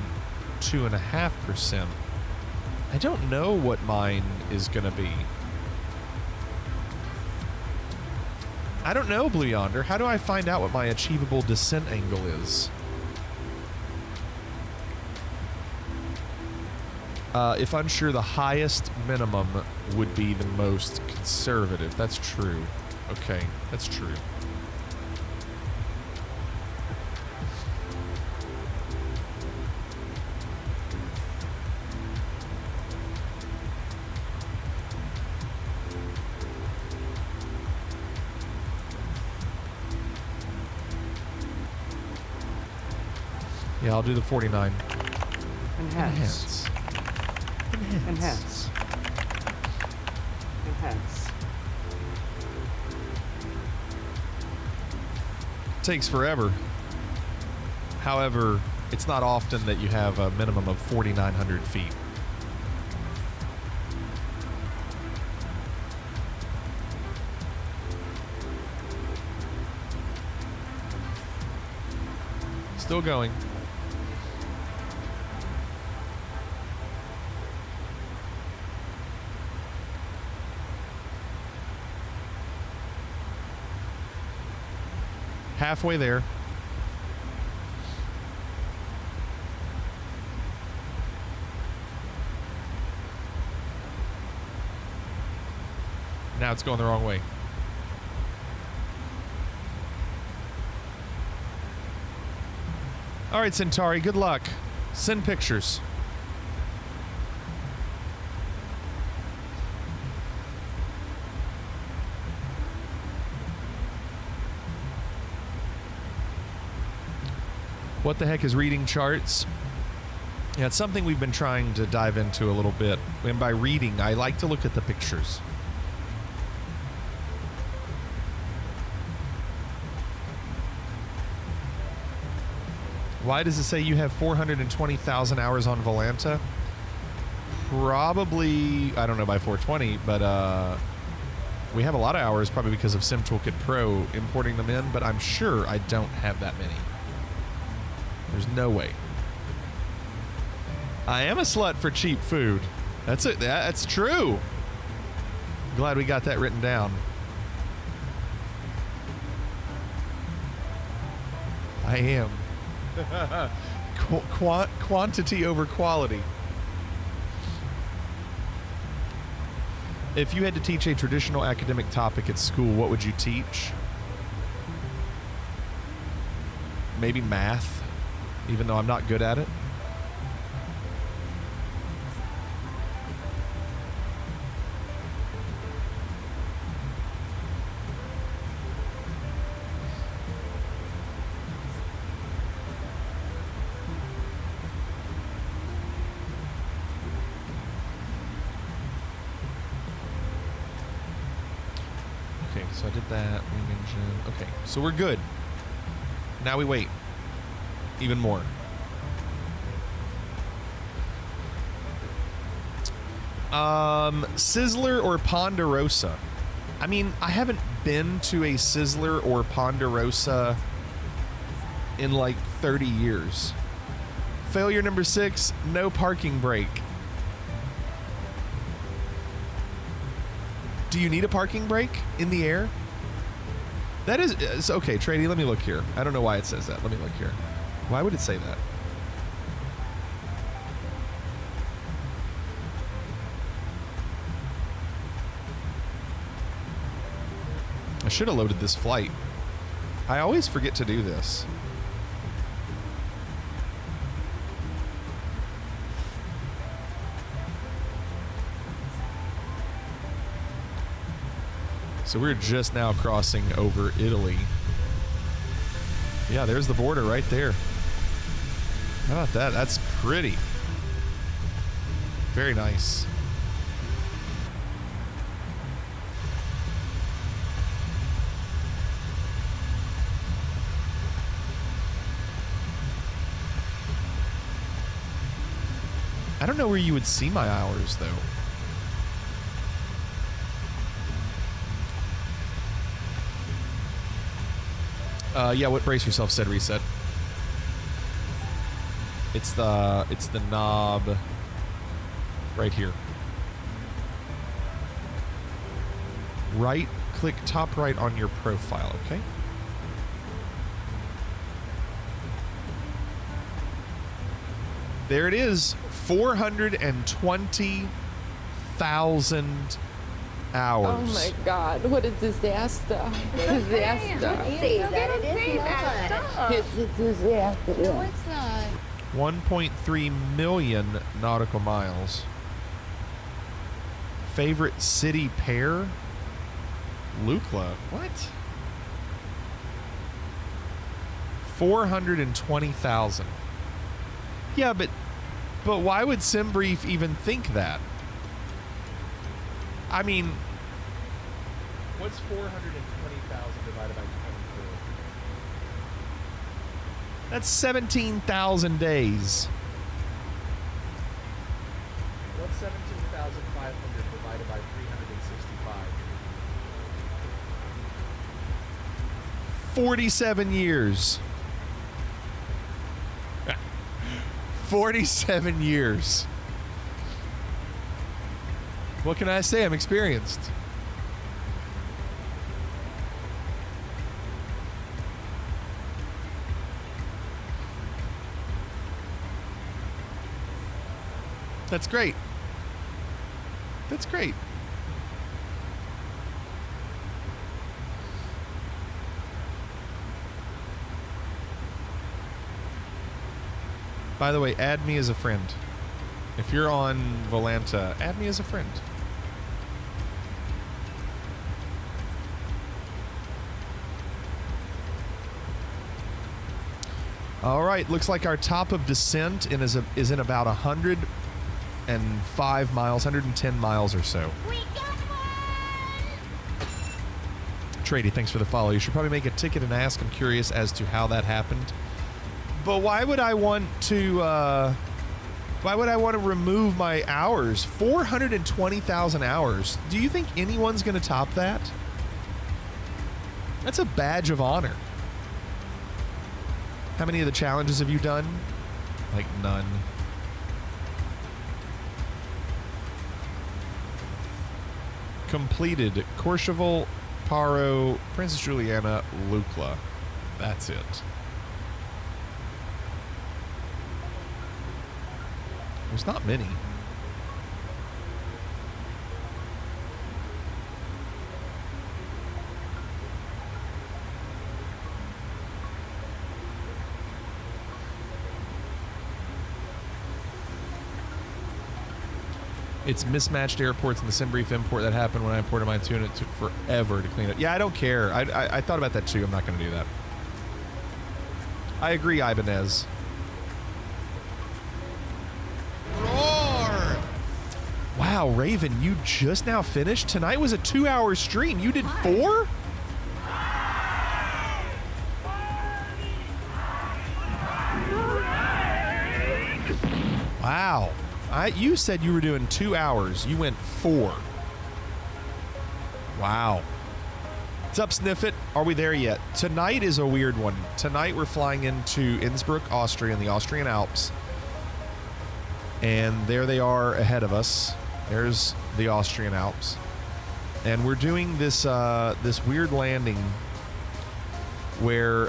2.5%. I don't know what mine is going to be. I don't know, Blue Yonder. How do I find out what my achievable descent angle is? If unsure, the highest minimum would be the most conservative. That's true. Okay, that's true. Yeah, I'll do the 49. Enhance. Enhance. Enhance. Takes forever. However, it's not often that you have a minimum of 4,900 feet. Still going. Halfway there. Now it's going the wrong way. All right, Centauri, good luck. Send pictures. What the heck is reading charts? Yeah, it's something we've been trying to dive into a little bit. And by reading, I like to look at the pictures. Why does it say you have 420,000 hours on Volanta? Probably, I don't know by 420, but we have a lot of hours probably because of Sim Toolkit Pro importing them in, but I'm sure I don't have that many. There's no way. I am a slut for cheap food. That's it. That's true. Glad we got that written down. I am. Quantity over quality. If you had to teach a traditional academic topic at school, what would you teach? Maybe math, even though I'm not good at it. So I did that, wing engine. Okay, so we're good. Now we wait. Even more. Sizzler or Ponderosa? I mean, I haven't been to a Sizzler or Ponderosa in like 30 years. Failure number 6, no parking brake. Do you need a parking brake in the air? That is okay, Trady, let me look here. I don't know why it says that. Let me look here. Why would it say that? I should have loaded this flight. I always forget to do this. So we're just now crossing over Italy. Yeah, there's the border right there. How about that? That's pretty. Very nice. I don't know where you would see my hours, though. Yeah, what brace yourself said reset. It's the knob right here. Right click top right on your profile, okay? There it is. 420,000 hours. Oh my God, what a disaster. Disaster. It's a disaster. No, it's not. 1.3 million nautical miles. Favorite city pair? Lukla. What? 420,000. Yeah, but why would SimBrief even think that? I mean, what's 420,000 divided by 24? That's 17,000 days. What's 17,500 divided by 365? 47 years. 47 years. What can I say? I'm experienced. That's great. That's great. By the way, add me as a friend. If you're on Volanta, add me as a friend. All right, looks like our top of descent is in about 105 miles, 110 miles or so. Trady, thanks for the follow. You should probably make a ticket and ask. I'm curious as to how that happened. But why would I want to remove my hours? 420,000 hours. Do you think anyone's going to top that? That's a badge of honor. How many of the challenges have you done? Like none. Completed. Courchevel, Paro, Princess Juliana, Lukla. That's it. There's not many. It's mismatched airports in the SimBrief import that happened when I imported mine too, and it took forever to clean it. Yeah, I don't care. I thought about that too. I'm not going to do that. I agree, Ibanez. Roar! Wow, Raven, you just now finished? Tonight was a 2-hour stream. You did 4? Wow. You said you were doing 2 hours. You went 4. Wow. What's up, Sniffit? Are we there yet? Tonight is a weird one. Tonight we're flying into Innsbruck, Austria, in the Austrian Alps. And there they are ahead of us. There's the Austrian Alps. And we're doing this this weird landing where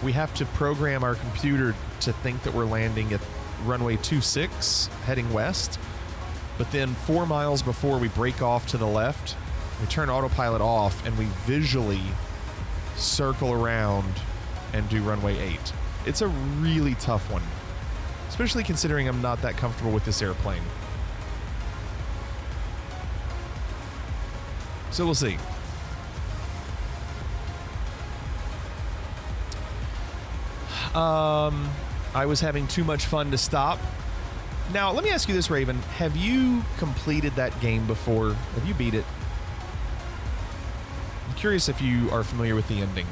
we have to program our computer to think that we're landing at runway 26 heading west, but then 4 miles before we break off to the left, we turn autopilot off and we visually circle around and do runway 8. It's a really tough one, especially considering I'm not that comfortable with this airplane. So we'll see. I was having too much fun to stop. Now, let me ask you this, Raven. Have you completed that game before? Have you beat it? I'm curious if you are familiar with the ending.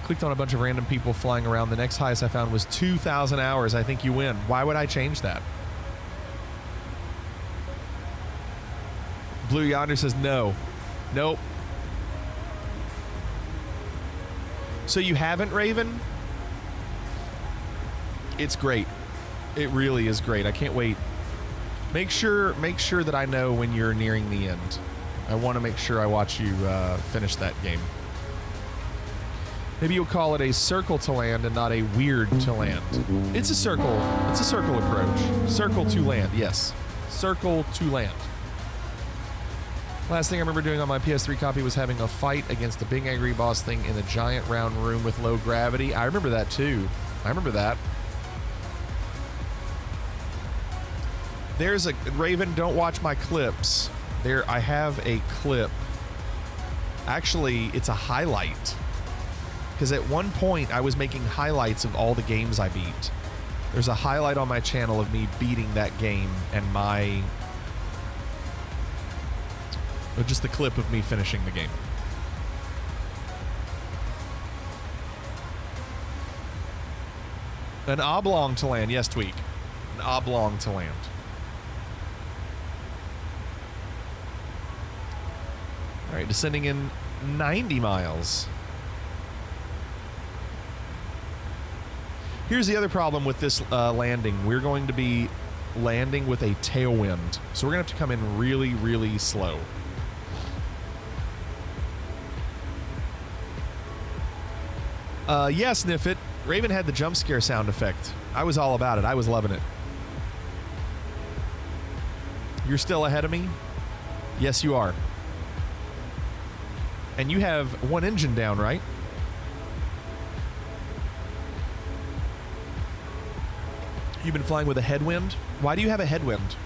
Clicked on a bunch of random people flying around. The next highest I found was 2,000 hours. I think you win. Why would I change that? Blue Yonder says no. Nope. So you haven't, Raven? It's great. It really is great. I can't wait. Make sure that I know when you're nearing the end. I want to make sure I watch you finish that game. Maybe you'll call it a circle to land and not a weird to land. It's a circle. It's a circle approach. Circle to land. Yes. Circle to land. Last thing I remember doing on my PS3 copy was having a fight against a big angry boss thing in a giant round room with low gravity. I remember that too. I remember that. There's a Raven, don't watch my clips. There I have a clip. Actually, it's a highlight. Because at one point I was making highlights of all the games I beat. There's a highlight on my channel of me beating that game and my just the clip of me finishing the game. An oblong to land. Yes, Tweak. An oblong to land. All right, descending in 90 miles. Here's the other problem with this landing. We're going to be landing with a tailwind. So we're going to have to come in really, really slow. Yeah, Sniff It. Raven had the jump scare sound effect. I was all about it. I was loving it. You're still ahead of me? Yes, you are. And you have one engine down, right? You've been flying with a headwind? Why do you have a headwind?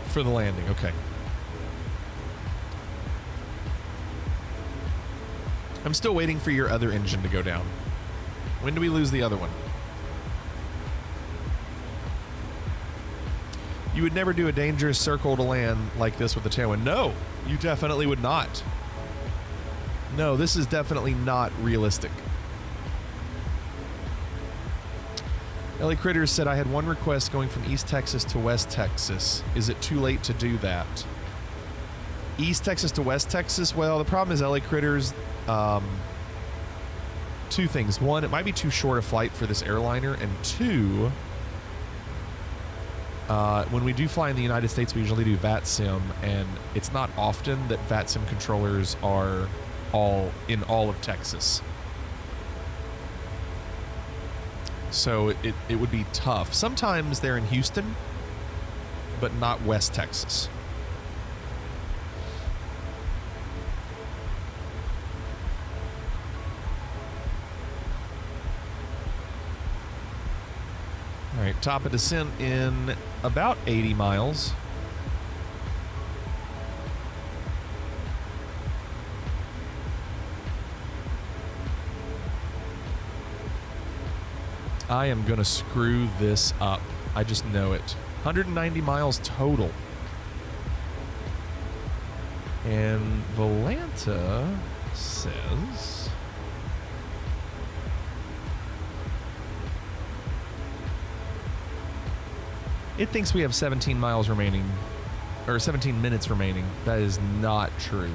For the landing, okay. I'm still waiting for your other engine to go down. When do we lose the other one? You would never do a dangerous circle to land like this with the tailwind. No, you definitely would not. No, this is definitely not realistic. Ellie Critters said, I had one request going from East Texas to West Texas. Is it too late to do that? East Texas to West Texas. Well, the problem is LA Critters. Two things. One, it might be too short a flight for this airliner, and two, when we do fly in the United States, we usually do VATSIM, and it's not often that VATSIM controllers are all of Texas. So it would be tough. Sometimes they're in Houston, but not West Texas. All right, top of descent in about 80 miles. I am going to screw this up. I just know it. 190 miles total. And Volanta says... it thinks we have 17 miles remaining, or 17 minutes remaining. That is not true.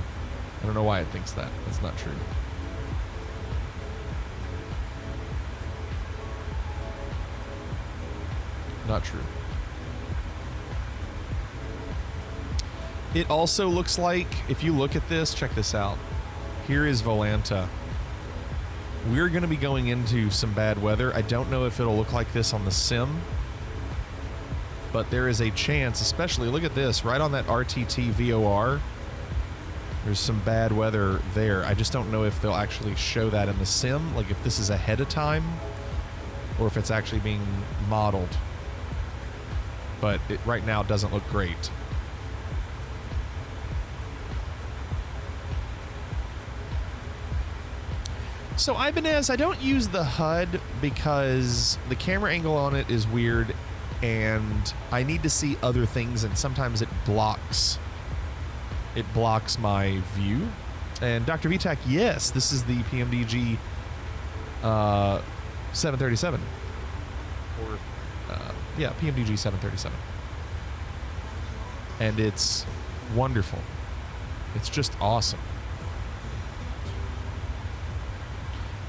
I don't know why it thinks that. That's not true. Not true. It also looks like, if you look at this, check this out. Here is Volanta. We're going to be going into some bad weather. I don't know if it'll look like this on the sim, but there is a chance, especially, look at this, right on that RTT VOR, there's some bad weather there. I just don't know if they'll actually show that in the sim, like if this is ahead of time, or if it's actually being modeled. But it right now doesn't look great. So Ibanez, I don't use the HUD because the camera angle on it is weird, and I need to see other things, and sometimes it blocks my view. And Dr. VTAC, yes, this is the PMDG 737. Or, yeah, PMDG 737. And it's wonderful. It's just awesome.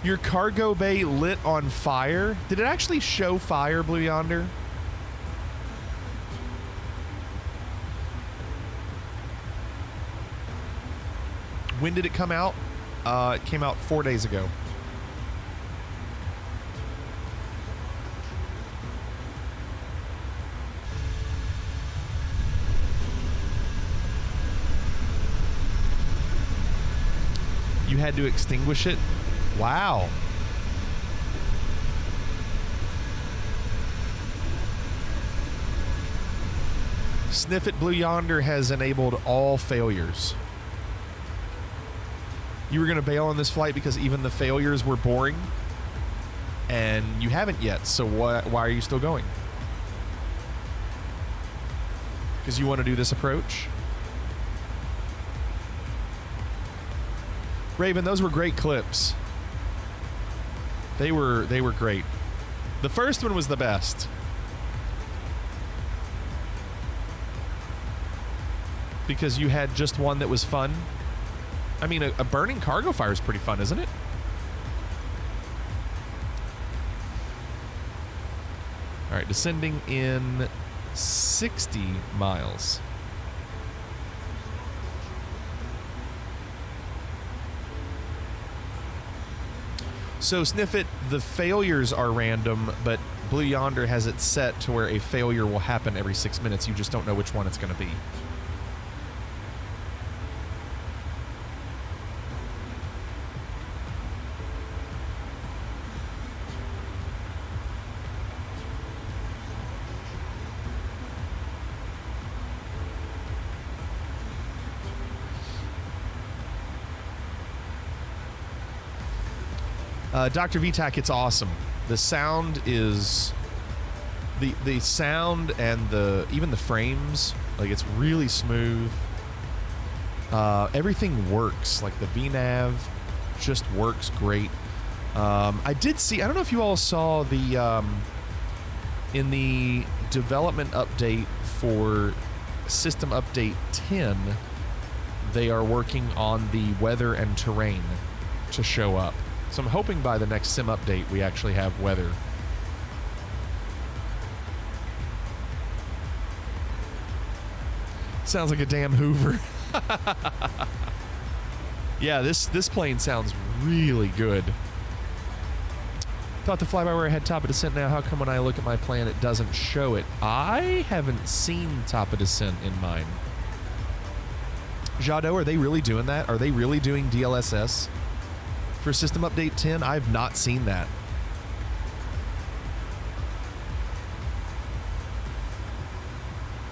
Your cargo bay lit on fire? Did it actually show fire, Blue Yonder? When did it come out? It came out 4 days ago. You had to extinguish it? Wow. Sniff It Blue Yonder has enabled all failures. You were going to bail on this flight because even the failures were boring, and you haven't yet, so why are you still going? Because you want to do this approach? Raven, those were great clips. They were great. The first one was the best. Because you had just one that was fun. I mean, a burning cargo fire is pretty fun, isn't it? All right, descending in 60 miles. So Sniff It, the failures are random, but Blue Yonder has it set to where a failure will happen every 6 minutes. You just don't know which one it's going to be. Dr. VTAC, it's awesome. The sound is the sound and even the frames, like, it's really smooth. Everything works. Like the VNav just works great. I did see, I don't know if you all saw the in the development update for system update 10, they are working on the weather and terrain to show up. So I'm hoping by the next sim update we actually have weather. Sounds like a damn Hoover. Yeah, this plane sounds really good. Thought the fly-by-wire had top of descent now. How come when I look at my plan it doesn't show it? I haven't seen top of descent in mine. Jado, are they really doing that? Are they really doing DLSS for System Update 10? I've not seen that.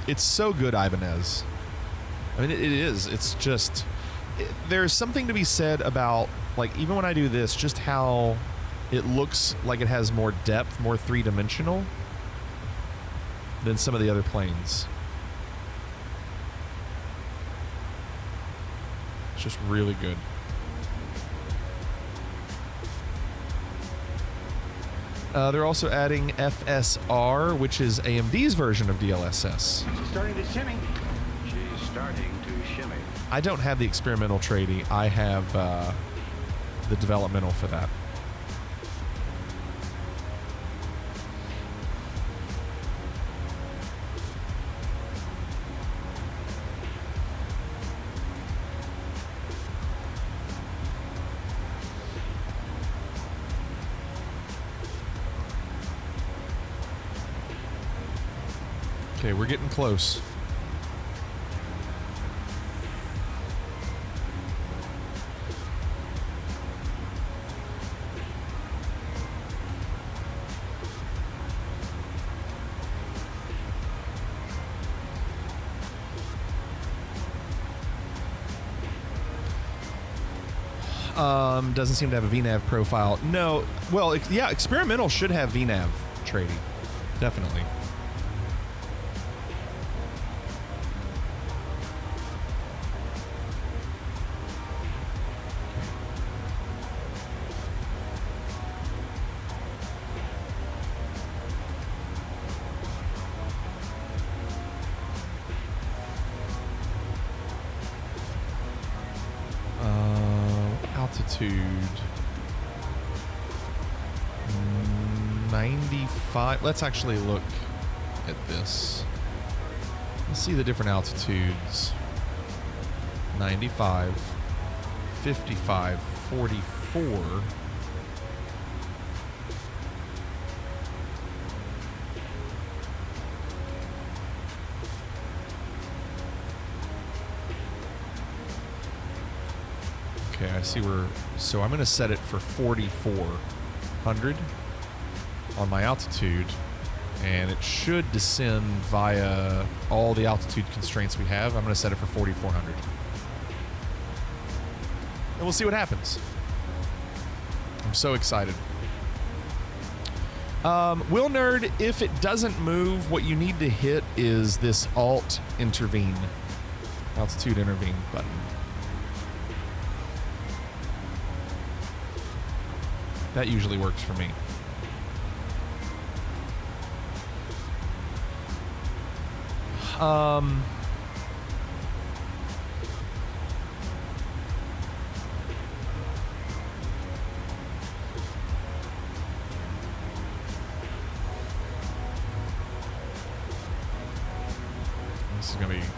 It's so good, Ibanez. I mean, it is. It's just... there's something to be said about, like, even when I do this, just how it looks like it has more depth, more three-dimensional than some of the other planes. It's just really good. They're also adding FSR, which is AMD's version of DLSS. She's starting to shimmy. She's starting to shimmy. I don't have the experimental tradie. I have the developmental for that. Okay, we're getting close. Doesn't seem to have a VNAV profile. No, well, yeah, experimental should have VNAV trading. Definitely. Altitude 95. Let's actually look at this. Let's see the different altitudes. 95, 55, 44. Okay, I see where, so I'm going to set it for 4,400 on my altitude, and it should descend via all the altitude constraints we have. I'm going to set it for 4,400. And we'll see what happens. I'm so excited. Will Nerd, if it doesn't move, what you need to hit is this Alt Intervene, Altitude Intervene button. That usually works for me.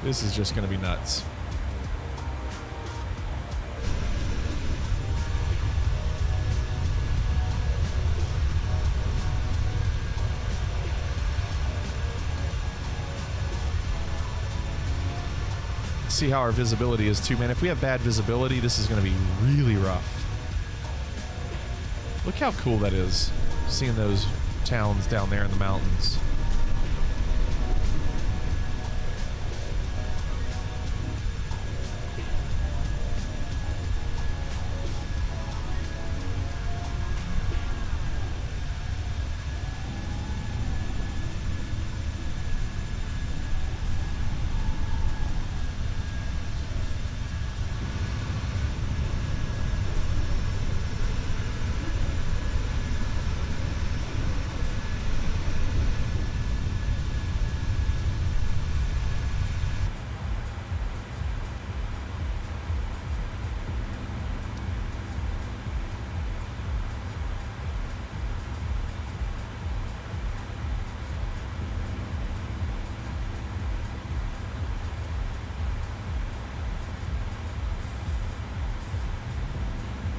This is just gonna be nuts. See how our visibility is too, man. If we have bad visibility, this is going to be really rough. Look how cool that is, seeing those towns down there in the mountains.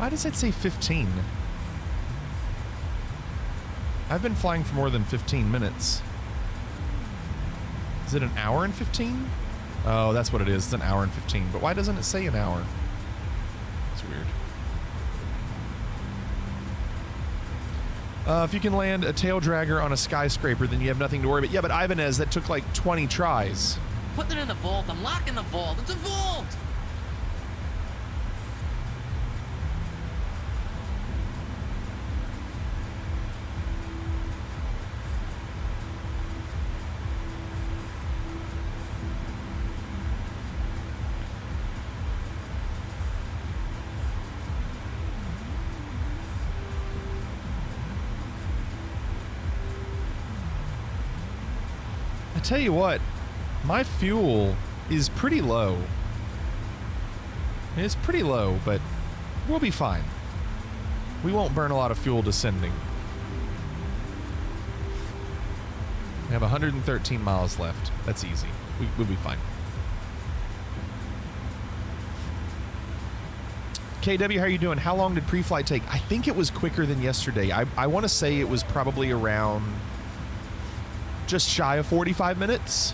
Why does it say 15? I've been flying for more than 15 minutes. Is it an hour and 15? Oh, that's what it is. It's an hour and 15. But why doesn't it say an hour? It's weird. If you can land a tail dragger on a skyscraper, then you have nothing to worry about. Yeah, but Ibanez, that took like 20 tries. Put it in the vault. I'm locking the vault. It's a vault! Tell you what, my fuel is pretty low. It's pretty low, but we'll be fine. We won't burn a lot of fuel descending. We have 113 miles left. That's easy. We'll be fine. KW, how are you doing? How long did pre-flight take? I think it was quicker than yesterday. I want to say it was probably around just shy of 45 minutes.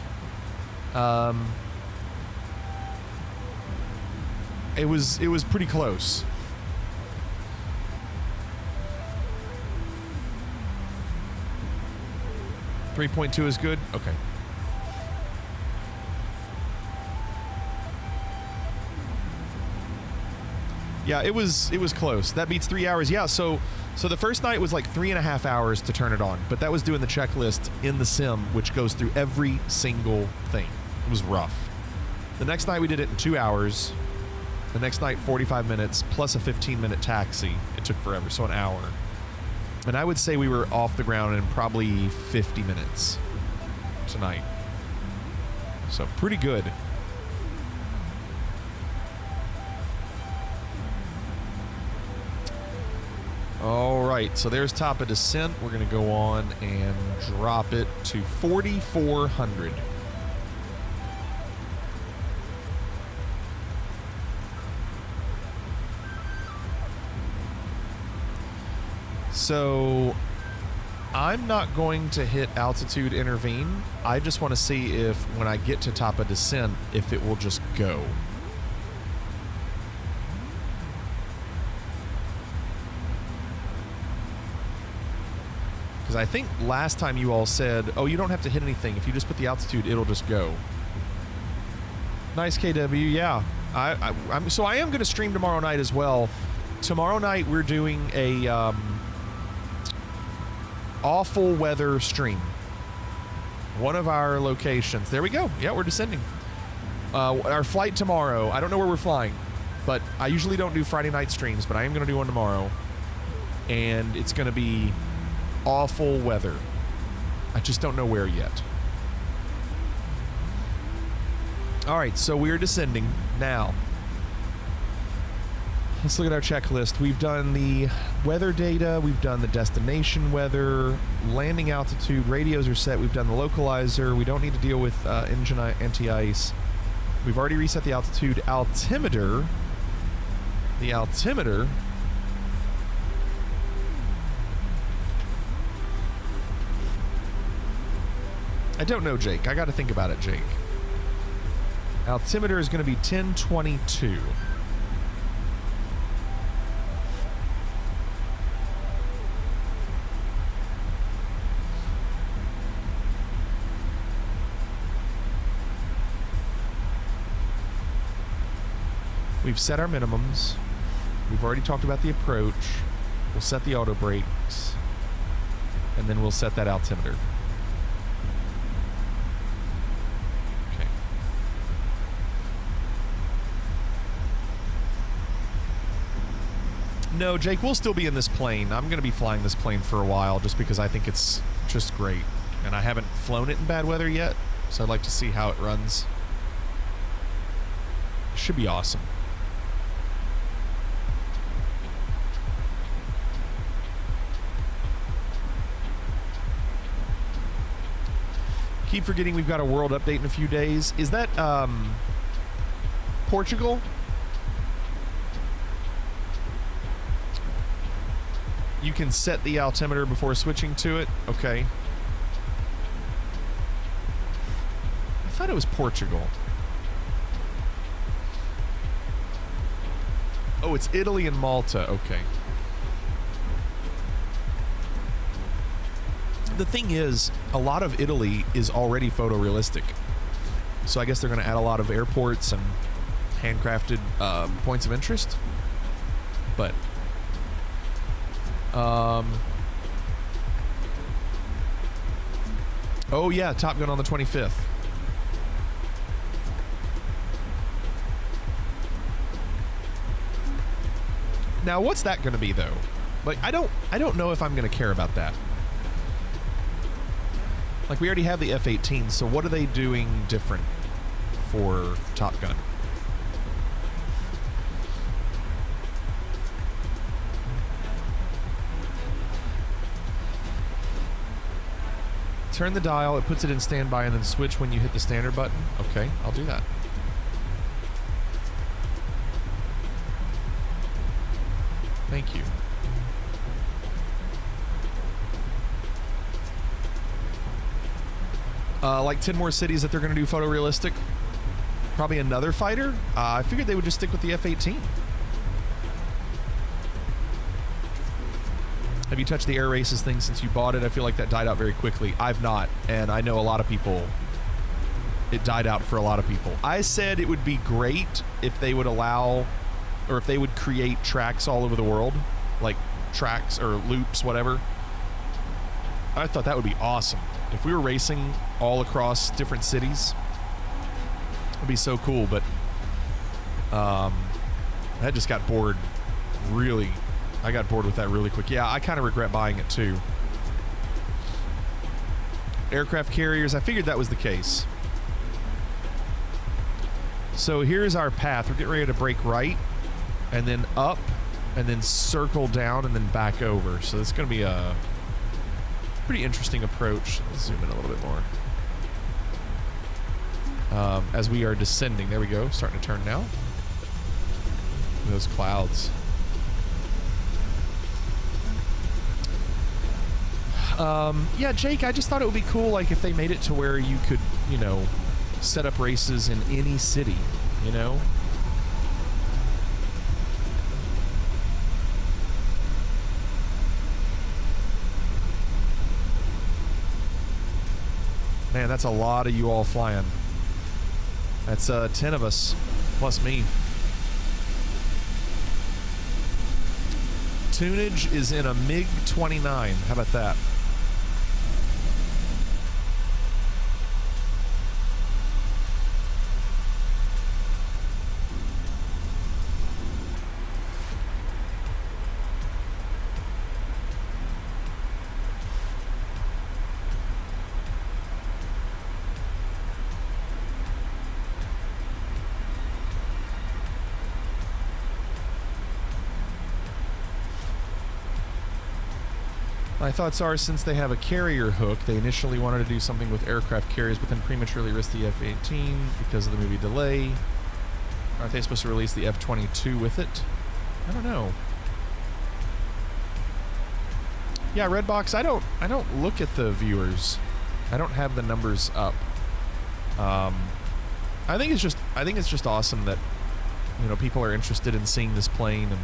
It was pretty close. .2 is good? Okay. Yeah, it was close. That beats 3 hours. Yeah, so the first night was like 3.5 hours to turn it on, but that was doing the checklist in the sim, which goes through every single thing. It was rough. The next night we did it in 2 hours. The next night 45 minutes plus a 15-minute taxi. It took forever, so an hour. And I would say we were off the ground in probably 50 minutes tonight. So pretty good. All right, so there's top of descent. We're going to go on and drop it to 4,400. So I'm not going to hit altitude intervene. I just want to see if when I get to top of descent, if it will just go. Because I think last time you all said, oh, you don't have to hit anything. If you just put the altitude, it'll just go. Nice, KW. Yeah. So I am going to stream tomorrow night as well. Tomorrow night we're doing a awful weather stream. One of our locations. There we go. Yeah, we're descending. Our flight tomorrow. I don't know where we're flying, but I usually don't do Friday night streams, but I am going to do one tomorrow. And it's going to be awful weather. I just don't know where yet. All right, so we're descending now. Let's look at our checklist. We've done the weather data. We've done the destination weather, landing altitude, radios are set. We've done the localizer. We don't need to deal with engine anti-ice. We've already reset the altitude. Altimeter. The altimeter. I don't know, Jake. I got to think about it, Jake. Altimeter is going to be 1022. We've set our minimums. We've already talked about the approach. We'll set the auto brakes. And then we'll set that altimeter. Okay. No, Jake, we'll still be in this plane. I'm going to be flying this plane for a while just because I think it's just great. And I haven't flown it in bad weather yet, so I'd like to see how it runs. Should be awesome. Keep forgetting we've got a world update in a few days. Is that Portugal? You can set the altimeter before switching to it. Okay. I thought it was Portugal. Oh, it's Italy and Malta. Okay. The thing is, a lot of Italy is already photorealistic. So I guess they're going to add a lot of airports and handcrafted points of interest. But oh yeah, Top Gun on the 25th. Now what's that going to be though? Like I don't know if I'm going to care about that. Like we already have the F-18, so what are they doing different for Top Gun? Turn the dial, it puts it in standby, and then switch when you hit the standard button. Okay, I'll do that. Thank you. Like 10 more cities that they're going to do photorealistic. Probably another fighter. I figured they would just stick with the F-18. Have you touched the Air Races thing since you bought it? I feel like that died out very quickly. I've not, and I know a lot of people, it died out for a lot of people. I said it would be great if they would allow, or if they would create tracks all over the world, like tracks or loops, whatever. I thought that would be awesome. If we were racing all across different cities, it'd be so cool, but I just got bored really. I got bored with that really quick. Yeah, I kind of regret buying it too. Aircraft carriers, I figured that was the case. So here's our path. We're getting ready to brake right, and then up, and then circle down, and then back over. So it's going to be a pretty interesting approach. Let's zoom in a little bit more. As we are descending. There we go. Starting to turn now. Those clouds. Yeah, Jake, I just thought it would be cool, like, if they made it to where you could, you know, set up races in any city, you know? Man, that's a lot of you all flying. That's 10 of us, plus me. Tunage is in a MiG-29. How about that? My thoughts are, since they have a carrier hook, they initially wanted to do something with aircraft carriers, but then prematurely risked the F-18 because of the movie delay. Aren't they supposed to release the F-22 with it? I don't know. Yeah, Redbox, I don't look at the viewers. I don't have the numbers up. I think it's just awesome that, you know, people are interested in seeing this plane, and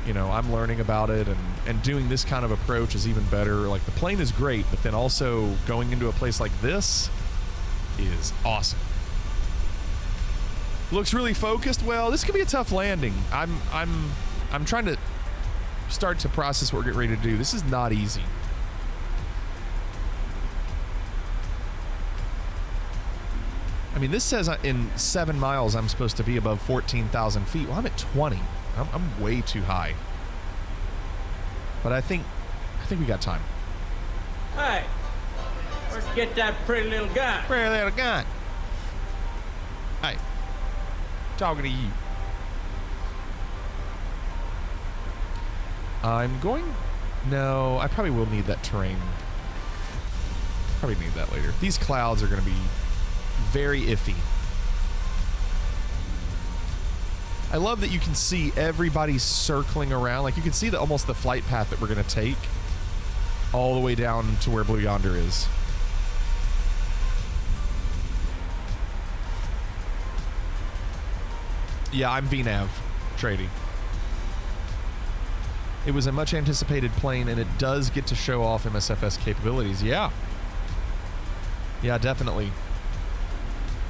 you know, I'm learning about it, and doing this kind of approach is even better. Like, the plane is great, but then also going into a place like this is awesome. Looks really focused. Well, this could be a tough landing. I'm trying to start to process what we're getting ready to do. This is not easy. I mean, this says in 7 miles I'm supposed to be above 14,000 feet. Well, I'm at 20. I'm way too high. But I think we got time. Hey, where'd you get that pretty little gun? Pretty little gun. Hey, talking to you. I'm going... No, I probably will need that terrain. Probably need that later. These clouds are going to be very iffy. I love that you can see everybody circling around. Like you can see almost the flight path that we're going to take all the way down to where Blue Yonder is. Yeah, I'm VNav, Trady. It was a much anticipated plane, and it does get to show off MSFS capabilities. Yeah. Yeah, definitely.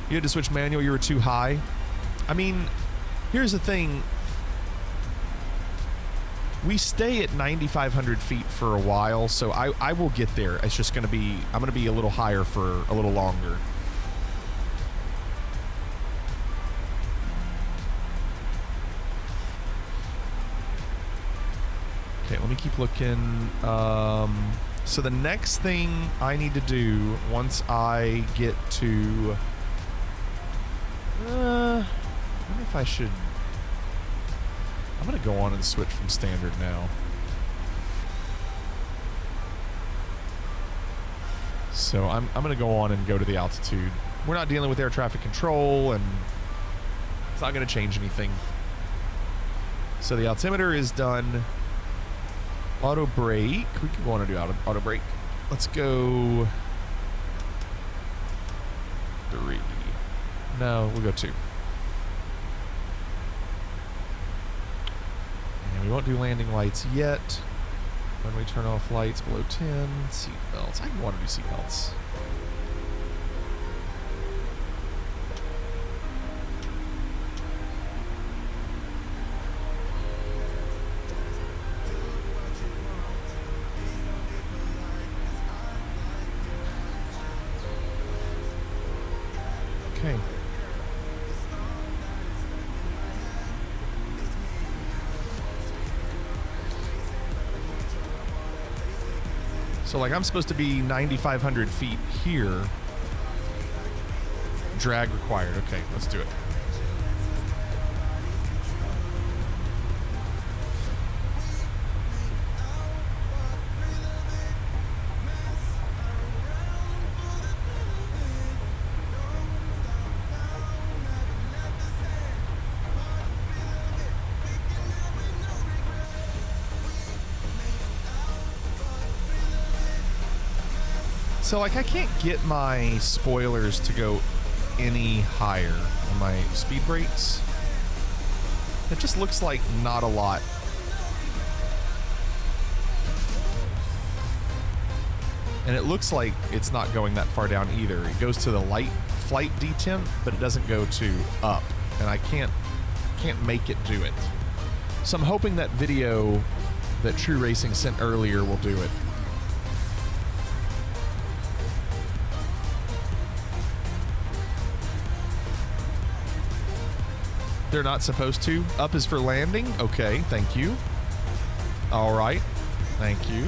You had to switch manual, you were too high. I mean, here's the thing. We stay at 9,500 feet for a while, so I will get there. It's just going to be, I'm going to be a little higher for a little longer. Okay, let me keep looking. So the next thing I need to do once I get to... I wonder if I should... I'm going to go on and switch from standard now. So I'm going to go on and go to the altitude. We're not dealing with air traffic control, and it's not going to change anything. So the altimeter is done. Auto brake. We can go on and do auto brake. Let's go 3. No, we'll go 2. And we won't do landing lights yet. When we turn off lights below 10, seat belts. I want to do seat belts. Okay. So like I'm supposed to be 9,500 feet here. Drag required. Okay, let's do it. So like I can't get my spoilers to go any higher on my speed brakes. It just looks like not a lot. And it looks like it's not going that far down either. It goes to the light flight detent, but it doesn't go to up. And I can't make it do it. So I'm hoping that video that True Racing sent earlier will do it. They're not supposed to. Up is for landing. Okay, thank you. All right, thank you.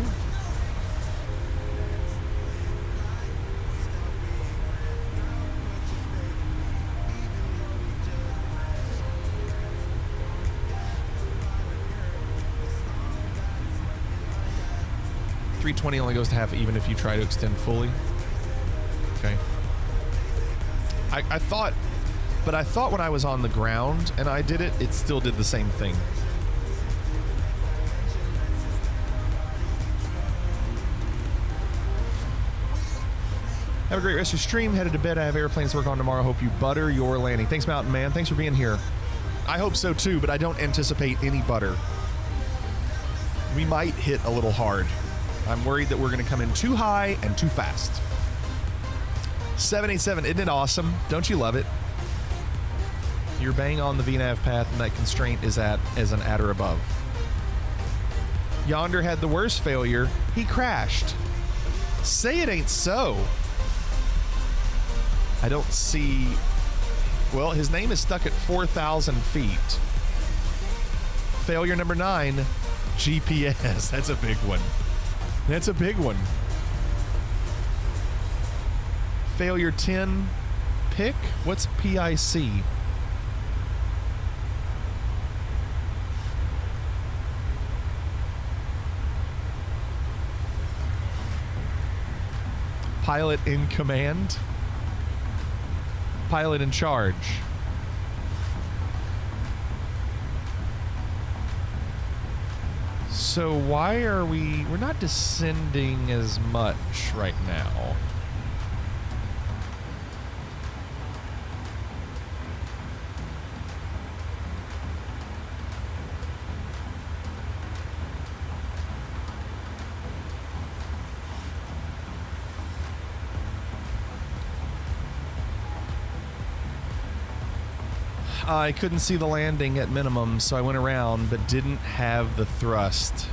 .320 only goes to half even if you try to extend fully. Okay. I thought... But I thought when I was on the ground and I did it, it still did the same thing. Have a great rest of your stream. Headed to bed. I have airplanes to work on tomorrow. Hope you butter your landing. Thanks, Mountain Man. Thanks for being here. I hope so too, but I don't anticipate any butter. We might hit a little hard. I'm worried that we're going to come in too high and too fast. 787, isn't it awesome? Don't you love it? You're bang on the VNav path, and that constraint is an at or above. Yonder had the worst failure. He crashed. Say it ain't so. I don't see... Well, his name is stuck at 4,000 feet. Failure number 9, GPS. That's a big one. That's a big one. Failure 10, pick. What's PIC? Pilot in command. Pilot in charge. So why are we're not descending as much right now. I couldn't see the landing at minimum, so I went around, but didn't have the thrust.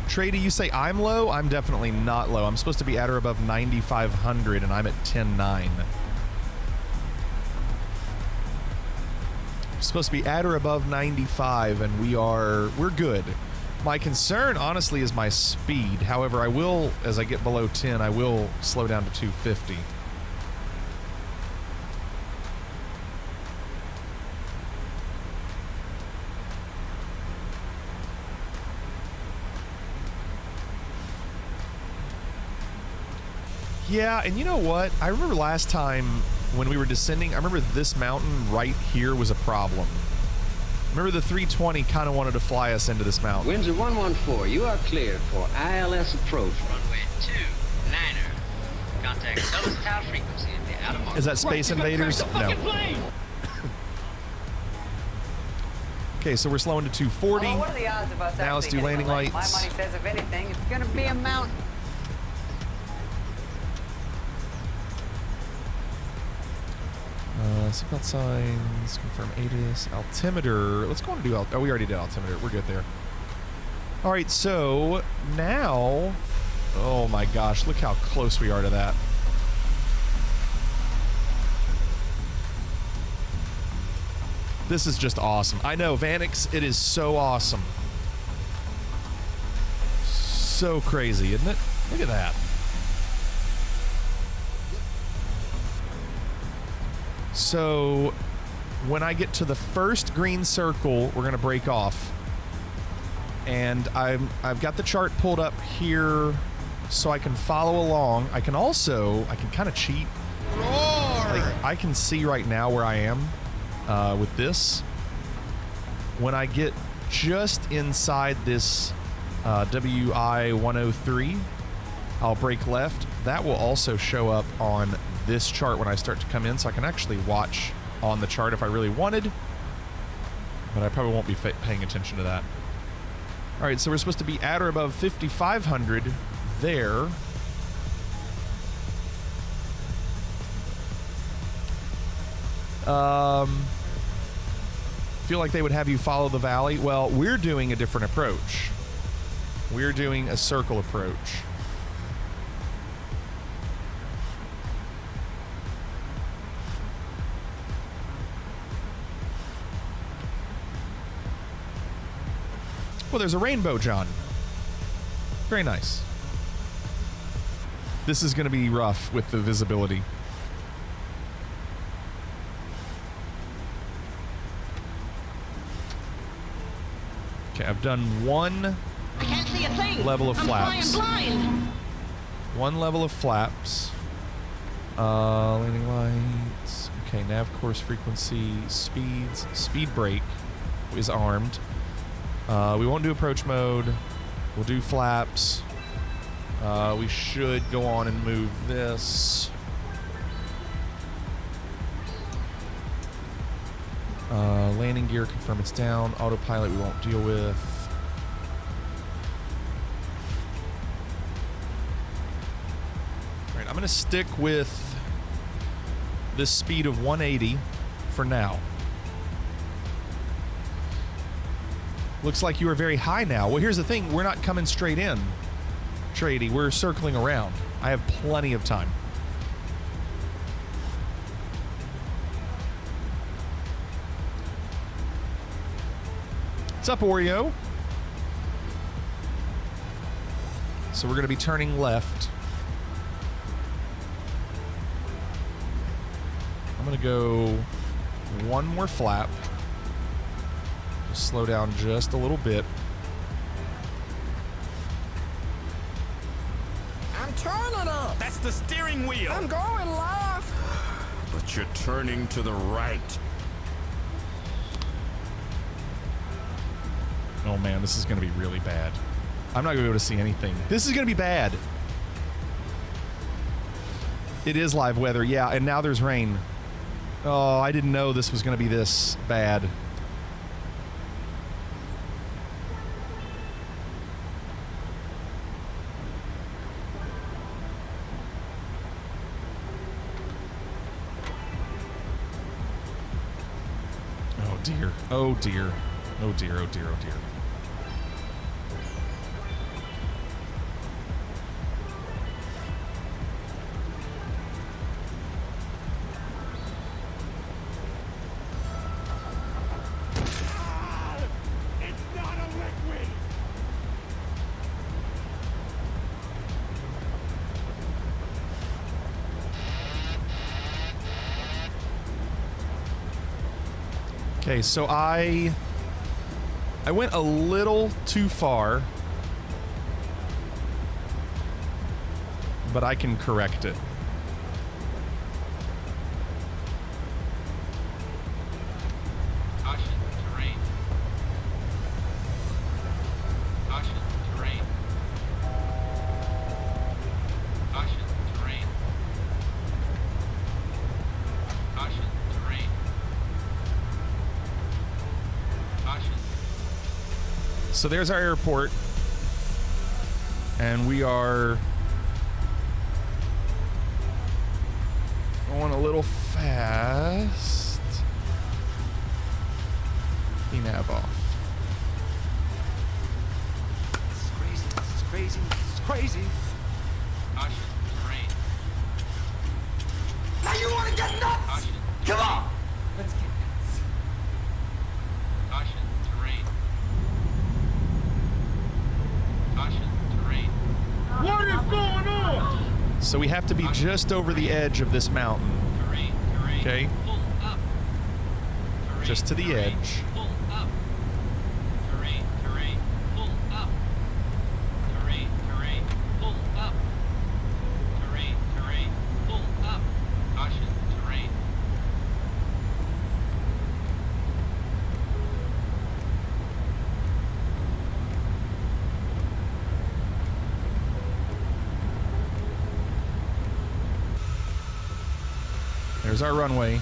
Trady, you say I'm low? I'm definitely not low. I'm supposed to be at or above 9,500, and I'm at 10.9. I'm supposed to be at or above 95, and we're good. My concern, honestly, is my speed. However, I will, as I get below 10, I will slow down to 250. Yeah, and you know what? I remember last time when we were descending, I remember this mountain right here was a problem. Remember the 320 kind of wanted to fly us into this mountain. Windsor 114, you are cleared for ILS approach. Runway 29er. Contact lowest tower frequency at the outer mark. Is that Space Invaders? No. Okay, so we're slowing to 240. What are the odds of us now let's do landing lights. My money says, if anything, it's going to be a mountain. Seatbelt signs, confirm ATIS, altimeter. Let's go on and do we already did altimeter. We're good there. All right, so now, oh my gosh, look how close we are to that. This is just awesome. I know, Vanix, it is so awesome. So crazy, isn't it? Look at that. So when I get to the first green circle, we're going to break off. And I've got the chart pulled up here so I can follow along. I can kind of cheat. Like, I can see right now where I am with this. When I get just inside this WI 103, I'll break left. That will also show up on this chart when I start to come in, so I can actually watch on the chart if I really wanted, but I probably won't be paying attention to that. All right, so we're supposed to be at or above 5,500 there. Feel like they would have you follow the valley. Well, we're doing a different approach. We're doing a circle approach. Well, there's a rainbow, John. Very nice. This is going to be rough with the visibility. Okay, I've done one level of flaps. One level of flaps. Landing lights. Okay, nav course frequency, speeds. Speed brake is armed. We won't do approach mode. We'll do flaps. We should go on and move this. Landing gear, confirm it's down. Autopilot we won't deal with. All right, I'm going to stick with this speed of 180 for now. Looks like you are very high now. Well, here's the thing. We're not coming straight in, Trady. We're circling around. I have plenty of time. What's up, Oreo? So we're going to be turning left. I'm going to go one more flap. Just slow down just a little bit. I'm turning up. That's the steering wheel. I'm going left. But you're turning to the right. Oh man, this is going to be really bad. I'm not going to be able to see anything. This is going to be bad. It is live weather, yeah, and now there's rain. Oh, I didn't know this was going to be this bad. Oh dear. Oh dear. Oh dear, oh dear, oh dear. Okay, so I went a little too far, but I can correct it. Caution, terrain. Caution, terrain. Caution, terrain. Caution, terrain. Caution. So there's our airport, and we are going a little fast. Nav off. This is crazy. This is crazy. This is crazy. Caution, terrain. Now you want to get nuts? Caution, Come terrain. on. Let's get nuts. Caution, terrain. Caution, terrain. What is going on? So we have to be just over the edge of this mountain. Terrain, terrain. Okay? Pull up. Terrain, Just to the terrain. edge. Pull up. Terrain, terrain. Pull up. Terrain, terrain. Pull up. Terrain, terrain. Pull up. Caution, terrain. There's our runway.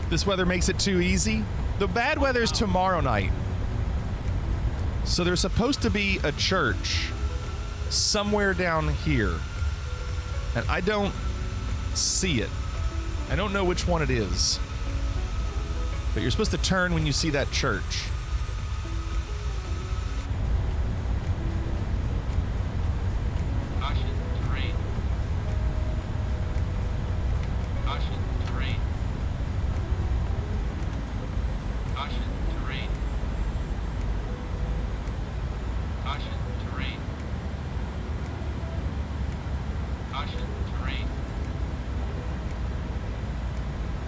This weather makes it too easy. The bad weather's tomorrow night. So there's supposed to be a church somewhere down here. And I don't see it. I don't know which one it is. But you're supposed to turn when you see that church. Caution, terrain. Caution, terrain. Caution, terrain. Caution, terrain. Caution, terrain.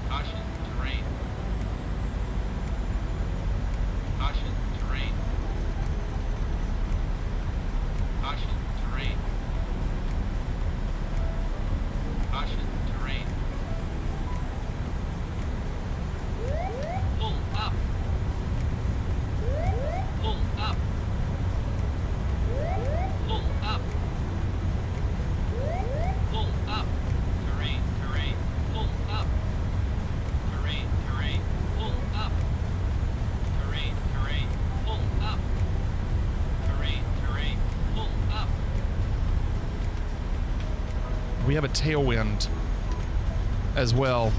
Caution, terrain. Caution, terrain. Caution, terrain. Caution, terrain. Pull up. Pull up. Pull up. Pull up. Terrain, terrain. Pull up. Terrain, terrain. Pull up. Terrain, terrain. Pull up. Terrain, terrain. Pull up. We have a tailwind as well.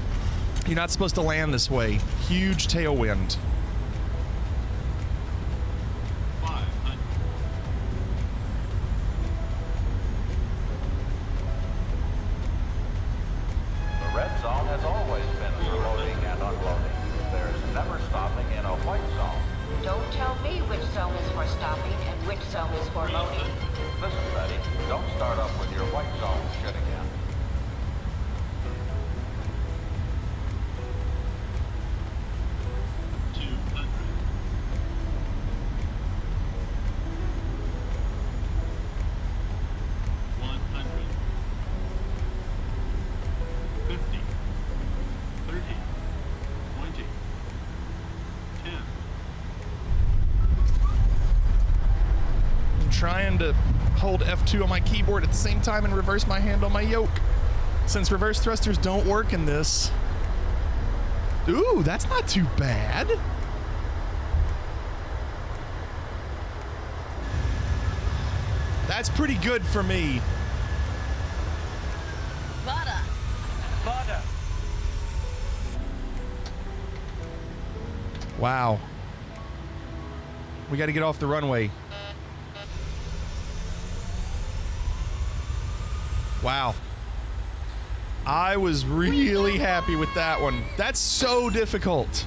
You're not supposed to land this way. Huge tailwind. 500. The red zone has always been for loading and unloading. There's never stopping in a white zone. Don't tell me which zone is for stopping and which zone is for loading. Listen, Betty, don't start up with your white zone shit again. trying to hold F2 on my keyboard at the same time and reverse my hand on my yoke. Since reverse thrusters don't work in this. Ooh, that's not too bad. That's pretty good for me. Butter. Butter. Wow. We got to get off the runway. Wow. I was really happy with that one. That's so difficult.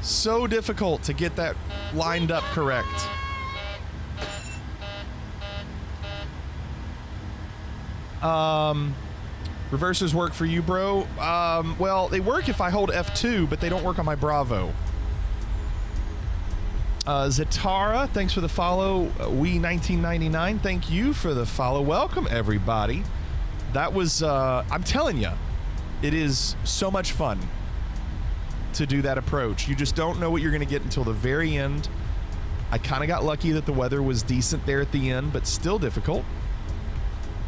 So difficult to get that lined up correct. Reversers work for you, bro? Well, they work if I hold F2, but they don't work on my Bravo. Zatara, thanks for the follow. We1999, thank you for the follow. Welcome, everybody. That was, I'm telling you, it is so much fun to do that approach. You just don't know what you're going to get until the very end. I kind of got lucky that the weather was decent there at the end, but still difficult.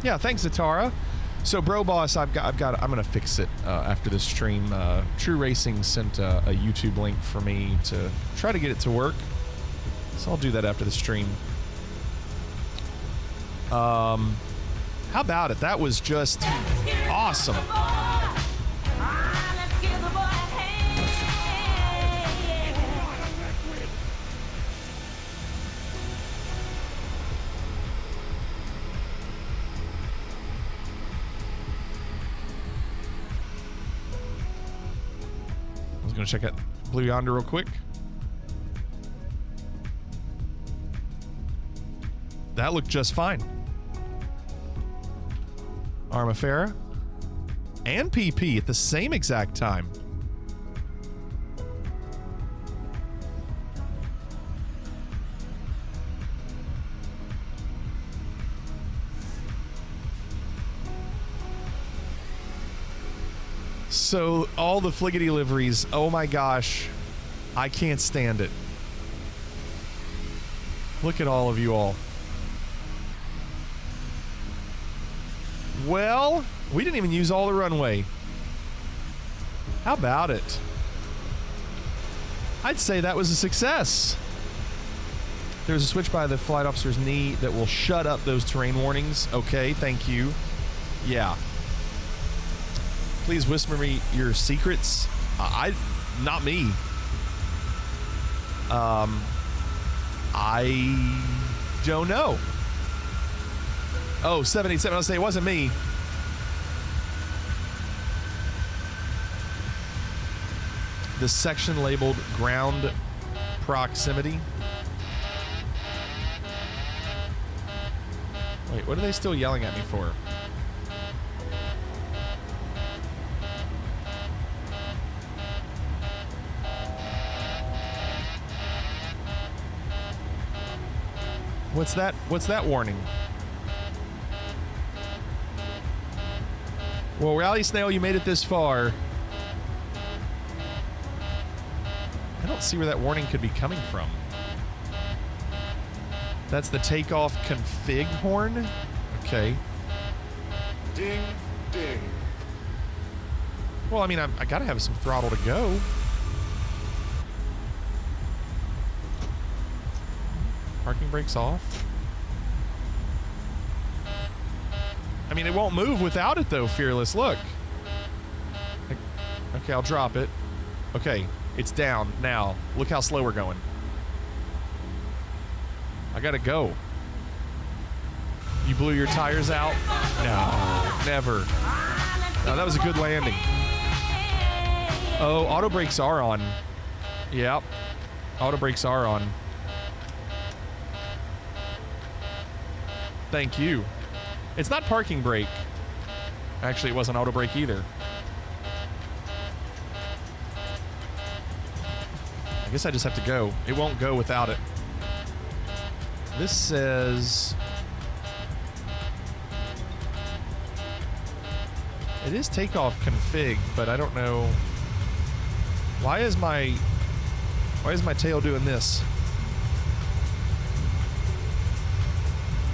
Yeah, thanks, Zatara. So, Bro Boss, I'm gonna fix it after this stream. True Racing sent a YouTube link for me to try to get it to work. So I'll do that after the stream. How about it? That was just awesome. I was gonna check out Blue Yonder real quick. That looked just fine. Armafera and PP at the same exact time. So all the Fliggity liveries, oh my gosh, I can't stand it. Look at all of you all. Well, we didn't even use all the runway. How about it? I'd say that was a success. There's a switch by the flight officer's knee that will shut up those terrain warnings. Okay, thank you. Yeah. Please whisper me your secrets. Not me. I don't know. Oh, 787. I'll say it wasn't me. The section labeled ground proximity. Wait, what are they still yelling at me for? What's that? What's that warning? Well, Rally Snail, you made it this far. I don't see where that warning could be coming from. That's the takeoff config horn? Okay. Ding, ding. Well, I mean, I gotta have some throttle to go. Parking brakes off. I mean, it won't move without it, though, Fearless. Look. Okay, I'll drop it. Okay, it's down now. Look how slow we're going. I gotta go. You blew your tires out? No, never. No, that was a good landing. Oh, auto brakes are on. Yep. Auto brakes are on. Thank you. It's not parking brake. Actually, it wasn't auto brake either. I guess I just have to go. It won't go without it. This says... It is takeoff config, but I don't know... Why is my tail doing this?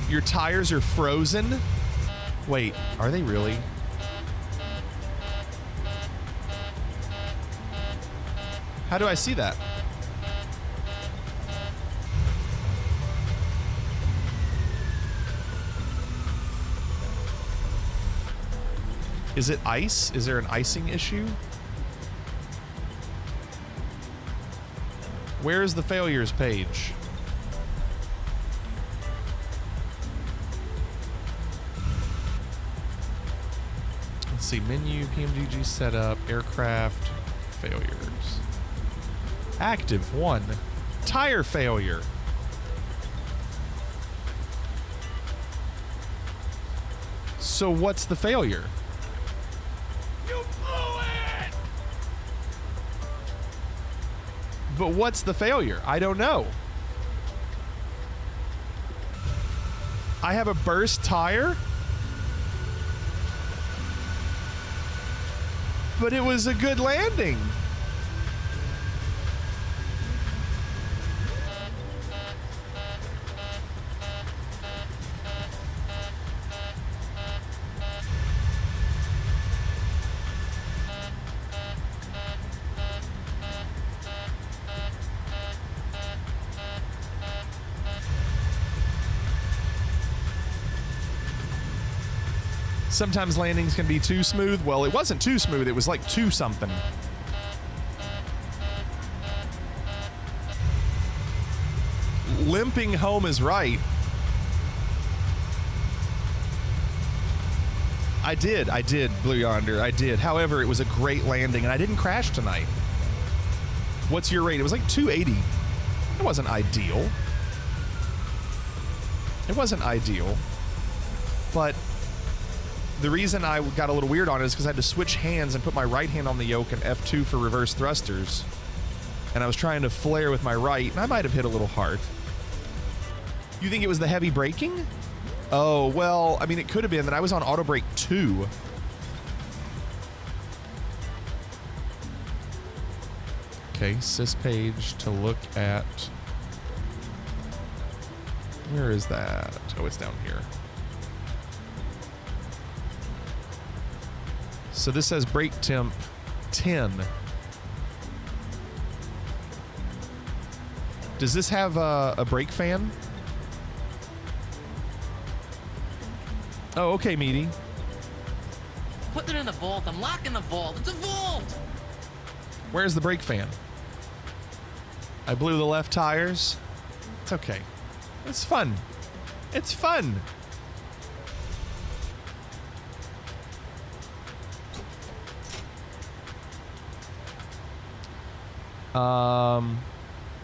Your tires are frozen? Wait, are they really? How do I see that? Is it ice? Is there an icing issue? Where's the failures page? Let's see, menu, PMDG setup, aircraft, failures. Active 1. Tire failure. So what's the failure? You blew it! But what's the failure? I don't know. I have a burst tire? But it was a good landing. Sometimes landings can be too smooth. Well, it wasn't too smooth. It was like too something. Limping home is right. I did, Blue Yonder. I did. However, it was a great landing, and I didn't crash tonight. What's your rate? It was like 280. It wasn't ideal. It wasn't ideal. But the reason I got a little weird on it is because I had to switch hands and put my right hand on the yoke and F2 for reverse thrusters. And I was trying to flare with my right, and I might have hit a little hard. You think it was the heavy braking? Oh, well, I mean, it could have been that I was on auto brake 2. Okay, sys page to look at. Where is that? Oh, it's down here. So this says brake temp 10. Does this have a brake fan? Oh, okay, Meaty. Put it in the vault. I'm locking the vault. It's a vault! Where's the brake fan? I blew the left tires. It's okay. It's fun. It's fun.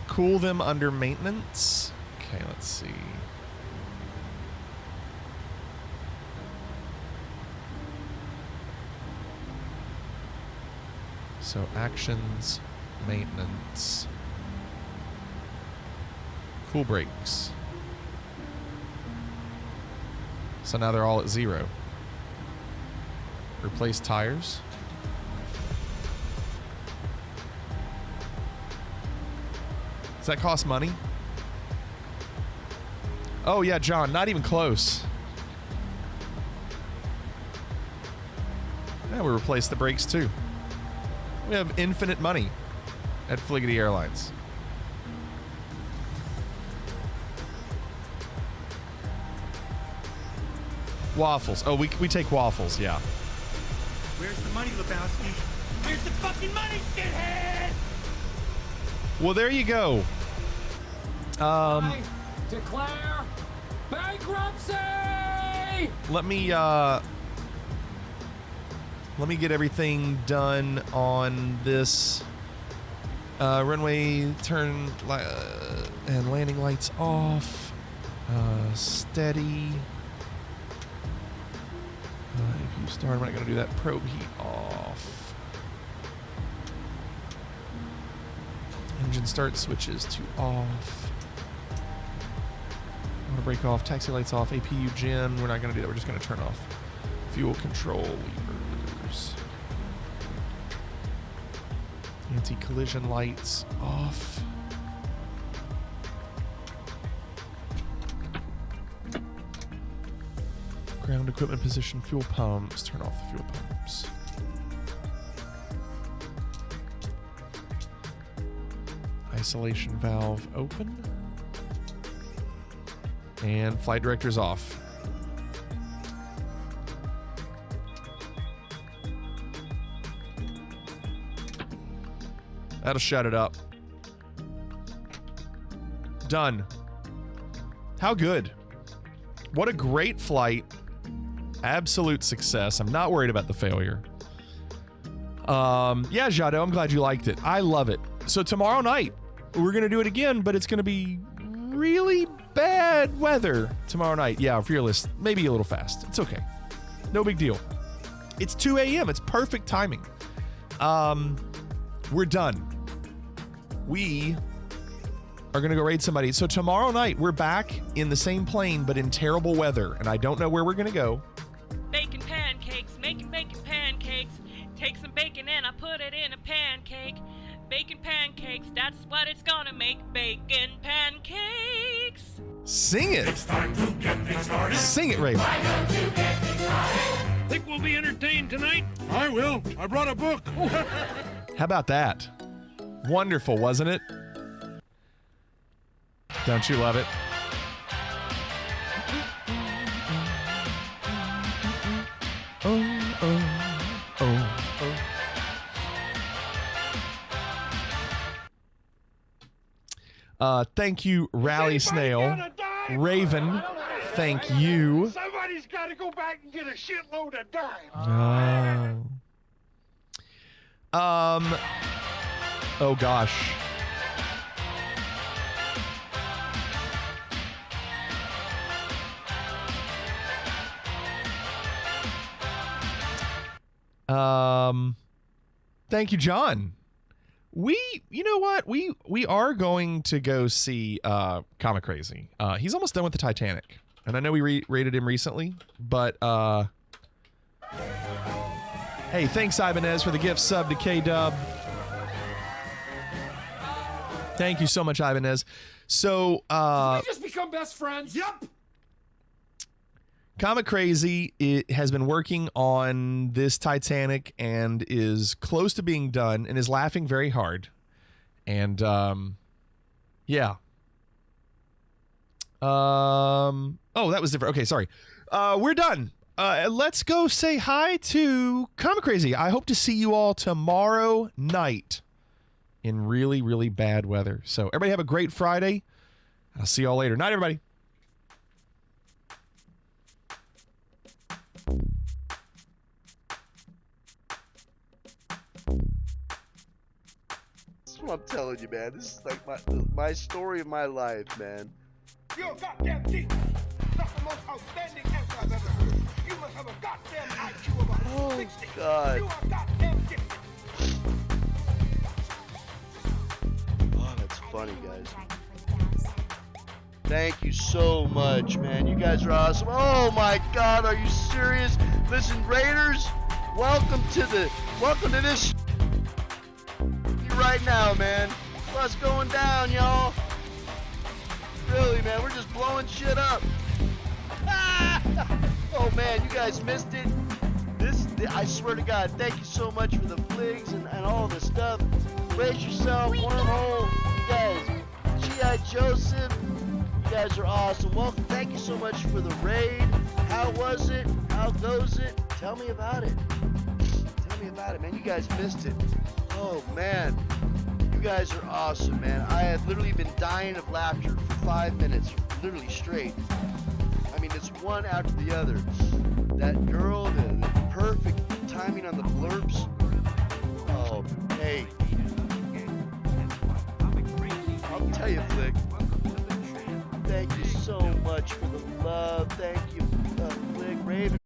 Cool them under maintenance. Okay, let's see. So actions, maintenance, cool brakes. So now they're all at 0. Replace tires. Does that cost money? Oh yeah, John, not even close. Yeah, we replaced the brakes too. We have infinite money at Fliggity Airlines. Waffles. Oh, we take waffles, yeah. Where's the money, Lebowski? Where's the fucking money, shithead? Well, there you go. I declare bankruptcy! Let me get everything done on this runway turn and landing lights off. Steady. If you start, I'm not going to do that. Probe heat off. Engine start switches to off. I'm going to break off. Taxi lights off. APU gen. We're not going to do that. We're just going to turn off fuel control levers. Anti-collision lights off. Ground equipment position, fuel pumps. Turn off the fuel pumps. Isolation valve open. And flight director's off. That'll shut it up. Done. How good. What a great flight. Absolute success. I'm not worried about the failure. Yeah, Jado, I'm glad you liked it. I love it. So tomorrow night, we're going to do it again, but it's going to be really bad weather tomorrow night. Yeah, Fearless, maybe a little fast. It's okay. No big deal. It's 2 a.m. It's perfect timing. We're done. We are going to go raid somebody. So tomorrow night, we're back in the same plane, but in terrible weather. And I don't know where we're going to go. Baking pancakes, making bacon pancakes. Take some bacon and I put it in a pancake. Bacon pancakes, that's what it's gonna make. Bacon pancakes. Sing it. It's time to get things started. Sing it, Ray. Why don't you get things started? Think we'll be entertained tonight? I will. I brought a book. How about that? Wonderful, wasn't it? Don't you love it? Oh, oh, oh, oh. Thank you, Rally Snail. Raven, thank you. Somebody's got to go back and get a shitload of dime. Oh gosh. Thank you, John. You know what? We are going to go see Comic Crazy. He's almost done with the Titanic. And I know we rated him recently, but hey, thanks Ibanez for the gift sub to K-Dub. Thank you so much, Ibanez. So we just become best friends. Yep. Comic Crazy has been working on this Titanic and is close to being done and is laughing very hard. And yeah. Oh, that was different. Okay, sorry. We're done. Let's go say hi to Comic Crazy. I hope to see you all tomorrow night in really, really bad weather. So everybody have a great Friday. I'll see y'all later. Night, everybody. That's what I'm telling you, man. This is like my story of my life, man. You're a goddamn genius. That's the most outstanding answer I've ever heard. You must have a goddamn IQ of 160. God. You are goddamn gifted. Oh, that's funny, guys. Thank you so much, man. You guys are awesome. Oh my God, are you serious? Listen, Raiders, welcome to this right now, man. What's going down, y'all? Really, man, we're just blowing shit up. Oh man, you guys missed it. I swear to God, thank you so much for the fligs and all the stuff. Brace yourself, wormhole. You guys, G.I. Joseph. You guys are awesome. Welcome. Thank you so much for the raid. How was it? How goes it? Tell me about it. Tell me about it, man. You guys missed it. Oh, man. You guys are awesome, man. I have literally been dying of laughter for 5 minutes, literally straight. I mean, it's one after the other. That girl, the perfect timing on the blurps. Oh, hey. I'll tell you, Flick. Thank you so much for the love. Thank you, Flick, Raven.